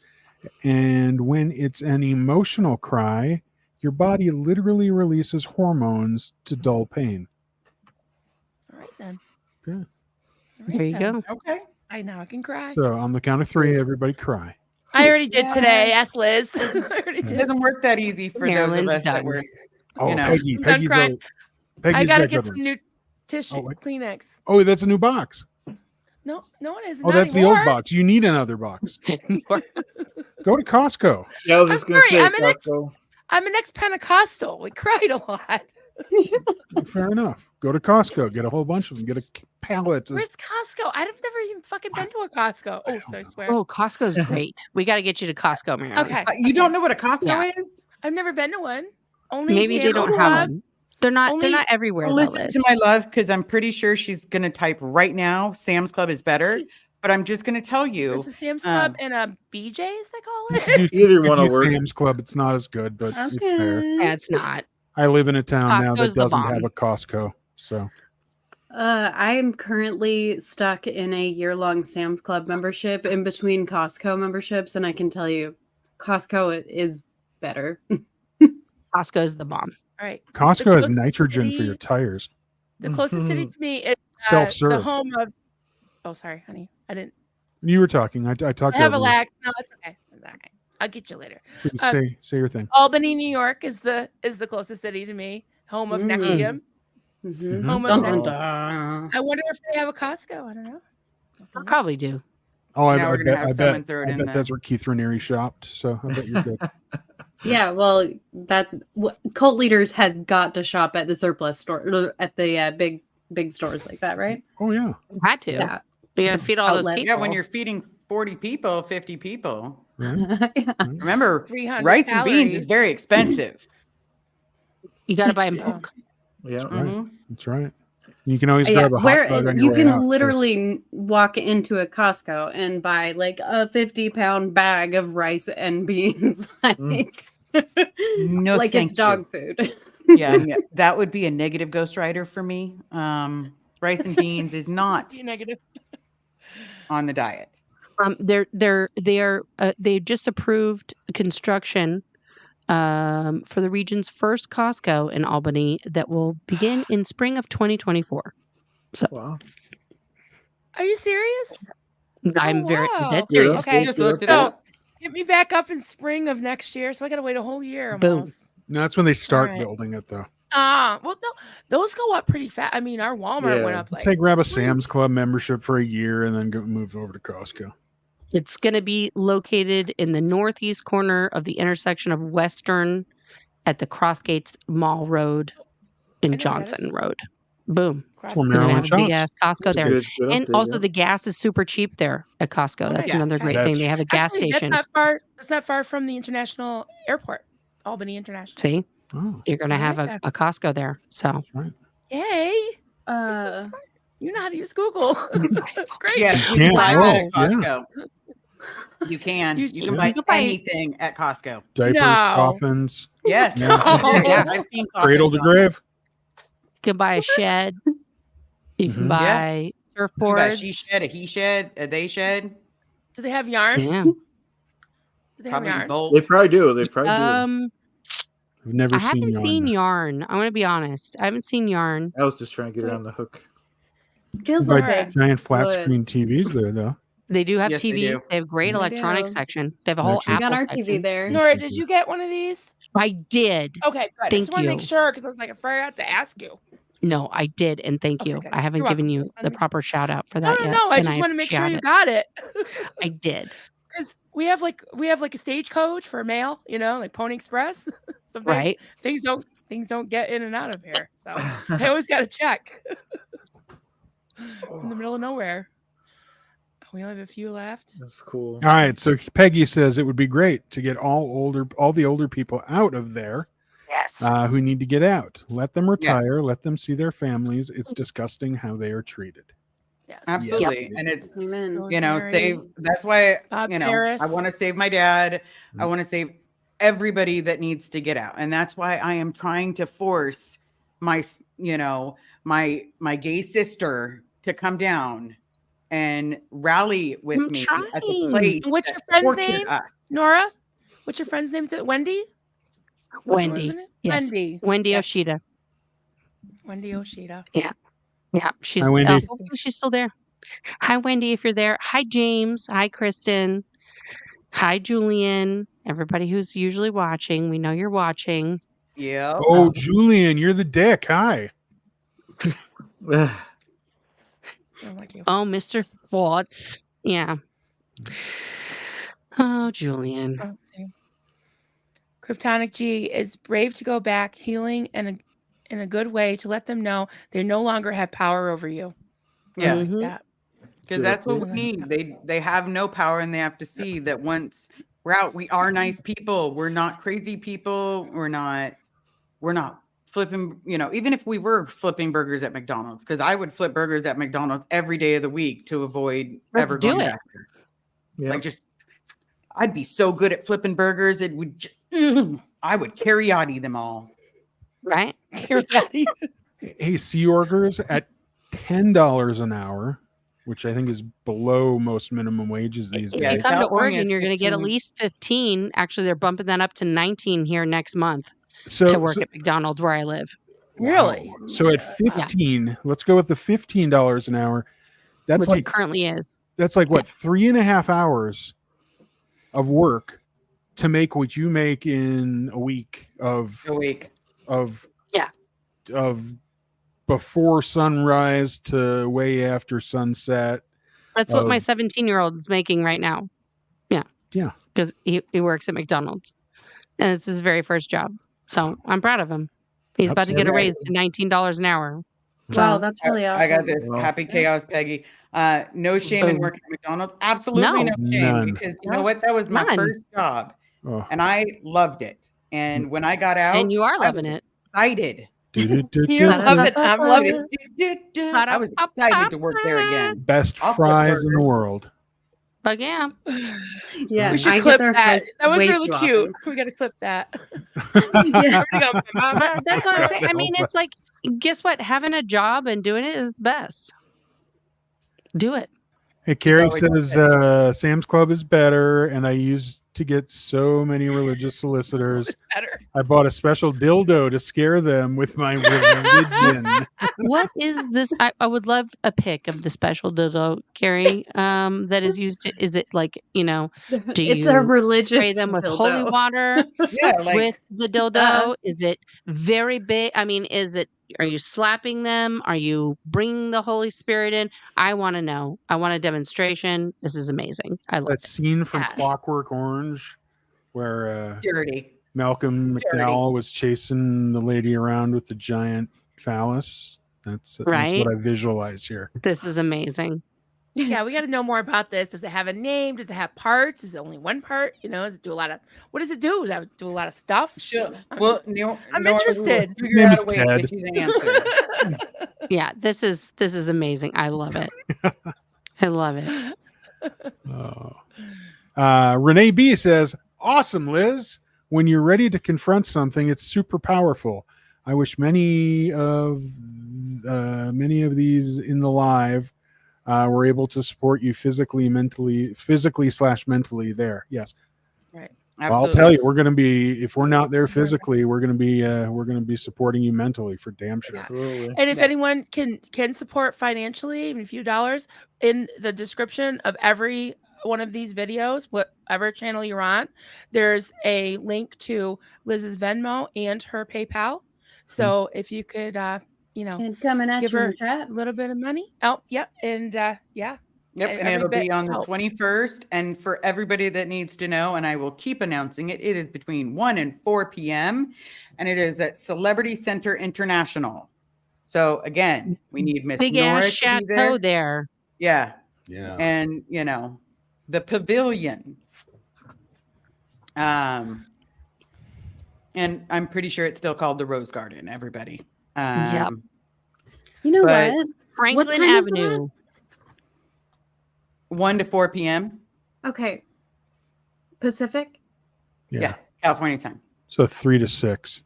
And when it's an emotional cry, your body literally releases hormones to dull pain. All right, then. Good. All right, There you then. go. Okay. I now can cry. So on the count of 3, everybody cry. I already did today. Ask Liz. I already It did. doesn't work that easy for those of Marilyn's us that done. were. Oh, know. Peggy. I'm Peggy's crying. I Peggy's gotta got get good some ones. new tissue, Oh, wait. Kleenex. Oh, that's a new box. No, it isn't. Oh, Not that's the anymore. old box. You need another box. Go to Costco. Yeah, I was I'm just going to sorry, say, I'm an ex- Costco. I'm an ex-Pentecostal. We cried a lot. Fair enough. Go to Costco. Get a whole bunch of them. Get a pallet. Of, Where's Costco? I've never even fucking been to a Costco. Oh, sorry, swear. Oh, Costco's great. We got to get you to Costco, Marilyn. Okay. You don't know what a Costco Yeah. is? I've never been to one. Only Maybe they Sam's don't have Club. them. They're not Only- everywhere Well, though, listen Liz. to my love, because I'm pretty sure she's going to type right now, Sam's Club is better. But I'm just going to tell you. There's a Sam's Club and a BJ's, they call it. if you Either do one will work. Sam's Club, it's not as good, but it's there. Yeah, it's not. I live in a town now Costco's that the doesn't bomb. have a Costco. So I am currently stuck in a year-long Sam's Club membership in between Costco memberships, and I can tell you, Costco is better. Costco's the bomb. All right. Costco has closest nitrogen for city- your tires. The closest city to me is the Self-serve. home of. Oh, sorry, honey. I didn't. You were talking. I talked I have a over you. lag. No, it's okay. It's all right. I'll get you later. Please say your thing. Albany, New York is the closest city to me. Home of Mm. Nexium. Mhm. Home of Dun, Nexium. dun, dun. I wonder if they have a Costco. I don't know. They probably do. Oh, Now we're gonna have I someone throw it in bet there. that's where Keith Raniere shopped. So I bet you're good. Yeah, well, cult leaders had got to shop at the surplus store, at the big stores like that, right? Oh yeah. Had to. Yeah. You got to Some feed all those outlet. people. Yeah, when you're feeding 40 people, 50 people. Right? Yeah. Remember, 300 rice and beans calories. is very expensive. You got to buy in Yeah. bulk. Yeah. Right. Mhm. That's right. You can always Yeah, grab a hot where dog on your you way can out, too. literally walk into a Costco and buy like a 50-pound bag of rice and beans, like, No, like thank it's dog food. Yeah, that would be a negative ghostwriter for me. Rice and beans is not Be negative. on the diet. They just approved construction for the region's first Costco in Albany that will begin in spring of 2024. Wow. Are you serious? I'm very wow. dead Yeah. serious. Okay. Just looked it So up. get me back up in spring of next year. So I got to wait a whole year Boom. almost. No, that's when they start Alright. building it, though. Well, no, those go up pretty fast. I mean, our Walmart went Yeah. up Let's like say grab a Sam's Club membership for a year and then move over to Costco. It's going to be located in the northeast corner of the intersection of Western at the Crossgates Mall Road I in know where that is. Johnson Road. Boom. across where the- You're going to Maryland have a big shops. ass Costco That's a there. good And update, also yeah. the gas is super cheap there at Costco. Oh, That's yeah. another great thing. They have a gas Actually, station. That's not far. That's not far from the international airport, Albany International. See, Oh, you're going to I have like a that. Costco there. So that's right. Yay! You're so smart. You know how to use Google. That's great. Yes, you Yeah, can buy that at oh, yeah. Costco. You can. You- You can you buy can buy- anything at Costco. Diapers, No. coffins, Yes. Yeah. Yeah. I've seen cradle to coffins on- grave. you can buy a shed. You can Mhm. buy You got a she surfboards. shed, a he shed, a they shed. Do they have yarn? Yeah. Do Do they have Probably yarn? both. They probably do. They probably do. I've never I seen haven't yarn. seen yarn. I'm gonna be honest. I haven't seen yarn. I was just trying to get her on the hook. Feels Like like they giant flat would. screen TVs there, though. They do have Yes, they do. TVs. They have great They electronics do. section. They have a whole Actually- We got Apple our section. TV there. Nora, did you get one of these? I did. Okay, good. I Thank just want to make you. sure because I was like, I forgot to ask you. No, I did, and thank Okay, you. good. I haven't You're given welcome. you Just wanna the make proper shout out for No, that no, yet. no. I and just want to make sure appreciate you it. got it. I did. Because we have like a stagecoach for mail, like Pony Express. Sometimes Right. things don't get in and out of here. So I always got to check. In the middle of nowhere. We only have a few left. That's cool. All right, so Peggy says it would be great to get all the older people out of there Yes. who need to get out. Let them retire. Let them see their families. It's disgusting how they are treated. Yes. Absolutely. Yes. And it's, Amen. save. That's why, Bob I Ferris. want to save my dad. I want to save everybody that needs to get out. And that's why I am trying to force my, my gay sister to come down and rally with I'm me at the trying. place. What's that your friend's tortured name? us. Nora? What's your friend's name? Is it Wendy? What's her Wendy. name? Yes. Wendy. Wendy Yes. Oshida. Wendy Oshida. Yeah, she's. Hi, Wendy. Hopefully she's still there. Hi, Wendy, if you're there. Hi, James. Hi, Kristen. Hi, Julian. Everybody who's usually watching, we know you're watching. Yeah. Oh, Julian, you're the dick. Hi. I don't like you. Oh, Mr. Thoughts. Yeah. Oh, Julian. Oh, see. Kryptonic G is brave to go back, healing in a good way to let them know they no longer have power over you. Yeah. Like Mhm. that. Because that's what we Mhm. need. They have no power, and they have to see that once we're out, we are nice people. We're not crazy people. We're not flipping, even if we were flipping burgers at McDonald's, because I would flip burgers at McDonald's every day of the week to avoid Let's ever do going it. back there. Yeah. Like I'd be so good at flipping burgers. It would I would carry them all. Right? Hey, Sea Orgers at $10 an hour, which I think is below most minimum wages these If Yeah, you days. come to California Oregon, is you're going to get at 15. least 15. Actually, they're bumping that up to 19 here next month So, to work at McDonald's where I live. Really? so at 15, let's go with the $15 an hour. That's Which like it currently is. that's like what 3.5 hours of work to make what you make in a week of Yeah. of before sunrise to way after sunset. That's what my of- 17-year-old is making right now. Yeah. Yeah. Because he works at McDonald's. And it's his very first job. So I'm proud of him. He's about to get a Absolutely. raise to $19 an hour. Wow, So, that's really awesome. I got this. Wow. Happy chaos, Peggy. No shame in Boom. working at McDonald's. Absolutely no shame, None. because you know what? That was my None. first job, Oh. and I loved it. And when I got out, and you are I loving was it. excited. You love it. I'm loving it. I was excited to work there again. Best I'll put fries in the burgers. world. But yeah. Yeah, We should I get clip their that. fries That was way really too cute. often. We got to clip that. Yeah. But that's what I'm saying. I mean, it's like, guess what? Having a job and doing it is best. Do it. Hey, Carrie always says Sam's Club is better, and I used to get so many religious solicitors. It's better. I bought a special dildo to scare them with my religion. What is this? I would love a pic of the special dildo, Carrie, that is used. Is it like, do It's you a religious spray them with holy dildo. water Yeah, like with the dildo? Is it very big? I mean, are you slapping them? Are you bringing the Holy Spirit in? I want to know. I want a demonstration. This is amazing. I love That it. scene from Yeah. Clockwork Orange where dirty. Malcolm Dirty. McDowell was chasing the lady around with the giant phallus. That's Right. what I visualize here. This is amazing. Yeah, we got to know more about this. Does it have a name? Does it have parts? Is it only one part? Does it do a lot of? What does it do? Does it do a lot of stuff? Sure. I'm Well, just- Nora, I'm we will interested. Figure Name out is a way to Ted. get you the answer. Yeah, this is amazing. I love it. I love it. Renee B says, "Awesome, Liz. When you're ready to confront something, it's super powerful. I wish many of these in the live were able to support you physically/mentally there. Yes, Right. Well, I'll Absolutely. tell you, we're going to be, if we're not there physically, we're going to be supporting you mentally for damn sure. Absolutely. And if Yeah. anyone can support financially, even a few dollars, in the description of every one of these videos, whatever channel you're on, there's a link to Liz's Venmo and her PayPal. So if you could, Kid coming at give you her in traps. a little bit of money. Oh, yep. And yeah. Yep, and every it'll be bit on the helps. 21st. And for everybody that needs to know, and I will keep announcing it, it is between 1 and 4 p.m. And it is at Celebrity Center International. So again, we need Miss Big Nora ass to be chateau there. there. Yeah. Yeah. And the pavilion. And I'm pretty sure it's still called the Rose Garden, everybody. Yep. You know But- what? Franklin time is that? Avenue. 1 to 4 p.m. Okay. Pacific? Yeah. California time. So 3 to 6,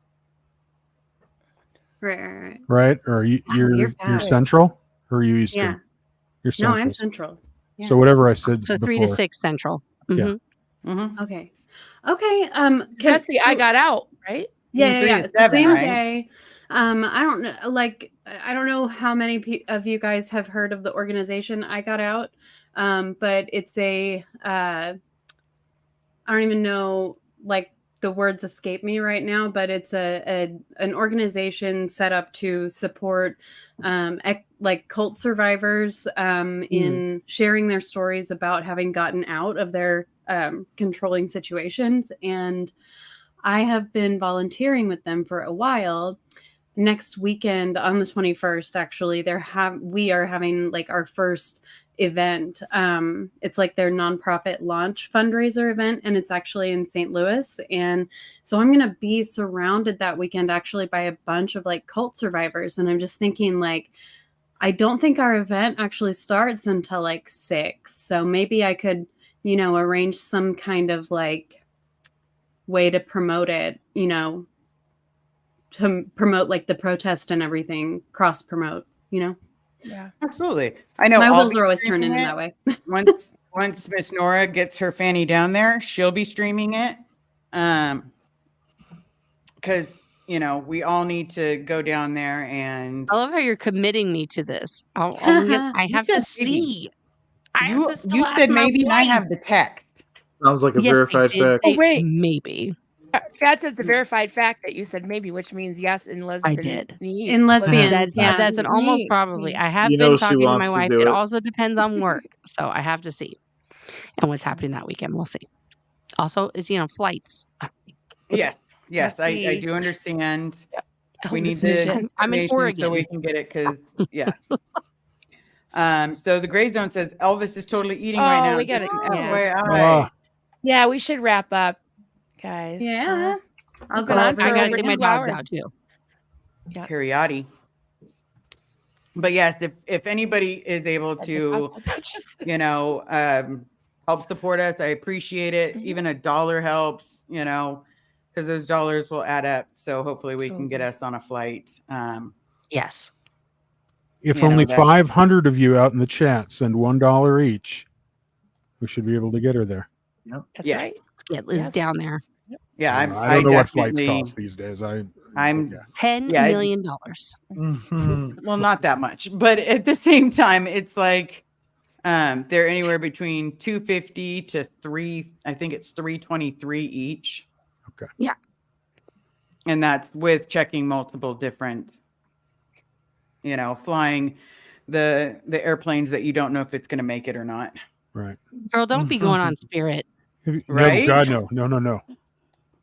Right. right? Or you're you're fast. Central, or are you Eastern? Yeah. You're No, Central. I'm Central. Yeah. So whatever I said So before. 3 to 6 Central. Yeah. Mhm. Okay. Okay. That's the I got out, right? Yeah, 3 yeah, to it's the 7, same right? day. I don't know. I don't know how many of you guys have heard of the organization I Got Out, but it's a. I don't even know. The words escape me right now, but it's an organization set up to support cult survivors in sharing their stories about having gotten out of their controlling situations. And I have been volunteering with them for a while. Next weekend on the 21st, actually, we are having our first event. It's their nonprofit launch fundraiser event, and it's actually in St. Louis. And so I'm going to be surrounded that weekend actually by a bunch of cult survivors. And I'm just thinking I don't think our event actually starts until 6. So maybe I could, arrange some kind of way to promote it, to promote the protest and everything, cross promote, Yeah. Absolutely. I know My I'll wheels be are always turning streaming in it. that way. Once Miss Nora gets her fanny down there, she'll be streaming it. Because we all need to go down there and I love how you're committing me to this. I have to said maybe. see. I have you to still you ask said my maybe and I wife. have the text. Sounds like a Yes, I verified did fact. say Oh, wait. maybe. That says the verified fact that you said maybe, which means yes in lesbian. did. In lesbian, That's yeah. that's an almost Me. probably. I have You been know she talking to wants my to wife. do It it. also depends on work, so I have to see and what's happening that weekend. We'll see. Also, it's Yes, Let's I see. do understand. We Elvis need vision. I'm in information so we Oregon. can get it because so the gray zone says Elvis is totally eating right Oh, now. we Just gotta- an yeah. FYI. Yeah, we should wrap up, guys. Yeah. I'll We've been go on over I for gotta over take my 2 dogs hours. out too. Periodi. But yes, if anybody is able That's to, impossible touches. help support us, I appreciate it. Mhm. Even $1 helps, because those dollars will add up. So hopefully we can get us on a flight. Yes. If You know, only that's- 500 of you out in the chat send $1 each, we should be able to get her there. That's Yes. right. Let's get Liz Yes. down there. Yeah, I don't know what flights definitely- cost these days. I'm- $10 Yeah, million. Mhm. Well, not that much, but at the same time, it's they're anywhere between 250 to 3. I think it's 323 each. Okay. Yeah. And that's with checking multiple different, flying the airplanes that you don't know if it's going to make it or not. Right. Girl, don't be going on Spirit. Right? No, God, no.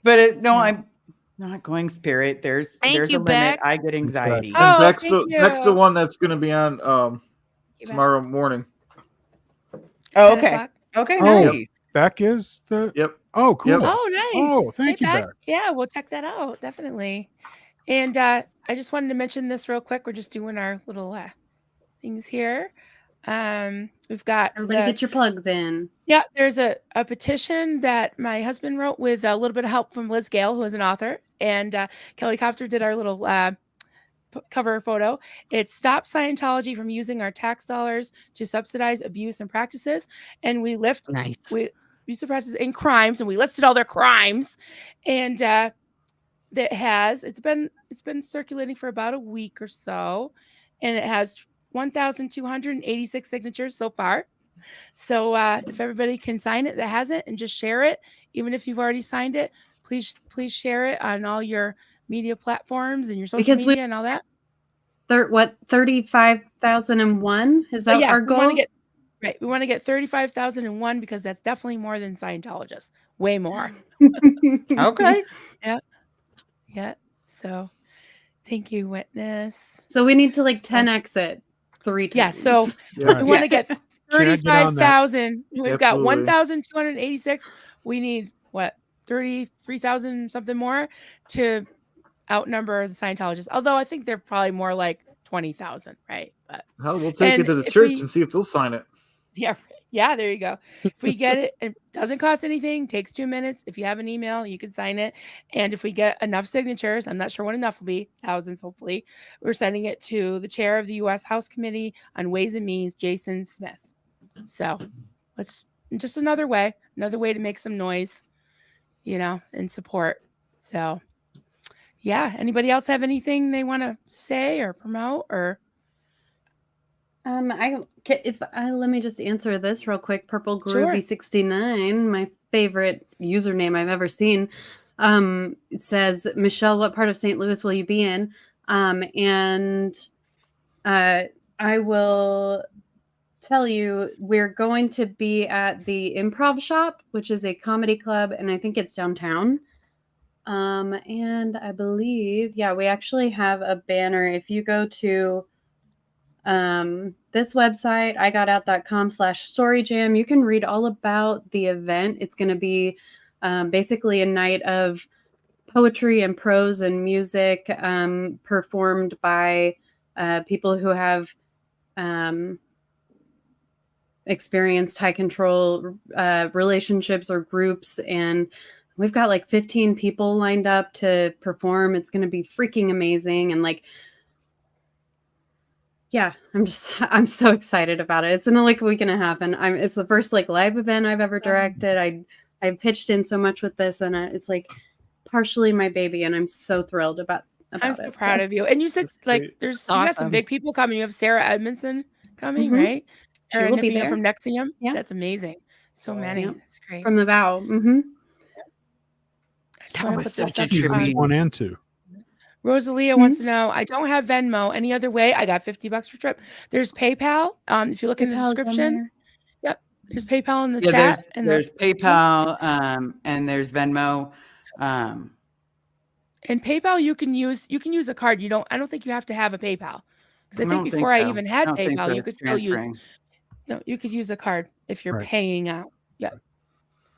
But no, I'm not going Spirit. There's Thank a you, limit. Beck. I get anxiety. Exactly. Oh, And next thank to you. one that's going to be on tomorrow morning. Oh, 10 okay. o'clock. Okay, Oh. nice. Beck is the. Yep. Oh, cool. Yep. Oh, nice. Oh, thank you, Beck. Beck. Yeah, we'll check that out. Definitely. And I just wanted to mention this real quick. We're just doing our little things here. We've got Everybody get your plugs in. Yeah, there's a petition that my husband wrote with a little bit of help from Liz Gale, who is an author, and Kelly Copter did our little cover photo. It's Stop Scientology from Using Our Tax Dollars to Subsidize Abuse and Practices. And we lift Nice. use of practice in crimes, and we listed all their crimes, and it's been circulating for about a week or so, and it has 1,286 signatures so far. So if everybody can sign it that hasn't, and just share it, even if you've already signed it, please share it on all your media platforms and your social media and all that. 35,001? Is that our goal? We want to get 35,001 because that's definitely more than Scientologists. Way more. Okay. Yeah. So thank you, witness. So we need to 10x it 3 times. Yeah. So Yeah. we want to get 35,000. We've got Absolutely. 1,286. We need 33,000 something more to outnumber the Scientologists. Although I think they're probably more like 20,000, right? But Hell, we'll take it to the church and see if they'll sign it. Yeah, there you go. If we get it, it doesn't cost anything, takes 2 minutes. If you have an email, you can sign it. And if we get enough signatures, I'm not sure what enough will be, thousands hopefully, we're sending it to the chair of the U.S. House Committee on Ways and Means, Jason Smith. So let's just another way to make some noise, and support. So yeah, anybody else have anything they want to say or promote or? Let me just answer this real quick. Purple Groovy 69, my favorite username I've ever seen. It says, Michelle, what part of St. Louis will you be in? And I will tell you, we're going to be at the Improv Shop, which is a comedy club, and I think it's downtown. And I believe, we actually have a banner. If you go to this website, igotOut.com/storyjam, you can read all about the event. It's going to be basically a night of poetry and prose and music performed by people who have experienced high control relationships or groups, and we've got 15 people lined up to perform. It's going to be freaking amazing. And I'm so excited about it. It's in a week and a half, and it's the first live event I've ever directed. I've pitched in so much with this, and it's partially my baby, and I'm so thrilled about I'm so proud of you. And you said there's you got some big people coming. You have Sarah Edmondson coming, right? She will be there from Nexium. Yeah, that's amazing. So many. That's great. From the Vow. That was such a tribute. 1 and 2. Rosalia wants to know, I don't have Venmo. Any other way? I got $50 for trip. There's PayPal. If you look in the description. Yep. There's PayPal in the chat. There's PayPal and there's Venmo. And PayPal you can use a card. I don't think you have to have a PayPal. Because I think before I even had PayPal, you could still you could use a card if you're paying out. Yeah.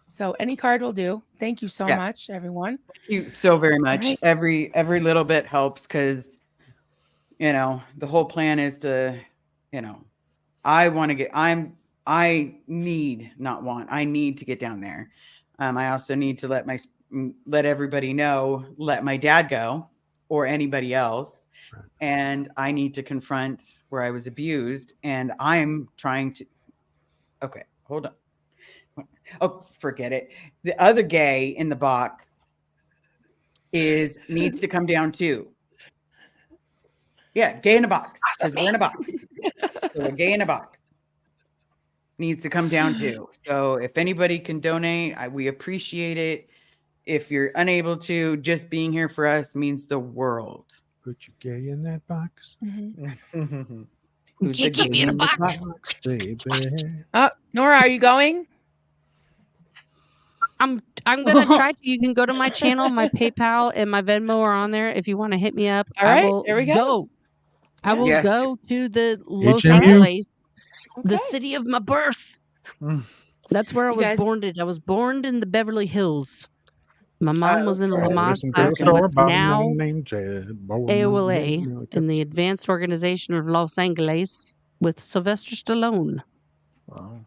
So any card will do. Thank you so much, everyone. Thank you so very much. Right. Every little bit helps because, the whole plan is to, I need to get down there. I also need to let everybody know, let my dad go or anybody else. And I need to confront where I was abused. And I'm trying to, okay, hold on. Oh, forget it. The other gay in the box needs to come down too. Yeah, gay in a box. Because we're in a box. So a gay in a box needs to come down too. So if anybody can donate, we appreciate it. If you're unable to, just being here for us means the world. Put your gay in that box. Who's Keep me in a box. Baby. Nora, are you going? I'm gonna try to. You can go to my channel, my PayPal and my Venmo are on there. If you want to hit me up, all right, I will there we go. I will go to the Los Angeles, the city of my birth. That's where I was born. I was born in the Beverly Hills. My mom was in the Lamaze class, but now AOLA in the Advanced Organization of Los Angeles with Sylvester Stallone. Wow.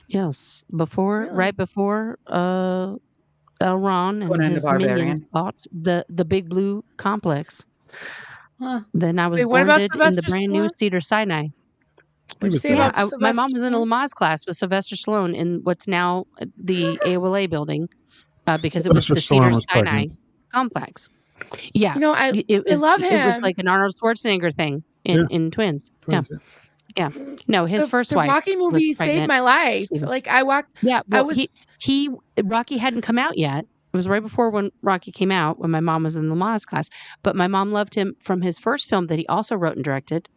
Yes, right before Elron and his minions bought the Big Blue complex. Then I was born in the brand new Cedar Sinai. What'd you say there. about my mom Sylvester was in a Stallone? Lamaze class with Sylvester Stallone in what's now the AOLA building because it was Sylvester the Stallone Cedar was Sinai pregnant. complex. Yeah, You know, I love it was him. like an Arnold Schwarzenegger thing in Twins. Twins, Yeah. No, his first the wife Rocky was movie saved pregnant. my life. Steven. Like I walked. Yeah, I well, was. he Rocky hadn't come out yet. It was right before when Rocky came out when my mom was in the Lamaze class. But my mom loved him from his first film that he also wrote and directed,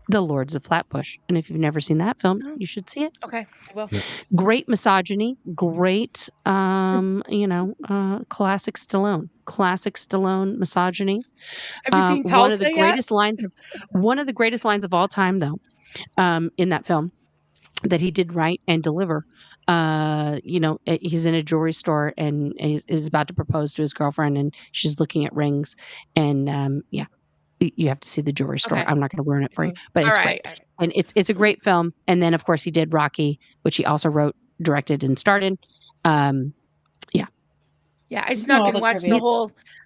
The Lords of Flatbush. And if you've never seen that film, you should see it. Okay. Well, Great misogyny, great classic Stallone. Classic Stallone misogyny. have you seen One of Tulsa the yet? greatest lines of all time though, in that film that he did write and deliver. He's in a jewelry store and is about to propose to his girlfriend, and she's looking at rings. And you have to see the jewelry store. Okay. I'm not going to ruin it for you, but All it's right. great, and it's a great film. And then of course he did Rocky, which he also wrote, directed, and starred in. Yeah, I snuck all and the watched trivia.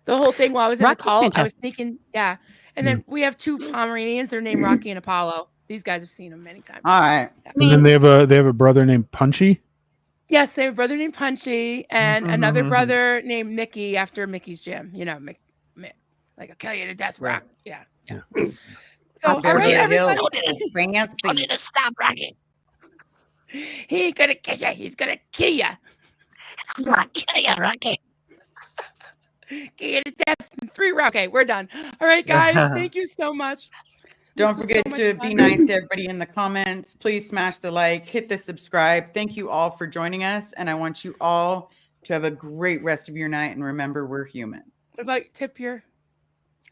the whole thing while I was in the Rocky's call. I was fantastic. sneaking. Yeah, and then we have 2 Pomeranians. They're named Rocky and Apollo. These guys have seen them many times. All right. And then they have a brother named Punchy. Yes, they have a brother named Punchy and another brother named Mickey after Mickey's gym. You know, Mick, like I'll kill you to death, Rock. Yeah. So, all right, everybody. Fancy. to stop, Rocky. He ain't gonna kill you. He's gonna kill you. It's not kill you, Rocky. Kill you to death in 3 rounds. Okay, we're done. All right, guys. Thank you so much. Don't This was forget so much to fun. be nice to everybody in the comments. Please smash the like, hit the subscribe. Thank you all for joining us. And I want you all to have a great rest of your night. And remember, we're human. What about tip your?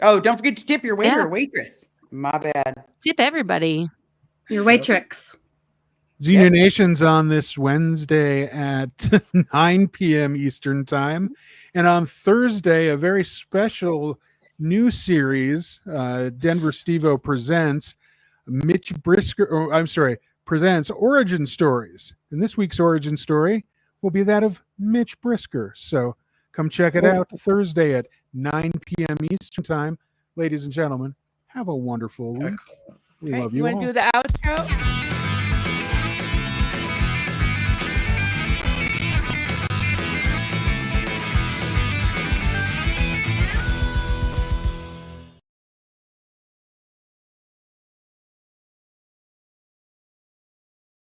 Oh, don't forget to tip your waiter Yeah. or waitress. My bad. Tip everybody. Your Waitrix. Xenia Nation's on this Wednesday at 9 p.m. Eastern Time. And on Thursday, a very special new series, Denver Stevo presents presents Origin Stories. And this week's Origin Story will be that of Mitch Brisker. So come check it out Thursday at 9 p.m. Eastern Time. Ladies and gentlemen, have a wonderful week. We love you want all. to do the outro?